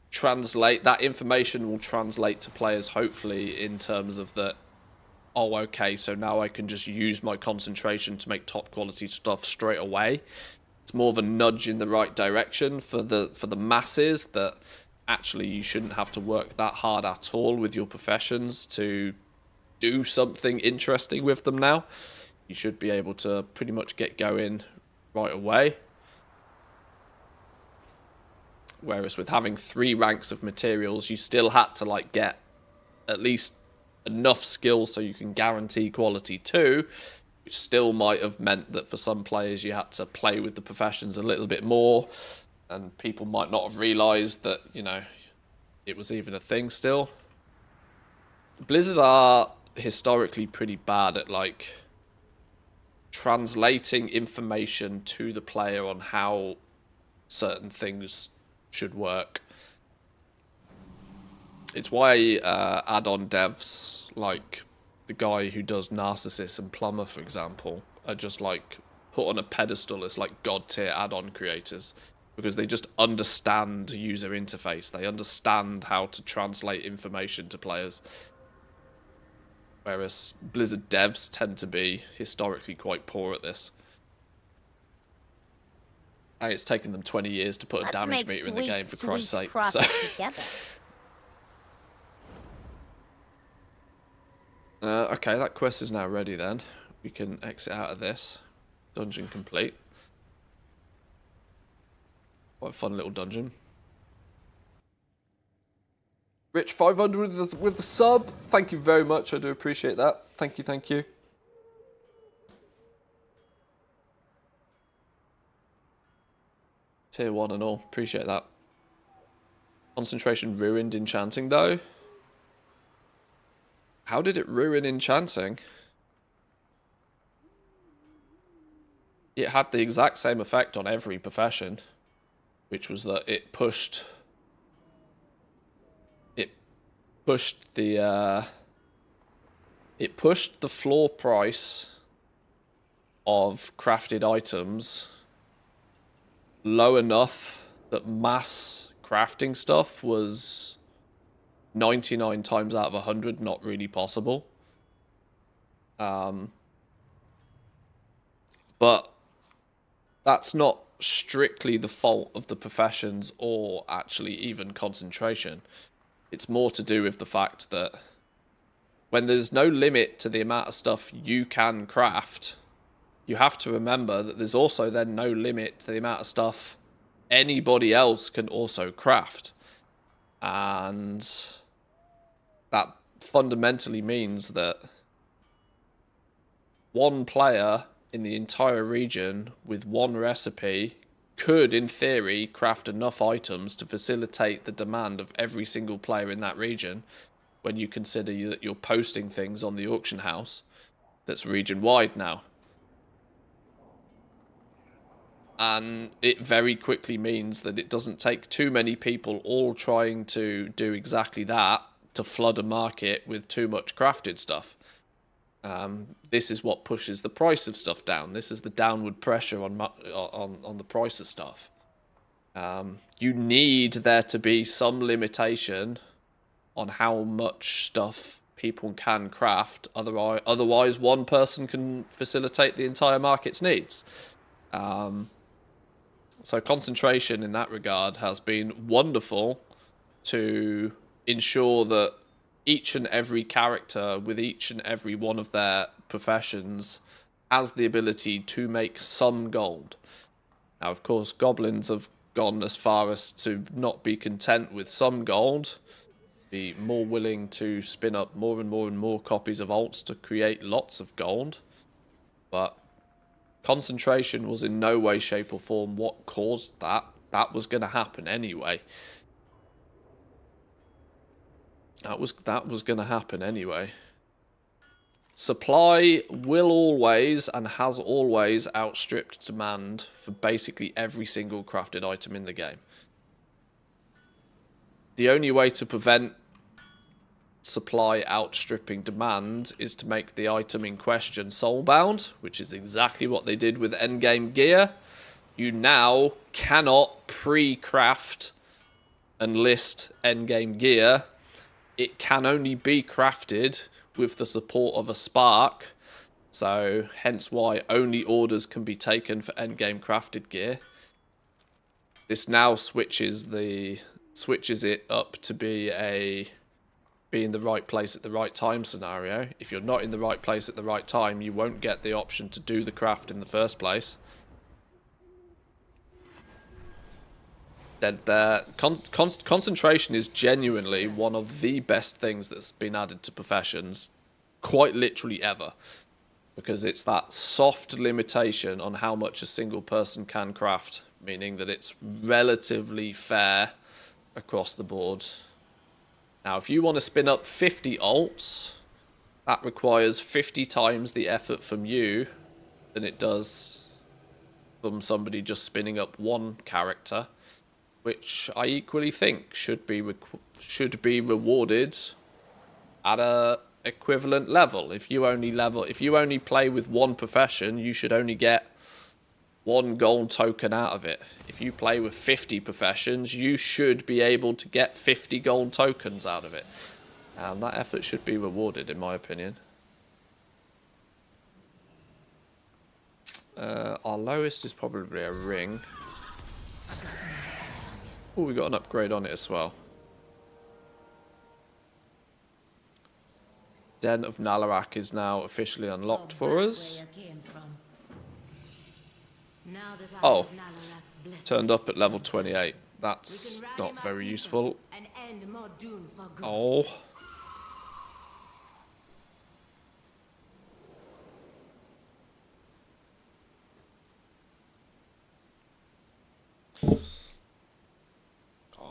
translate, that information will translate to players hopefully in terms of that, oh okay, so now I can just use my concentration to make top quality stuff straight away. It's more of a nudge in the right direction for the masses, that actually you shouldn't have to work that hard at all with your professions to do something interesting with them now. You should be able to pretty much get going right away. Whereas with having 3 ranks of materials, you still had to like get at least enough skill so you can guarantee quality 2, which still might have meant that for some players you had to play with the professions a little bit more, and people might not have realised that, you know, it was even a thing still. Blizzard are historically pretty bad at like translating information to the player on how certain things should work. It's why add-on devs like the guy who does Narcissus and Plumber, for example, are just like put on a pedestal as like god tier add-on creators, because they just understand user interface. They understand how to translate information to players. Whereas Blizzard devs tend to be historically quite poor at this. And it's taken them 20 years to put a damage meter in the game, for Christ's sake. So. Okay, that quest is now ready then. We can exit out of this. Dungeon complete. Quite a fun little dungeon. Rich 500 with the sub. Thank you very much. I do appreciate that. Thank you, thank you. Tier 1 and all. Appreciate that. Concentration ruined enchanting though. How did it ruin enchanting? It had the exact same effect on every profession, which was that it pushed the floor price of crafted items low enough that mass crafting stuff was 99 times out of 100 not really possible. But that's not strictly the fault of the professions or actually even concentration. It's more to do with the fact that when there's no limit to the amount of stuff you can craft, you have to remember that there's also then no limit to the amount of stuff anybody else can also craft. And that fundamentally means that one player in the entire region with one recipe could, in theory, craft enough items to facilitate the demand of every single player in that region, when you consider that you're posting things on the auction house that's region-wide now. And it very quickly means that it doesn't take too many people all trying to do exactly that to flood a market with too much crafted stuff. This is what pushes the price of stuff down. This is the downward pressure on the price of stuff. You need there to be some limitation on how much stuff people can craft. Otherwise, one person can facilitate the entire market's needs. So concentration in that regard has been wonderful to ensure that each and every character with each and every one of their professions has the ability to make some gold. Now, of course, goblins have gone as far as to not be content with some gold, be more willing to spin up more and more and more copies of alts to create lots of gold. But concentration was in no way, shape or form what caused that. That was going to happen anyway. That was going to happen anyway. Supply will always and has always outstripped demand for basically every single crafted item in the game. The only way to prevent supply outstripping demand is to make the item in question soulbound, which is exactly what they did with endgame gear. You now cannot pre-craft and list endgame gear. It can only be crafted with the support of a spark, so hence why only orders can be taken for endgame crafted gear. This now switches it up to be in the right place at the right time scenario. If you're not in the right place at the right time, you won't get the option to do the craft in the first place. Concentration is genuinely one of the best things that's been added to professions, quite literally ever, because it's that soft limitation on how much a single person can craft, meaning that it's relatively fair across the board. Now, if you want to spin up 50 alts, that requires 50 times the effort from you than it does from somebody just spinning up one character, which I equally think should be rewarded at a equivalent level. If you only play with one profession, you should only get one gold token out of it. If you play with 50 professions, you should be able to get 50 gold tokens out of it. And that effort should be rewarded, in my opinion. Our lowest is probably a ring. Oh, we got an upgrade on it as well. Den of Nalarak is now officially unlocked for us. Oh, turned up at level 28. That's not very useful. Oh.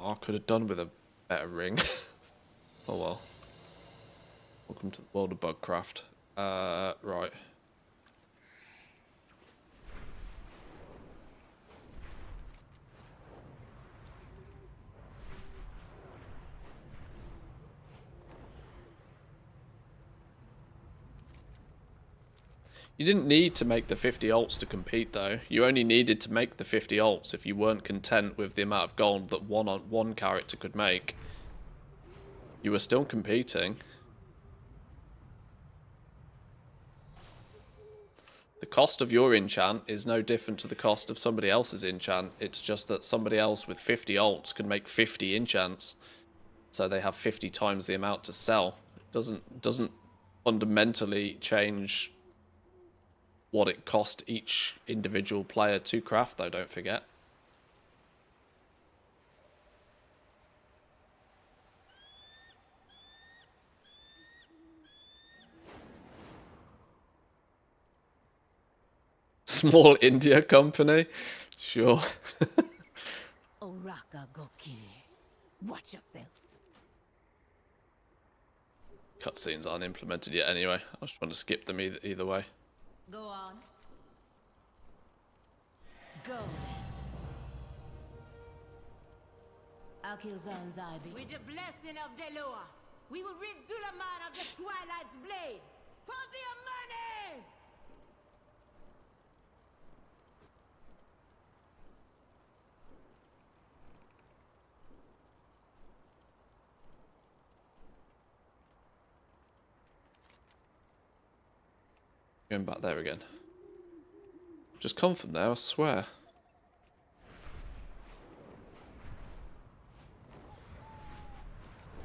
I could have done with a better ring. Oh well. Welcome to the world of Bugcraft. Right. You didn't need to make the 50 alts to compete, though. You only needed to make the 50 alts if you weren't content with the amount of gold that one character could make. You were still competing. The cost of your enchant is no different to the cost of somebody else's enchant. It's just that somebody else with 50 alts can make 50 enchants, so they have 50 times the amount to sell. It doesn't fundamentally change what it cost each individual player to craft, though, don't forget. small India company. Sure. Oraka go kill you. Watch yourself. Cutscenes aren't implemented yet anyway. I was trying to skip them either way. Go on. Go. I'll kill Zanzibar. With the blessing of Deloa, we will rid Zulaman of the Twilight's blade. For your money! Going back there again. Just come from there, I swear.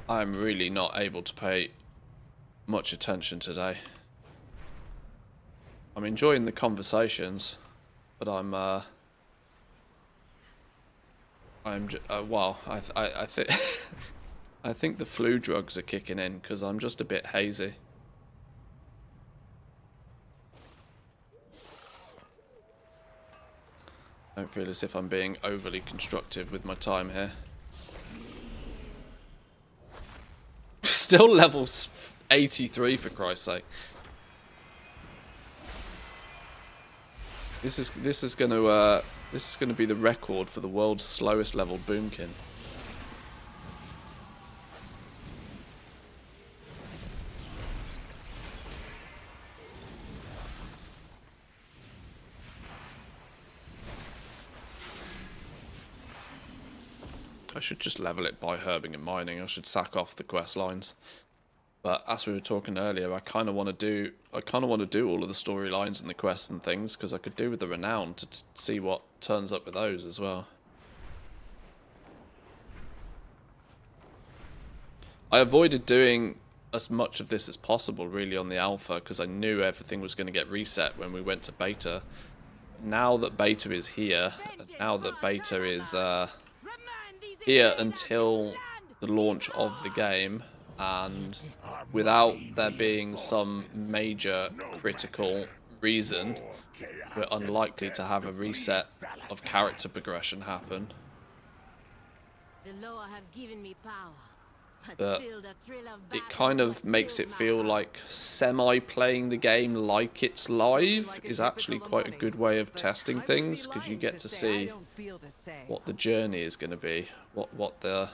I'm really not able to pay much attention today. I'm enjoying the conversations, but well, I think I think the flu drugs are kicking in because I'm just a bit hazy. I don't feel as if I'm being overly constructive with my time here. Still levels 83 for Christ's sake. This is going to be the record for the world's slowest level boomkin. I should just level it by herbing and mining. I should sack off the quest lines. But as we were talking earlier, I kind of want to do all of the storylines and the quests and things because I could do with the renown to see what turns up with those as well. I avoided doing as much of this as possible really on the alpha because I knew everything was going to get reset when we went to beta. Now that beta is here, and now that beta is here until the launch of the game, and without there being some major critical reason, we're unlikely to have a reset of character progression happen. The law have given me power, but But still the thrill of it battle kind is of what makes fills it my feel heart. like semi-playing the game like it's live is actually quite a good way of testing things because you get to see what the journey is going to be, what the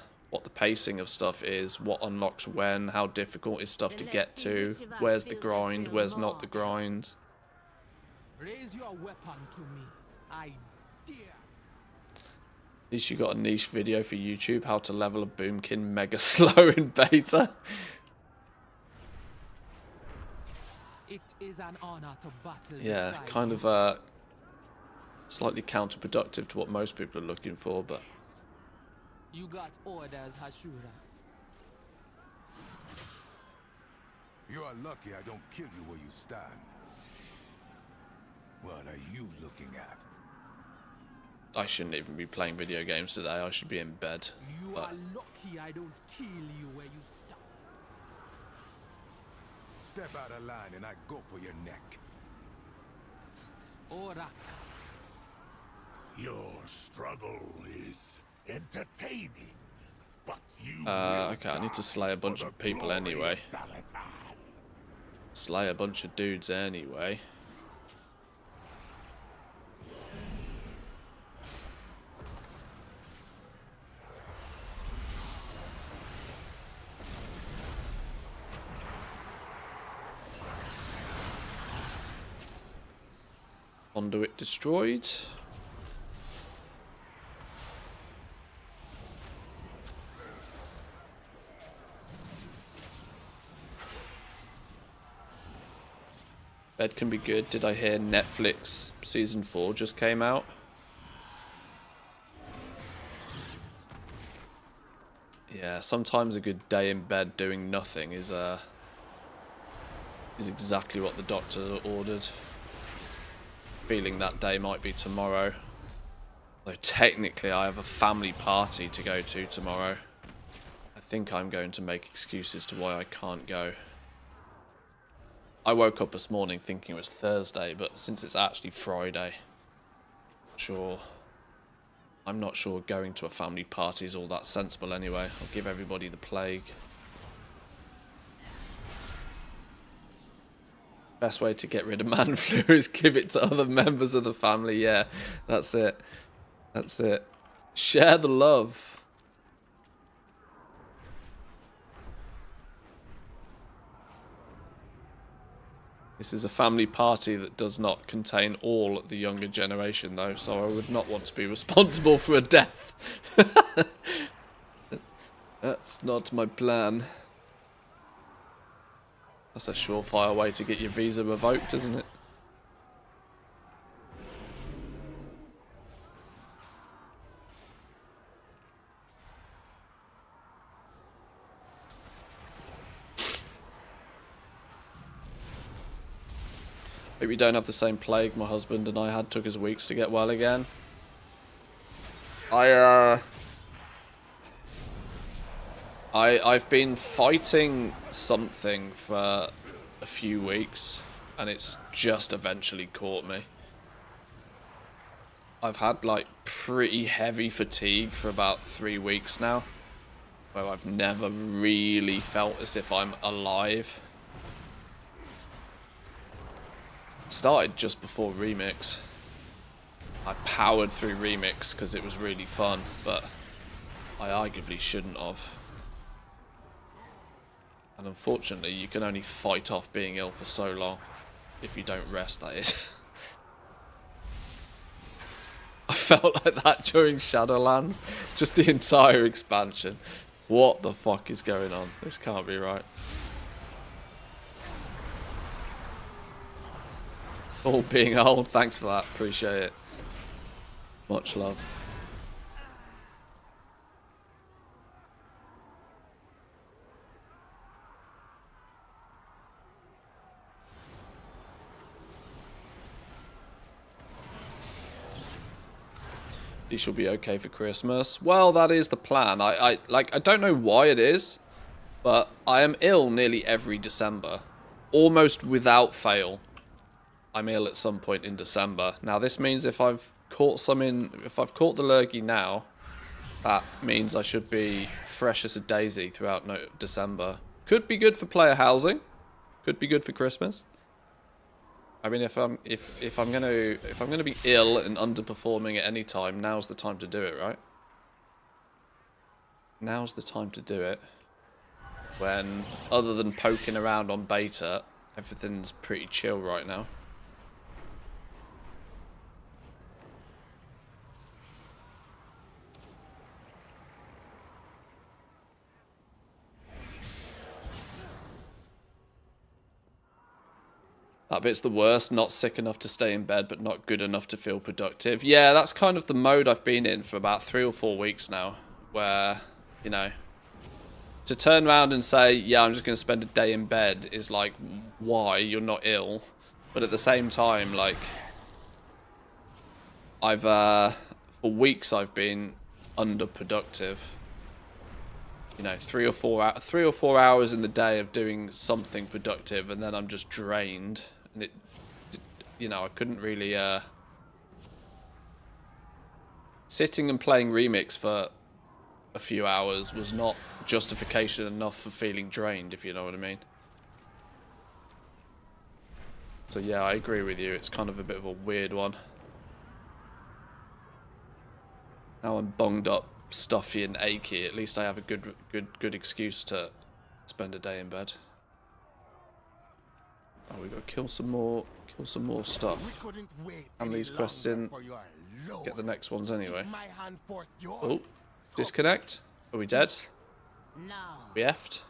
pacing of stuff is, what unlocks when, how difficult is stuff to get to, where's the grind, where's not the grind. Raise your weapon to me. I dare. At least you got a niche video for YouTube, how to level a boomkin mega slow in beta. It is an honor to battle. Yeah, beside kind you. of slightly counterproductive to what most people are looking for, but You got orders, Hashura. You are lucky I don't kill you where you stand. What are you looking at? I shouldn't even be playing video games today. I should be in bed. You But are lucky I don't kill you where you stand. Step out of line and I go for your neck. Orak. Your struggle is entertaining, but you okay, I need to slay a bunch of people anyway. Slay a bunch of dudes anyway. Conduit destroyed. Bed can be good. Did I hear Netflix season 4 just came out? Yeah, sometimes a good day in bed doing nothing is exactly what the doctor ordered. Feeling that day might be tomorrow. Though technically I have a family party to go to tomorrow. I think I'm going to make excuses to why I can't go. I woke up this morning thinking it was Thursday, but since it's actually Friday, I'm not sure going to a family party is all that sensible anyway. I'll give everybody the plague. Best way to get rid of man flu is give it to other members of the family. Yeah, that's it. That's it. Share the love. This is a family party that does not contain all the younger generation, though, so I would not want to be responsible for a death. That's not my plan. That's a surefire way to get your visa revoked, isn't it? Hope we don't have the same plague my husband and I had. Took us weeks to get well again. I've been fighting something for a few weeks, and it's just eventually caught me. I've had like pretty heavy fatigue for about 3 weeks now, where I've never really felt as if I'm alive. It started just before Remix. I powered through Remix because it was really fun, but I arguably shouldn't have. And unfortunately, you can only fight off being ill for so long. If you don't rest, that is. I felt like that during Shadowlands. Just the entire expansion. What the fuck is going on? This can't be right. All being old, thanks for that. Appreciate it. Much love. He shall be okay for Christmas. Well, that is the plan. I don't know why it is, but I am ill nearly every December. Almost without fail. I'm ill at some point in December. Now, this means if I've caught the lurgy now, that means I should be fresh as a daisy throughout December. Could be good for player housing. Could be good for Christmas. I mean, if I'm gonna be ill and underperforming at any time, now's the time to do it, right? Now's the time to do it. When, other than poking around on beta, everything's pretty chill right now. That bit's the worst. Not sick enough to stay in bed, but not good enough to feel productive. Yeah, that's kind of the mode I've been in for about 3 or 4 weeks now. Where, you know, to turn around and say, yeah, I'm just going to spend a day in bed is like, why? You're not ill. But at the same time, like, for weeks I've been underproductive. You know, 3 or 4 hours in the day of doing something productive, and then I'm just drained. And you know, I couldn't really sitting and playing Remix for a few hours was not justification enough for feeling drained, if you know what I mean. So yeah, I agree with you. It's kind of a bit of a weird one. Now I'm bunged up, stuffy and achy. At least I have a good excuse to spend a day in bed. Oh, we got to kill some more stuff. And these quests in. Get the next ones anyway. Oh, disconnect. Are we dead? No. We effed?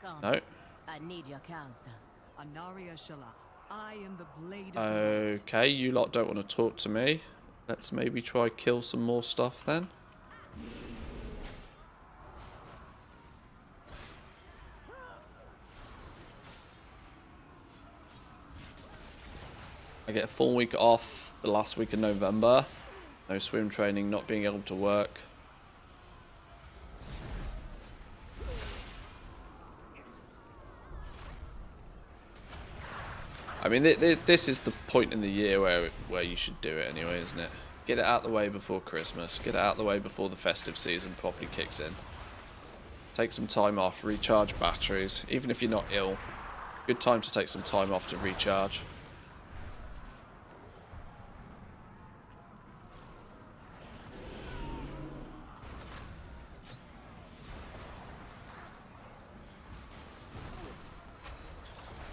Come. No. I need your counsel. Anaria Shala, I am the blade of the Lord. Okay, you lot don't want to talk to me. Let's maybe try kill some more stuff then. I get a full week off the last week of November. No swim training, not being able to work. I mean, this is the point in the year where you should do it anyway, isn't it? Get it out the way before Christmas. Get it out the way before the festive season properly kicks in. Take some time off, recharge batteries. Even if you're not ill, good time to take some time off to recharge.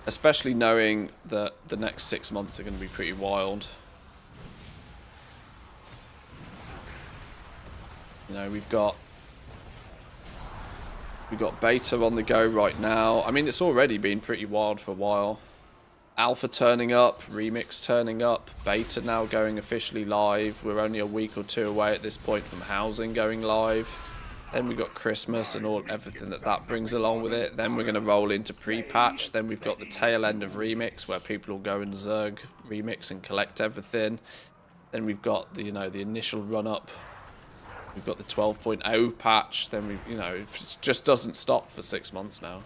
Especially knowing that the next 6 months are going to be pretty wild. You know, we've got beta on the go right now. I mean, it's already been pretty wild for a while. Alpha turning up, remix turning up, beta now going officially live. We're only a week or two away at this point from housing going live. Then we've got Christmas and everything that brings along with it. Then we're going to roll into pre-patch. Then we've got the tail end of remix where people will go and Zerg remix and collect everything. Then we've got the the initial run up. We've got the 12.0 patch. Then it just doesn't stop for 6 months now.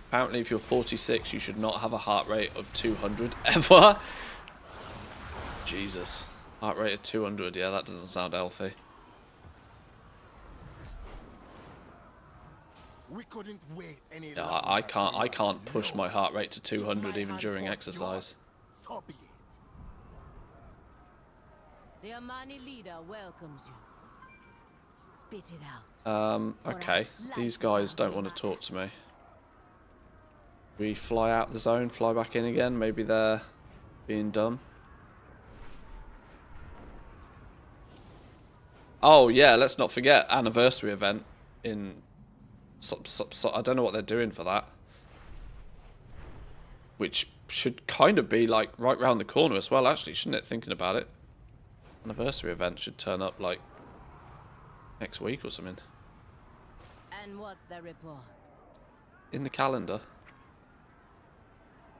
Apparently, if you're 46, you should not have a heart rate of 200 ever. Jesus. Heart rate of 200, yeah, that doesn't sound healthy. We couldn't wait any Yeah, longer. I can't push my heart rate to 200 even during exercise. So be it. The Amani leader welcomes you. Spit it out. Okay. These guys don't want to talk to me. We fly out the zone, fly back in again. Maybe they're being dumb. Oh yeah, let's not forget anniversary event in. I don't know what they're doing for that. Which should kind of be like right round the corner as well, actually, shouldn't it? Thinking about it, anniversary event should turn up like next week or something. And what's the report? In the calendar.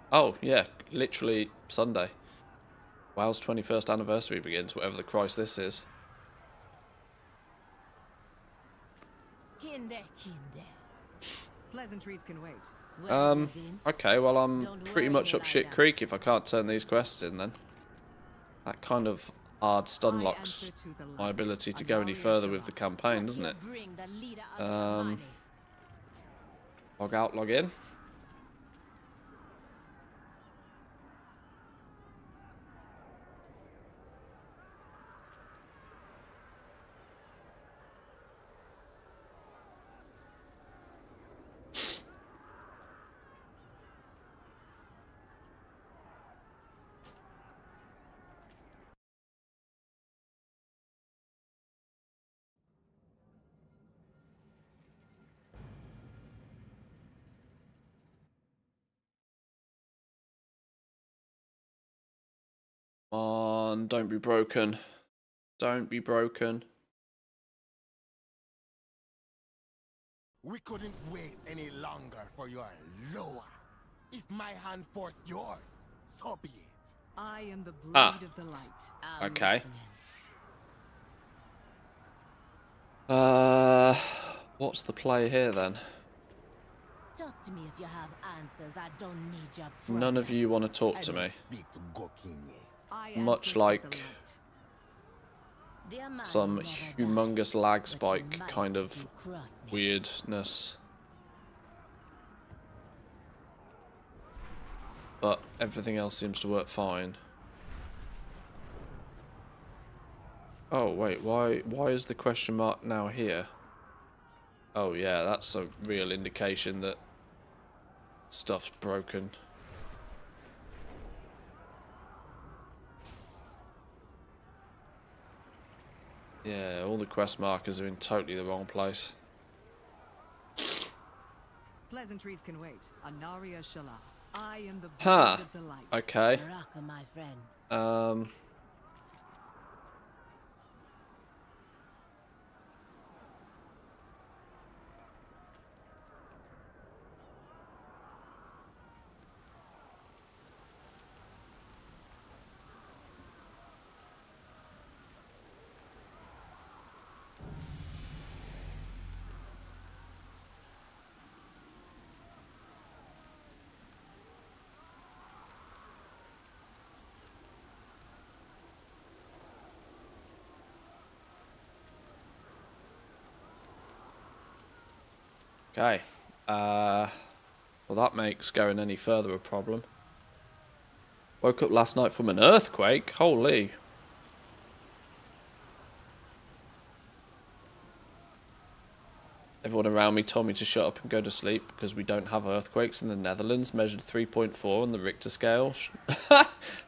Oh yeah, literally Sunday. WoW's 21st anniversary begins, whatever the Christ this is. Kinde. Pleasantries can wait. Where have you been? Okay, well I'm Don't pretty worry much me up like shit that. creek if I can't turn these quests in then. That kind of hard stun I locks answer to the my light. ability to go any Anaria further Shabbat. with the campaign, doesn't it? Bring the leader of the Amani. Log out, log in. Come on, don't be broken. Don't be broken. We couldn't wait any longer for your loa. If my hand forced yours, so be it. I am the blade Ah. of the light. I'm Okay. listening. What's the play here then? Talk to me if you have answers. I don't need your None of you want to talk I to don't me. speak to Gokinye. I Much answer to like the light. The Amani some never died, humongous lag but she spike might kind if of you cross me. weirdness. But everything else seems to work fine. Oh wait, why is the question mark now here? Oh yeah, that's a real indication that stuff's broken. Yeah, all the quest markers are in totally the wrong place. Pleasantries can wait. Anaria Shala. I am the blade Huh. of the light. Okay. Baraka, my friend. Okay. Well, that makes going any further a problem. Woke up last night from an earthquake. Holy. Everyone around me told me to shut up and go to sleep because we don't have earthquakes in the Netherlands, measured 3.4 on the Richter scale.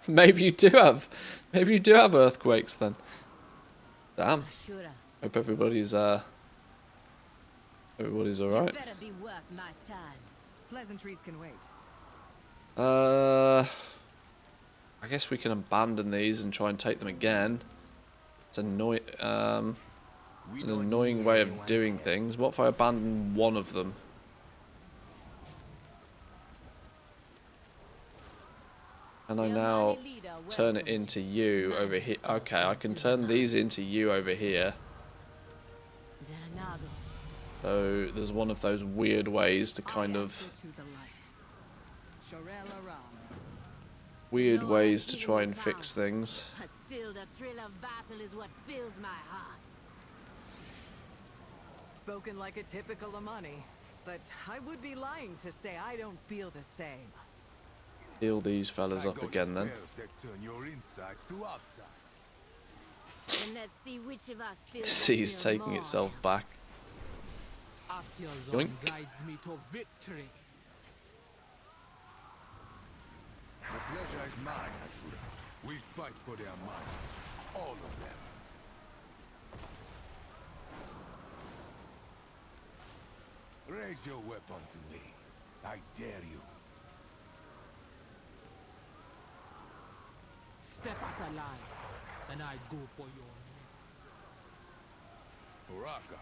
Maybe you do have earthquakes then. Damn. Hope everybody's all right. Better be worth my time. Pleasantries can wait. I guess we can abandon these and try and take them again. It's annoying. It's an annoying way of doing things. What if I abandon one of them? And I now turn it into you over here. Okay, I can turn these into you over here. So there's one of those weird ways to kind of... weird ways to try and fix things. But still, the thrill of battle is what fills my heart. Spoken like a typical Amani, but I would be lying to say I don't feel the same. Heal these fellas up again then. Turn your insides to outside. And let's see which of us feels See, he's taking itself back. Akil's Yoink. guides me to victory. The pleasure is mine, Ashura. We fight for their minds. All of them. Raise your weapon to me. I dare you. Step out of line, and I go for your neck. Raka.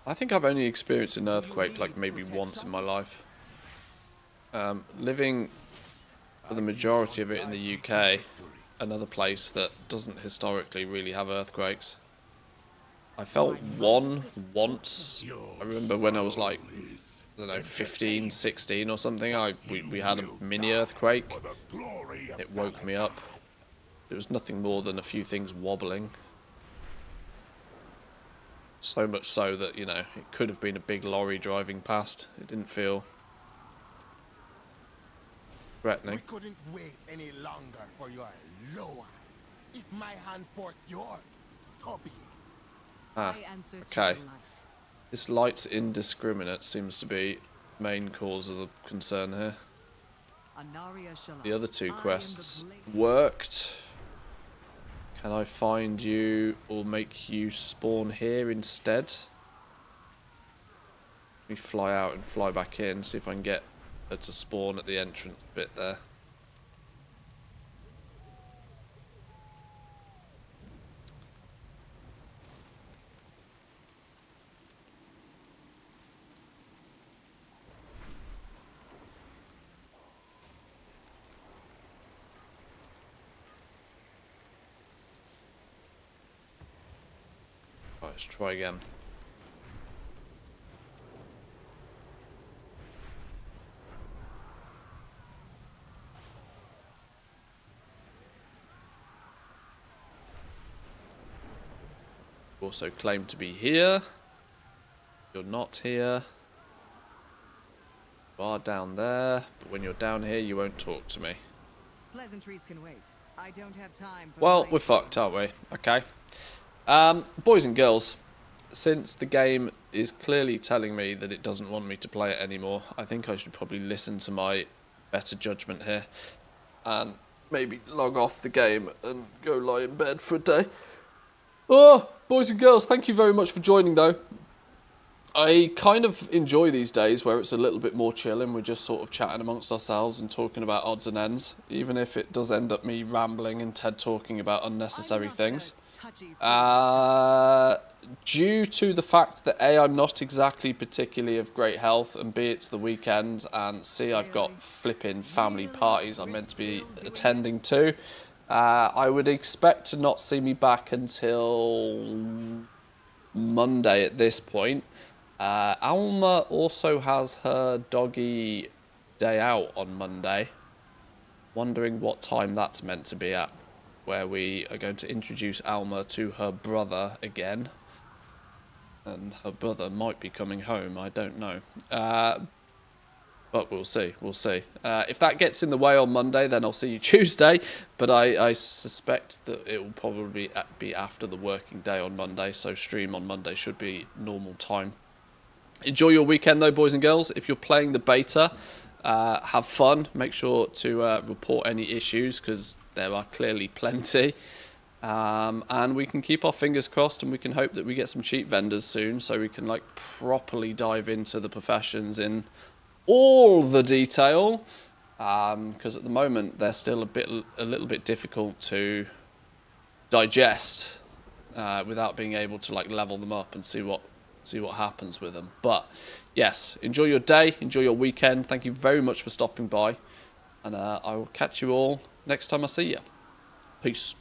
I think I've only experienced an earthquake like maybe once in my life. Living for the majority of it in the UK, another place that doesn't historically really have earthquakes. I felt one once. I remember when I was like, I don't know, 15, 16 or something. We had a mini earthquake. It woke me up. It was nothing more than a few things wobbling. So much so that, you know, it could have been a big lorry driving past. It didn't feel threatening. We couldn't wait any longer for your lower. If my hand forced yours, so be it. Ah, okay. This light's indiscriminate seems to be main cause of the concern here. The other two quests worked. Can I find you or make you spawn here instead? Let me fly out and fly back in, see if I can get her to spawn at the entrance bit there. Right, let's try again. Also claim to be here. You're not here. You are down there, but when you're down here, you won't talk to me. Pleasantries can wait. I don't have time for Well, we're fucked, aren't we? Okay. Boys and girls, since the game is clearly telling me that it doesn't want me to play it anymore, I think I should probably listen to my better judgment here and maybe log off the game and go lie in bed for a day. Oh, boys and girls, thank you very much for joining, though. I kind of enjoy these days where it's a little bit more chill and we're just sort of chatting amongst ourselves and talking about odds and ends, even if it does end up me rambling and Ted talking about unnecessary things. Due to the fact that A, I'm not exactly particularly of great health, and B, it's the weekend, and C, I've got flipping family parties I'm meant to be attending to, I would expect to not see me back until Monday at this point. Alma also has her doggy day out on Monday. Wondering what time that's meant to be at, where we are going to introduce Alma to her brother again. and her brother might be coming home. I don't know. But we'll see. We'll see. If that gets in the way on Monday, then I'll see you Tuesday. But I suspect that it will probably be after the working day on Monday. So stream on Monday should be normal time. Enjoy your weekend, though, boys and girls. If you're playing the beta, have fun. Make sure to report any issues, because there are clearly plenty. And we can keep our fingers crossed, and we can hope that we get some cheap vendors soon, so we can like properly dive into the professions in all the detail, because at the moment they're still a little bit difficult to digest without being able to like level them up and see what happens with them. But yes, enjoy your day, enjoy your weekend. Thank you very much for stopping by, and I will catch you all next time I see you. Peace.